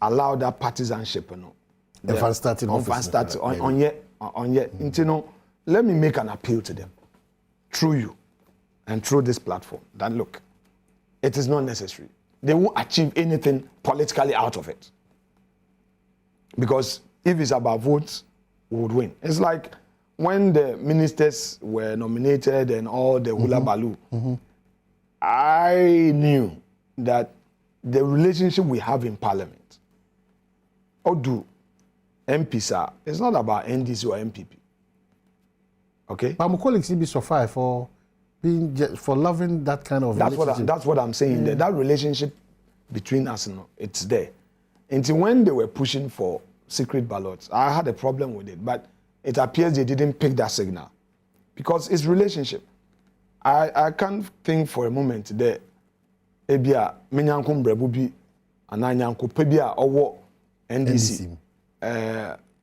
allow that partisanship, you know. On yet. Let me make an appeal to them through you and through this platform that look, it is not necessary. They won't achieve anything politically out of it. Because if it's about votes, we would win. It's like when the ministers were nominated and all the hula baloo, I knew that the relationship we have in Parliament, MPs it's not about NDC or MPP. Okay? But my colleagues be so far for loving that kind of relationship. That's what I'm saying. That relationship between us, it's there. Until when they were pushing for secret ballots, I had a problem with it. But it appears they didn't pick that signal. Because it's relationship. I can't think for a moment that ebia menyanko mbrebubi ananyanko pebia owo NDC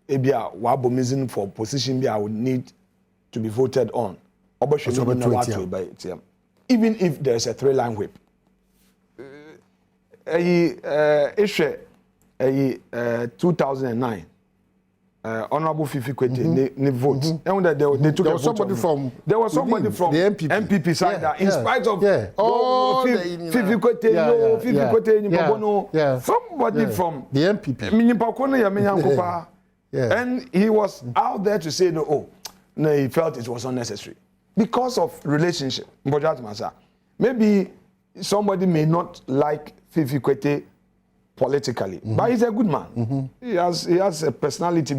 ebia wabomizin for position bi I would need to be voted on. Even if there's a 3-line whip. 2009 Honorable Fifi Kwete ne vote. And they took there was somebody from the MPP side that in spite of Fifi Kwete somebody from the MPP. And he was out there to say no, he felt it was unnecessary because of relationship. Maybe somebody may not like Fifi Kwete politically, but he's a good man. He has a personality.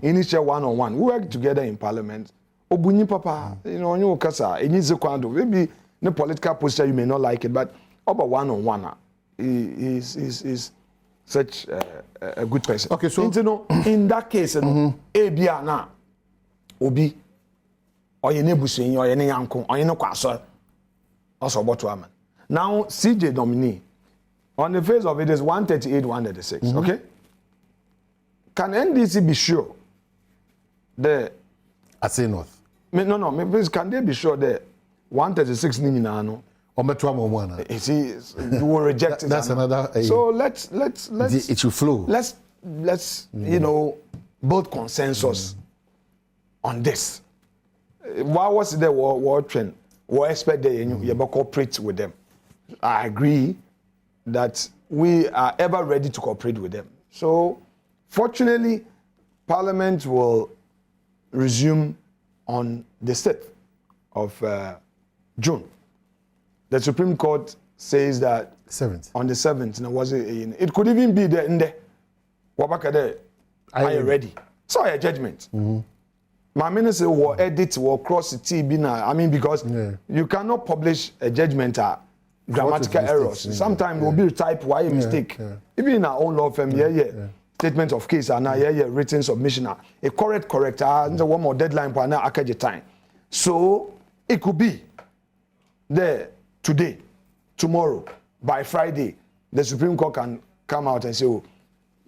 Initial one-on-one. We work together in Parliament. Obunyi Papa, maybe the political posture you may not like it, but over one-on-one, he's such a good person. Okay, so in that case, Ebiana Obi or ye nebusin or ye yanko or ye no kwaso also Badwam. Now CJ nominee on the face of it is 138, 136. Okay? Can NDC be sure that I say North? No, please, can they be sure that 136 Ninano or Badwam one? You will reject it. That's another. So let's it should flow. Let's build consensus on this. Why was the war trend? We expect that you cooperate with them. I agree that we are ever ready to cooperate with them. So, fortunately, Parliament will resume on the 6th of June. The Supreme Court says that 7th. On the 7th, it could even be there in the Wabakade. Are you ready? So, a judgment. My minister will edit, will cross the TV now. I mean, because you cannot publish a judgment. Grammatical errors. Sometimes will be type why a mistake. Even in our own law firm, statement of case and written submission. A correct and one more deadline for now time. So it could be there today, tomorrow, by Friday, the Supreme Court can come out and say,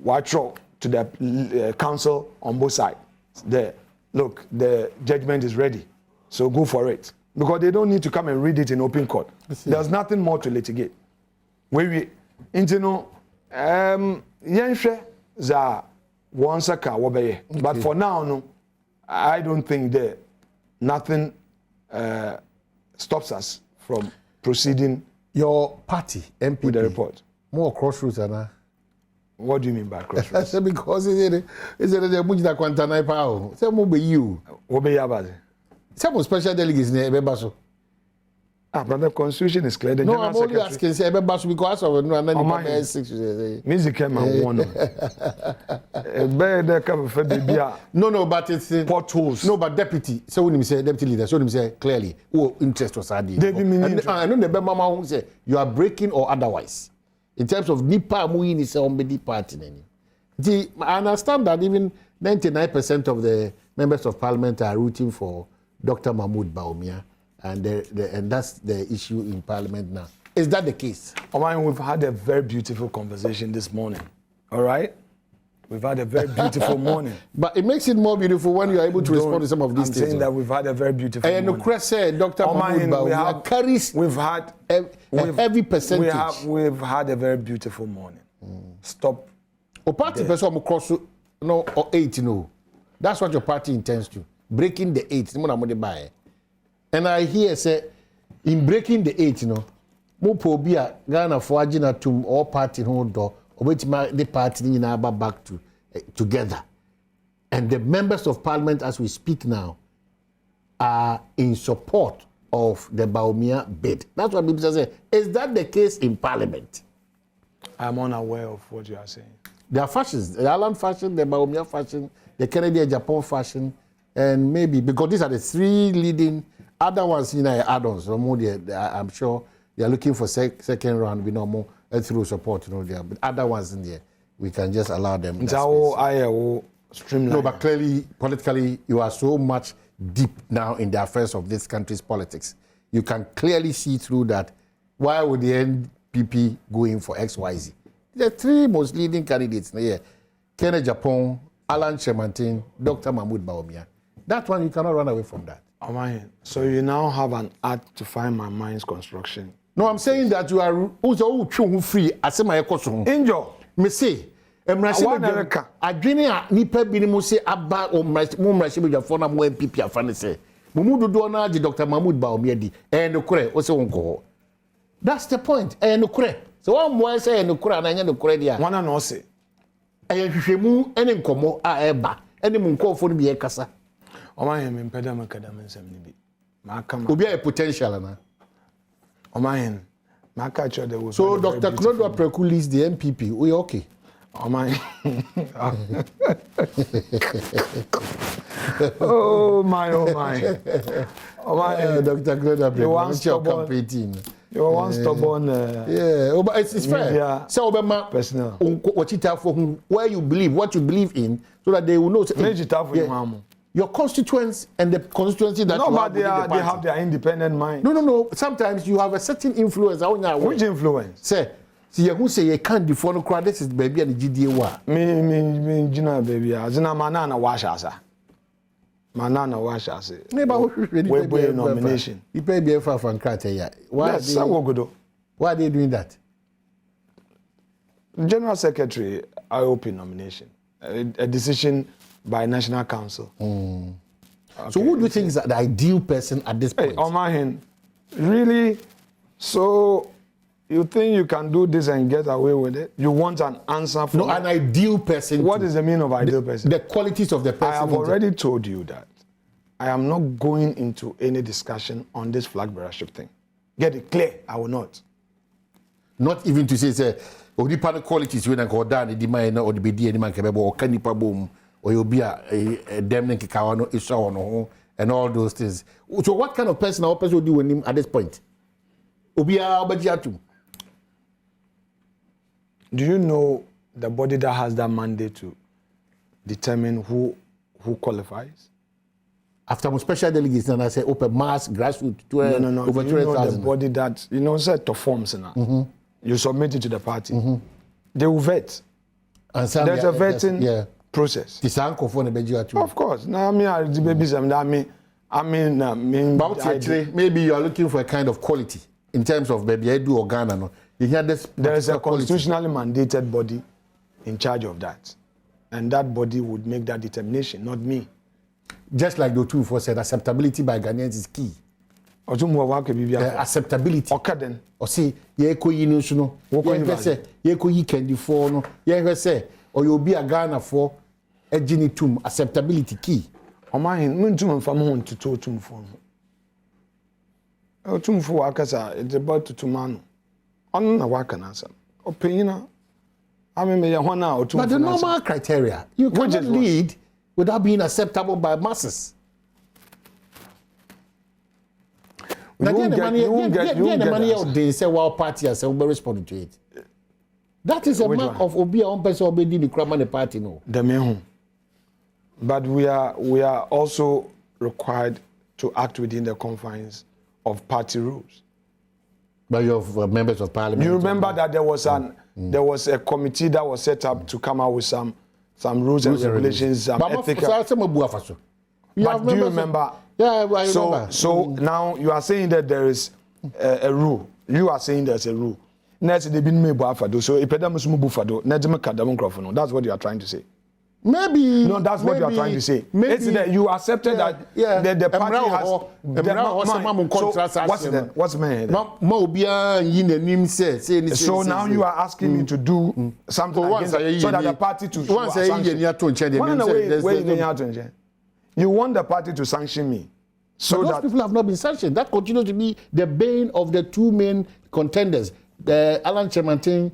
watch out to the council on both sides. There, look, the judgment is ready. So go for it. Because they don't need to come and read it in open court. There's nothing more to litigate. But for now, no, I don't think that nothing stops us from proceeding. Your party, MPP, with the report. More crossroads, Anna. What do you mean by crossroads? Because it's a Mujida Quantana Pao. Say, you. What be your Some special delegates near Bebaso. But the constitution is clear. The no, General I'm only Secretary... asking, say, because of no, and then you 6 years. Music came and one. No, but it's potholes. No, but deputy. So when you say deputy leader, so when you say clearly, who interest was had. I know the mama who say you are breaking or otherwise. In terms of Nipa Muin is on the party. I understand that even 99% of the members of parliament are rooting for Dr. Mahmoud Bawumia. And that's the issue in Parliament now. Is that the case? We've had a very beautiful conversation this morning. All right? We've had a very beautiful morning. But it makes it more beautiful when you are able to respond to some of these things. I'm saying that we've had a very beautiful morning. And the said Dr. Mahmoud Bawumia carries a heavy percentage. We've had a very beautiful morning. Stop. O party person cross no or 8 no. That's what your party intends to. Breaking the 8. And I hear say in breaking the 8, mo po bi a Ghana for agina to all party no do obetima the party ni na back to together. And the members of parliament as we speak now are in support of the Bawumia bid. That's what people say. Is that the case in parliament? I'm unaware of what you are saying. There are fashions, the Alan fashion, the Bawumia fashion, the Kennedy Japan fashion, and maybe because these are the 3 leading other ones in add-ons. I'm sure they are looking for second round. We know more through support. There, but other ones in there, we can just allow them. Streamline. No, but clearly, politically, you are so much deep now in the affairs of this country's politics. You can clearly see through that. Why would the NPP go in for XYZ? The 3 most leading candidates here: Kennedy Japan, Alan Chemantin, Dr. Mahmoud Bawumia. That one you cannot run away from that. So you now have an art to find my mind's construction. No, I'm saying that you are also free as my question. Angel, me say, America. Adwene a nipa bi ni mo say aba o mrashi be jafo na mo MPP afane say. Mumudu do na Dr. Mahmoud Bawumia di. No kure, o se wonko. That's the point. No kure. So one more say no kure na nya no kure dia. Wana no say. Hwehwemu ene nkomo a eba. Ene mu nkofo no bi e kasa. Omahen mpeda makadam nsem ni bi. Makama. Obi a potential na. Omahen. Maka cho the was. So Dr. Klodo Apreku leads the MPP. We okay. Omahen. Oh my. Omahen. Dr. Klodo Apreku campaigning. You are one stubborn. Yeah, but it's fair. So Obama personal. What you tell for where you believe, what you believe in, so that they will know. Your constituents and the constituency that you have they have their independent mind. No. Sometimes you have a certain influence. Which influence? Say who say you can't defend the crowd. This is baby and the GDA war. Me, Gina baby. Azina manana washa. Manana washa say. We nomination. You pay be for criteria. Why are they doing that? General Secretary, I open nomination. A decision by National Council. Okay. So who do you think is the ideal person at this point? Omahen, really? So you think you can do this and get away with it? You want an answer from an ideal person. What is the meaning of ideal person? The qualities of the person. I have already told you that I am not going into any discussion on this flag bearership thing. Get it clear, I will not. Not even to say the qualities when I go down the man or the BD any man or canipa boom. Or you'll be a demning kikawano issue on and all those things. So what kind of person or person will do with him at this point? Do you know the body that has that mandate to determine who qualifies? After my special delegates, and I say open mass grassroots no. over 200,000. The body that set to forms now. You submit it to the party. They will vet. And there's a vetting process. Of course. Now maybe you are looking for a kind of quality in terms of baby Edu or Ghana. No, you hear this. There is a constitutionally mandated body in charge of that, and that body would make that determination, not me. Just like the 2 said, acceptability by Ghanaians is key. Acceptability. Okay then. Or say ye ko yi no so no. Ye ko yi candy for no. Ye say or you'll be a Ghana for a genitum acceptability key. O my mun tum fam ho ntuto tum for. Otumfu wakasa it's about to man. On na waka na asam. Opinion. I mean, me one now. But the normal criteria, you cannot lead without being acceptable by masses. The money out there say well party and say we respond to it. That is a mark of Obia on person obedi the Kramane party no. The mehu. But we are also required to act within the confines of party rules. But you're members of parliament. You remember that there was a committee that was set up to come out with some rules and regulations, some ethical. But do you remember? Yeah, I remember. So now you are saying that there is a rule. You are saying there's a rule. Next, they've been made by Fado. So, if that's what you are trying to say. Maybe. No, that's what you are trying to say. Maybe. It's that you accepted that the party has. What's my So now you are asking me to do something against so that the party to sanction. You want the party to sanction me. So those people have not been sanctioned. That continues to be the bane of the two main contenders. Alan Chemantin,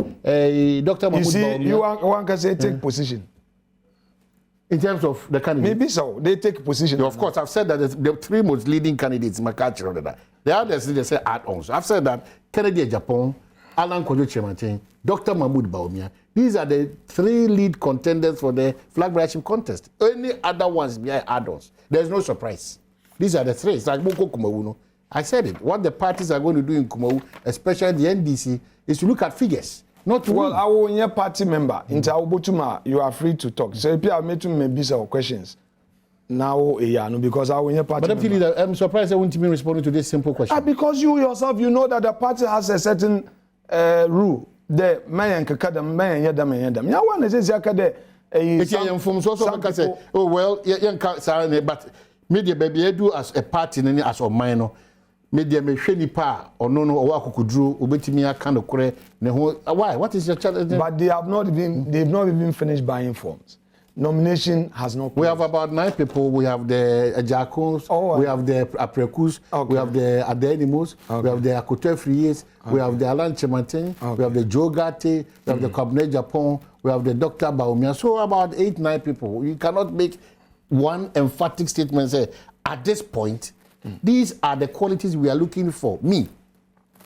Dr. Mahmoud. You see, one can say take position. In terms of the candidates? Maybe so. They take position. Of course, I've said that the three most leading candidates, McCarthy, the others, they say add-ons. I've said that Kennedy Japan, Alan Kojo Chemantin, Dr. Mahmoud Baumia, these are the three lead contenders for the flag bearership contest. Any other ones behind add-ons. There's no surprise. These are the three. It's like Moko Kumawu. I said it. What the parties are going to do in Kumawu, especially the NDC, is to look at figures. Not to well, I will be a party member. Into Abutuma, you are free to talk. So if you are making maybe some questions, now because I will be a party member. But I'm surprised I won't even respond to this simple question. Because you yourself, you know that the party has a certain rule. The man can cut them, man, yadam, and yadam. Now, one is Yakade. Oh, well, but media baby, do as a party as a minor. Media me hwe nipa ono no owa kokudru obetimi aka no kore ne ho why what is your challenge? But they've not even finished buying forms. Nomination has not we have about 9 people. We have the Jakos, we have the Aprekus, we have the Adenimos, we have the Akote Friés, we have the Alan Chemantin, we have the Joe Gate, we have the Cabinet Japan, we have the Dr. Baumia. So about 8-9 people. You cannot make one emphatic statement say at this point these are the qualities we are looking for. Me,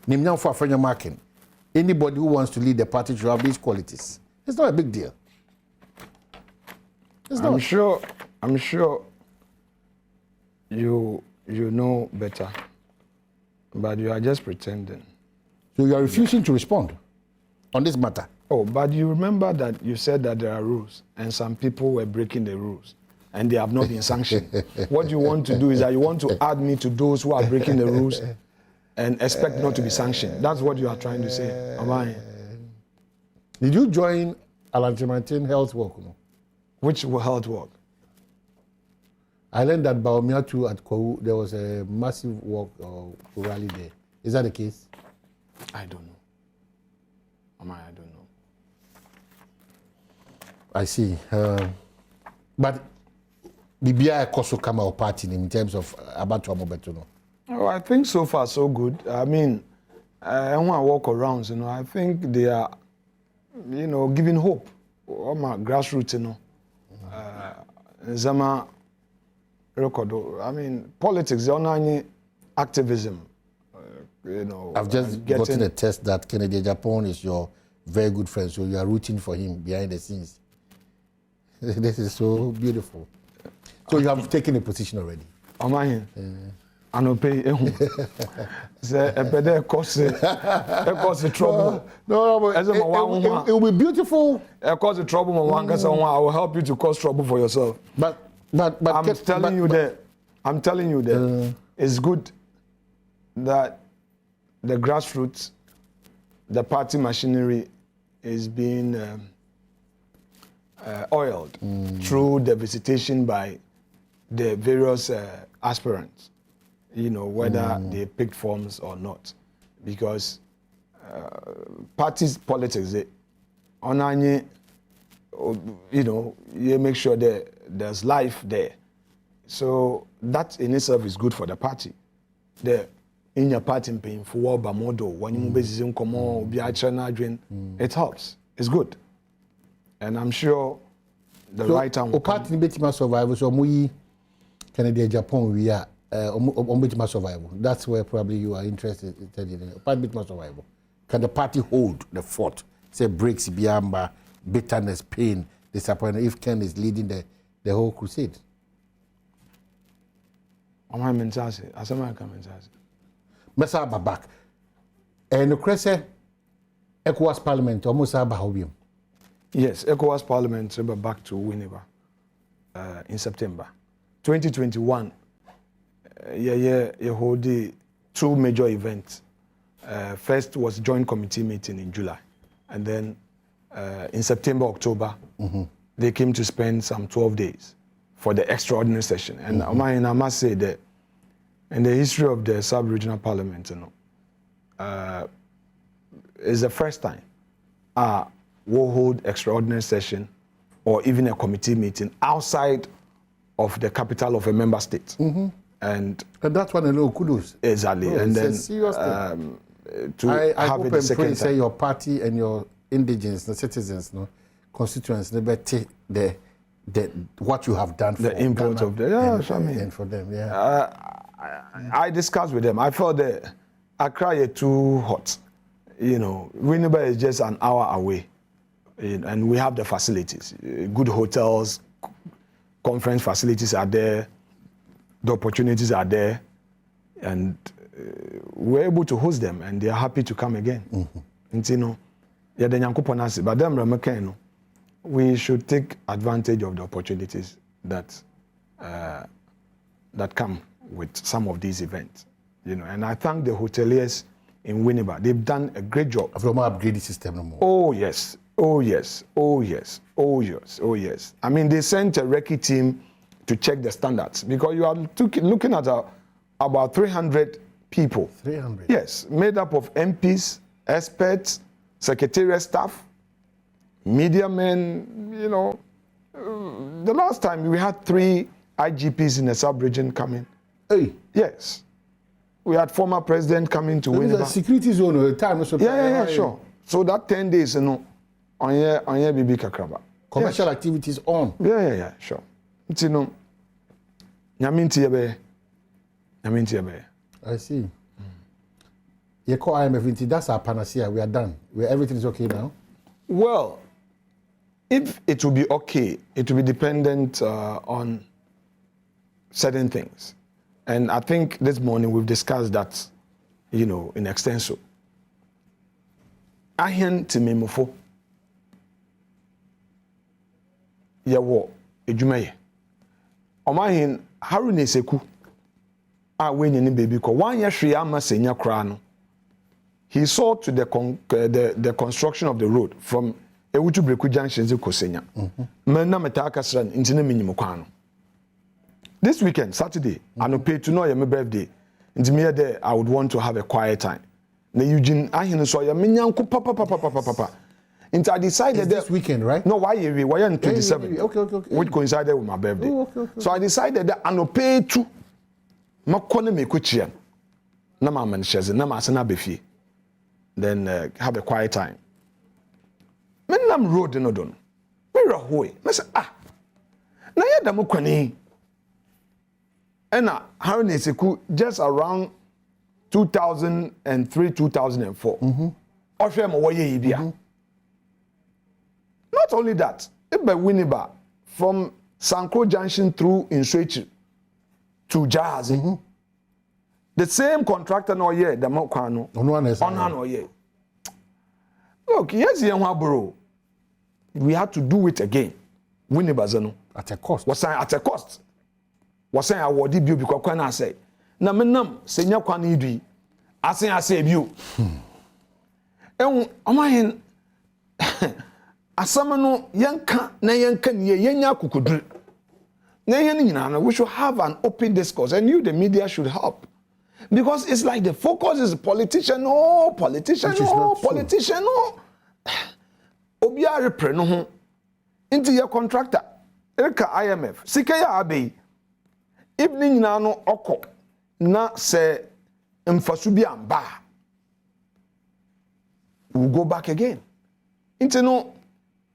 Nimnyang for Afrenya Markin. Anybody who wants to lead the party should have these qualities. It's not a big deal. I'm sure you know better, but you are just pretending. So you are refusing to respond on this matter? Oh, but you remember that you said that there are rules, and some people were breaking the rules. And they have not been sanctioned. What you want to do is that you want to add me to those who are breaking the rules and expect not to be sanctioned. That's what you are trying to say. Am I? Did you join Alan Chemantin Health Walk? No? Which health walk? I learned that Baumia too at Kwahu, there was a massive walk or rally there. Is that the case? I don't know. Am I don't know. I see. But the BI Koso Kama party in terms of Abatu Amobetuno? Oh, I think so far so good. I mean, I want to walk around, I think they are, giving hope. All my grassroots, Zama record. I mean, politics, online activism. I've just gotten a test that Kennedy Japan is your very good friend, so you are rooting for him behind the scenes. This is so beautiful. So you have taken a position already. Am I here? I don't pay. Say, it cause trouble. No, but it will be beautiful. It cause the trouble, I will help you to cause trouble for yourself. But I'm telling you that it's good that the grassroots, the party machinery is being oiled through the visitation by the various aspirants, whether they picked forms or not. Because parties politics, you make sure that there's life there. So that in itself is good for the party. The in your party paying for Bamodo, when you move come on, be it helps. It's good. And I'm sure the right time will party betima survival, so we Canada, Japan, we are betima survival. That's where probably you are interested in. Party betima survival. Can the party hold the fort? Say breaks, biamba, bitterness, pain, disappointment, if Ken is leading the whole crusade? I'm mentality. As a man, mentality. Mesa back. And the Cresse ECOWAS Parliament almost about Yes, ECOWAS Parliament will be back to Winneba in September 2021. You hold the 2 major events. First was joint committee meeting in July, and then in September, October, they came to spend some 12 days for the extraordinary session. And I must say that in the history of the sub-regional parliament, it's the first time we'll hold extraordinary session or even a committee meeting outside of the capital of a member state. And that's one a little kudos. Exactly. Oh, and then I hope and pray say your party and your indigents, the citizens, constituents, they better the what you have done for the input Ghana of the and for them. I discussed with them. I felt that Accra is too hot. Winneba is just an hour away, and we have the facilities, good hotels, conference facilities are there, the opportunities are there, and we're able to host them, and they're happy to come again. But them we should take advantage of the opportunities that come with some of these events, And I thank the hoteliers in Winneba. They've done a great job. From our upgraded system no more. Oh yes, oh yes, oh yes, oh yes, oh yes. I mean, they sent a recce team to check the standards because you are looking at about 300 people. 300. Yes, made up of MPs, experts, secretariat staff, media men. The last time we had 3 IGPs in the sub-region coming. Hey. Yes. We had former president coming to Winneba. The security zone at the time. Yeah, sure. So that 10 days, on here, Bibi Kakraba. Commercial activities on. Yeah, sure. Nyaminti ebe. I see. You call IMF, that's our panacea. We are done. Everything is okay now. Well, if it will be okay, it will be dependent on certain things. And I think this morning we've discussed that, in extenso. Ahen timemofo. Yawo ejumeye. Omahin Harune Seku. When any baby ko 1 year shri ama senya kra no. He saw to the construction of the road from Ewutu Breku Junction to Kosenya. Mena metaka sran intine minyim kwa no. This weekend, Saturday, I no pay to know my birthday. Into me there, I would want to have a quiet time. The Eugene, I hear so ya minyanku papa. Into I decided this weekend, right? No, why you? Why on 27? Okay. Which coincided with my birthday. Okay. So I decided that I no pay to. Makone me kuchian. Na ma mancheze, na ma asena befi. Then have a quiet time. Menam road no don. Me rahoe. Me say na ya da mo kwani. And Harune Seku just around 2003, 2004. Not only that, Ebe Winneba from Sankro Junction through Inswechi to Jahazi. The same contractor no year, the Mokwano. On year. Look, yes, bro. We had to do it again. Winneba Zano. At a cost. Was at a cost. Was saying I would be because when I say, na menam senya kwani dui, I bio. Omahin asamano yanka na yanka niye yenya kukudru. We should have an open discourse, and you, the media, should help. Because it's like the focus is politician, politician. Obia repre no ho. Into your contractor, Eka IMF, Sikaya Abbey. Evening na no oko na se mfaso bi amba we'll go back again.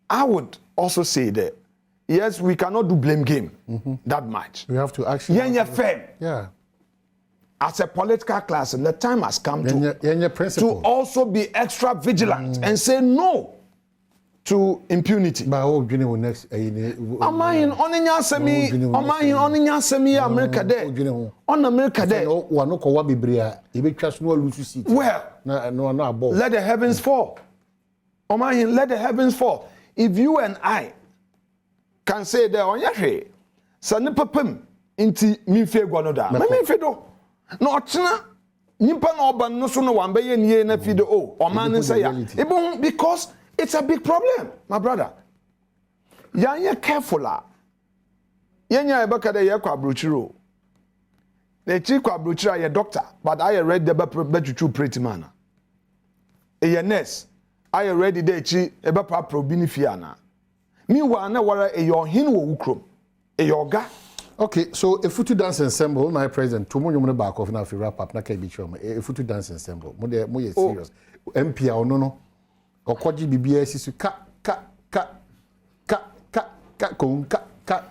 I would also say that yes, we cannot do blame game that much. We have to actually firm. Yeah. As a political class, the time has come to also be extra vigilant and say no to impunity. But next Amahin oninya semi America there. On America there. Well, let the heavens fall. Amahin, let the heavens fall. If you and I can say that on your sanipapim inti minfe gwanoda. Minfe do. No ochina nimpa no oba no so no wambe ye na fi o man say ya. Because it's a big problem, my brother. Yanya careful la. Yanya ebaka de ye kwa brochiro. The chief kwa brochiro ye doctor, but I read the betutu pretty man. E nurse, I ready de chi eba pa probinifiana. Meanwhile na wara e your hin wo ukrom. E your ga. Okay, so a foot dance ensemble, my president, two more you back off now if you wrap up, na can be sure. A foot dance ensemble, more serious. MP or no. Or kwaji BBS is ka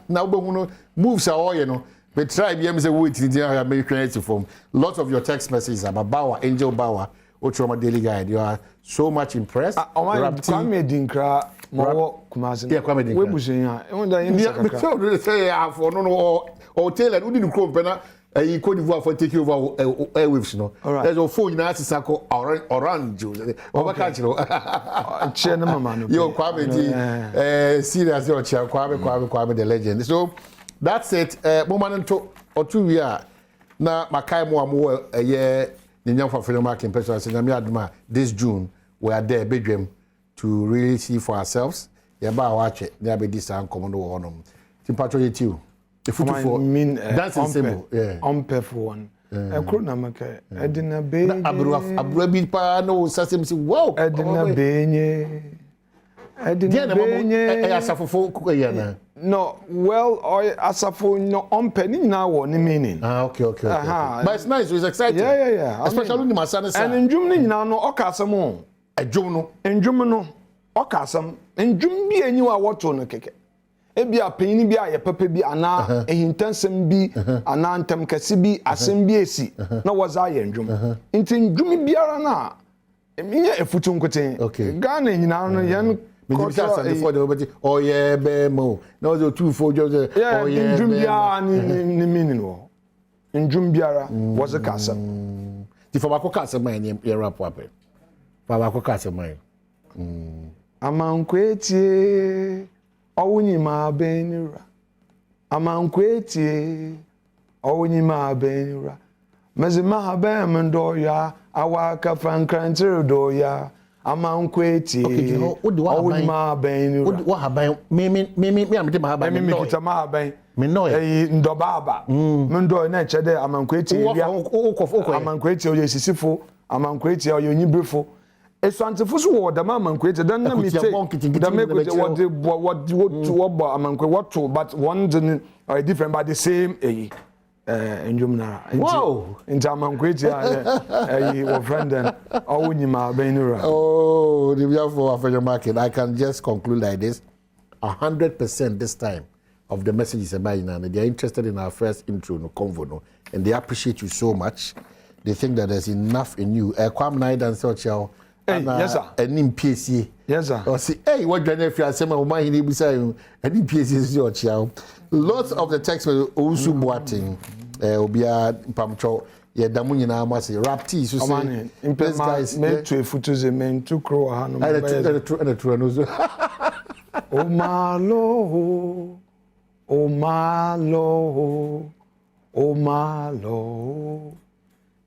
now but moves are all you know. But try BM say wait in the American form. Lots of your text messages about Bauer, Angel Bauer, Otroma Daily Guide. You are so much impressed. Kwame Dinkra Mawo Kumasi. Yeah, Kwame Dinkra. We bushing yeah, for no or tell and we didn't come pena in Cote d'Ivoire for taking over airwaves, no. There's a phone in Asako orange. Over country. Yo, Kwame, serious, your chair, Kwame, the legend. So that's it. Moment or 2 years. Now, Makai Moamo, a year, the young for film marking person, this June, we are there, Badwam, to really see for ourselves. Yeah, but watch it. There be this and commando on Timpacho you. The foot for dancing symbol. Yeah. For one. I could not make it. I didn't be Abrabi Pano, Sassim, wow. I didn't be. I didn't no, well, I suffer no on penny now or meaning. Okay. But it's nice, it's exciting. Yeah. Especially in my son. And in Germany now, no, Okasamo. A Jono. In Germano, Okasam. In Jumbi, and you are what on a cake. Ebi a penny be a pepe be ana a intensem be ana antem kesi bi asem bi esi na was I en dwum nti dwumi biara na emiye efutu nkoten Ghana nyina no yen because for the oh yeah be mo na was 2 4 just oh yeah dwum biara ni meaning wo dwum biara was a kasam ti for bako kasam man ye rap wape for bako kasam man amankwetie Owunyima benira amankwetie owunyima benira mezima haben ndoya awaka frankrantir doya amankwetie owunyima benira what haban me am de haban me kita haban me no ndobaba me ndo na chede amankwetie bia amankwetie oyesisifo amankwetie oyonyibrefo Eswantefo so wo da amankwetie dan na mi take da me what but one are different but the same enjumna wow into amankwetie your friend and awunyima benura oh the view for African market I can just conclude like this 100% this time of the messages about Ina they are interested in our first intro no convo no and they appreciate you so much they think that there's enough in you Kwam Night and Sochao. Yes, sir. And PSC. Yes, sir. Or say, hey, what do you say? I'm going to say, and PSC is your child. Lots of the text were also boating. Obia Pamcho, yeah, Damunia Masi, Rapti, so say, these guys made to a footus a man to crow. And the true. Oh, my Lord. Oh, my Lord. Oh, my Lord.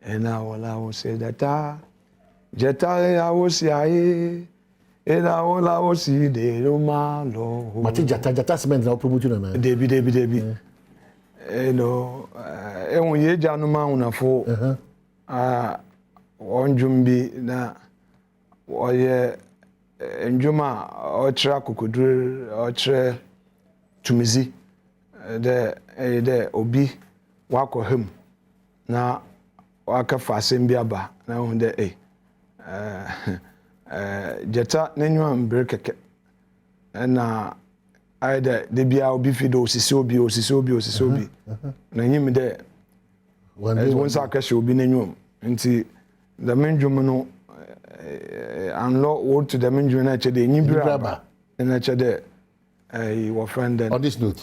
And I will say that. Jetare awosiaye eda ola osi de lo ma lo mati jata cement na promotion na debi no ehun ye janu ma unafo onjumbi na oye enjuma otra kokoduru otre tumizi de obi wakohem na waka fa asɛm bi aba na ho de jeta n'enyiwa mbre keke na ayda de bia obi fi do osisi obi na nyim de won sa ka hye obi n'enyiwa nti the menjum no anlo wo to the menjum na che de nyibira ba na che de your friend on this note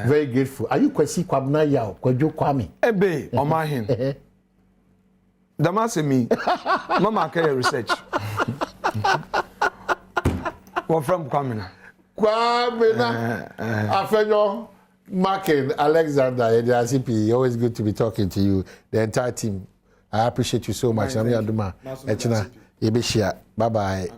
very grateful. Are you Kwesi Kwabna Yao? Kwajo Kwame? Ebe, Omahin. Damase me. Mama can research. What from Kwamina? Kwamina. Afenyo, Markin, Alexander, and the RCP. Always good to be talking to you. The entire team. I appreciate you so much. I'm Yaduma. Echina. Bye bye.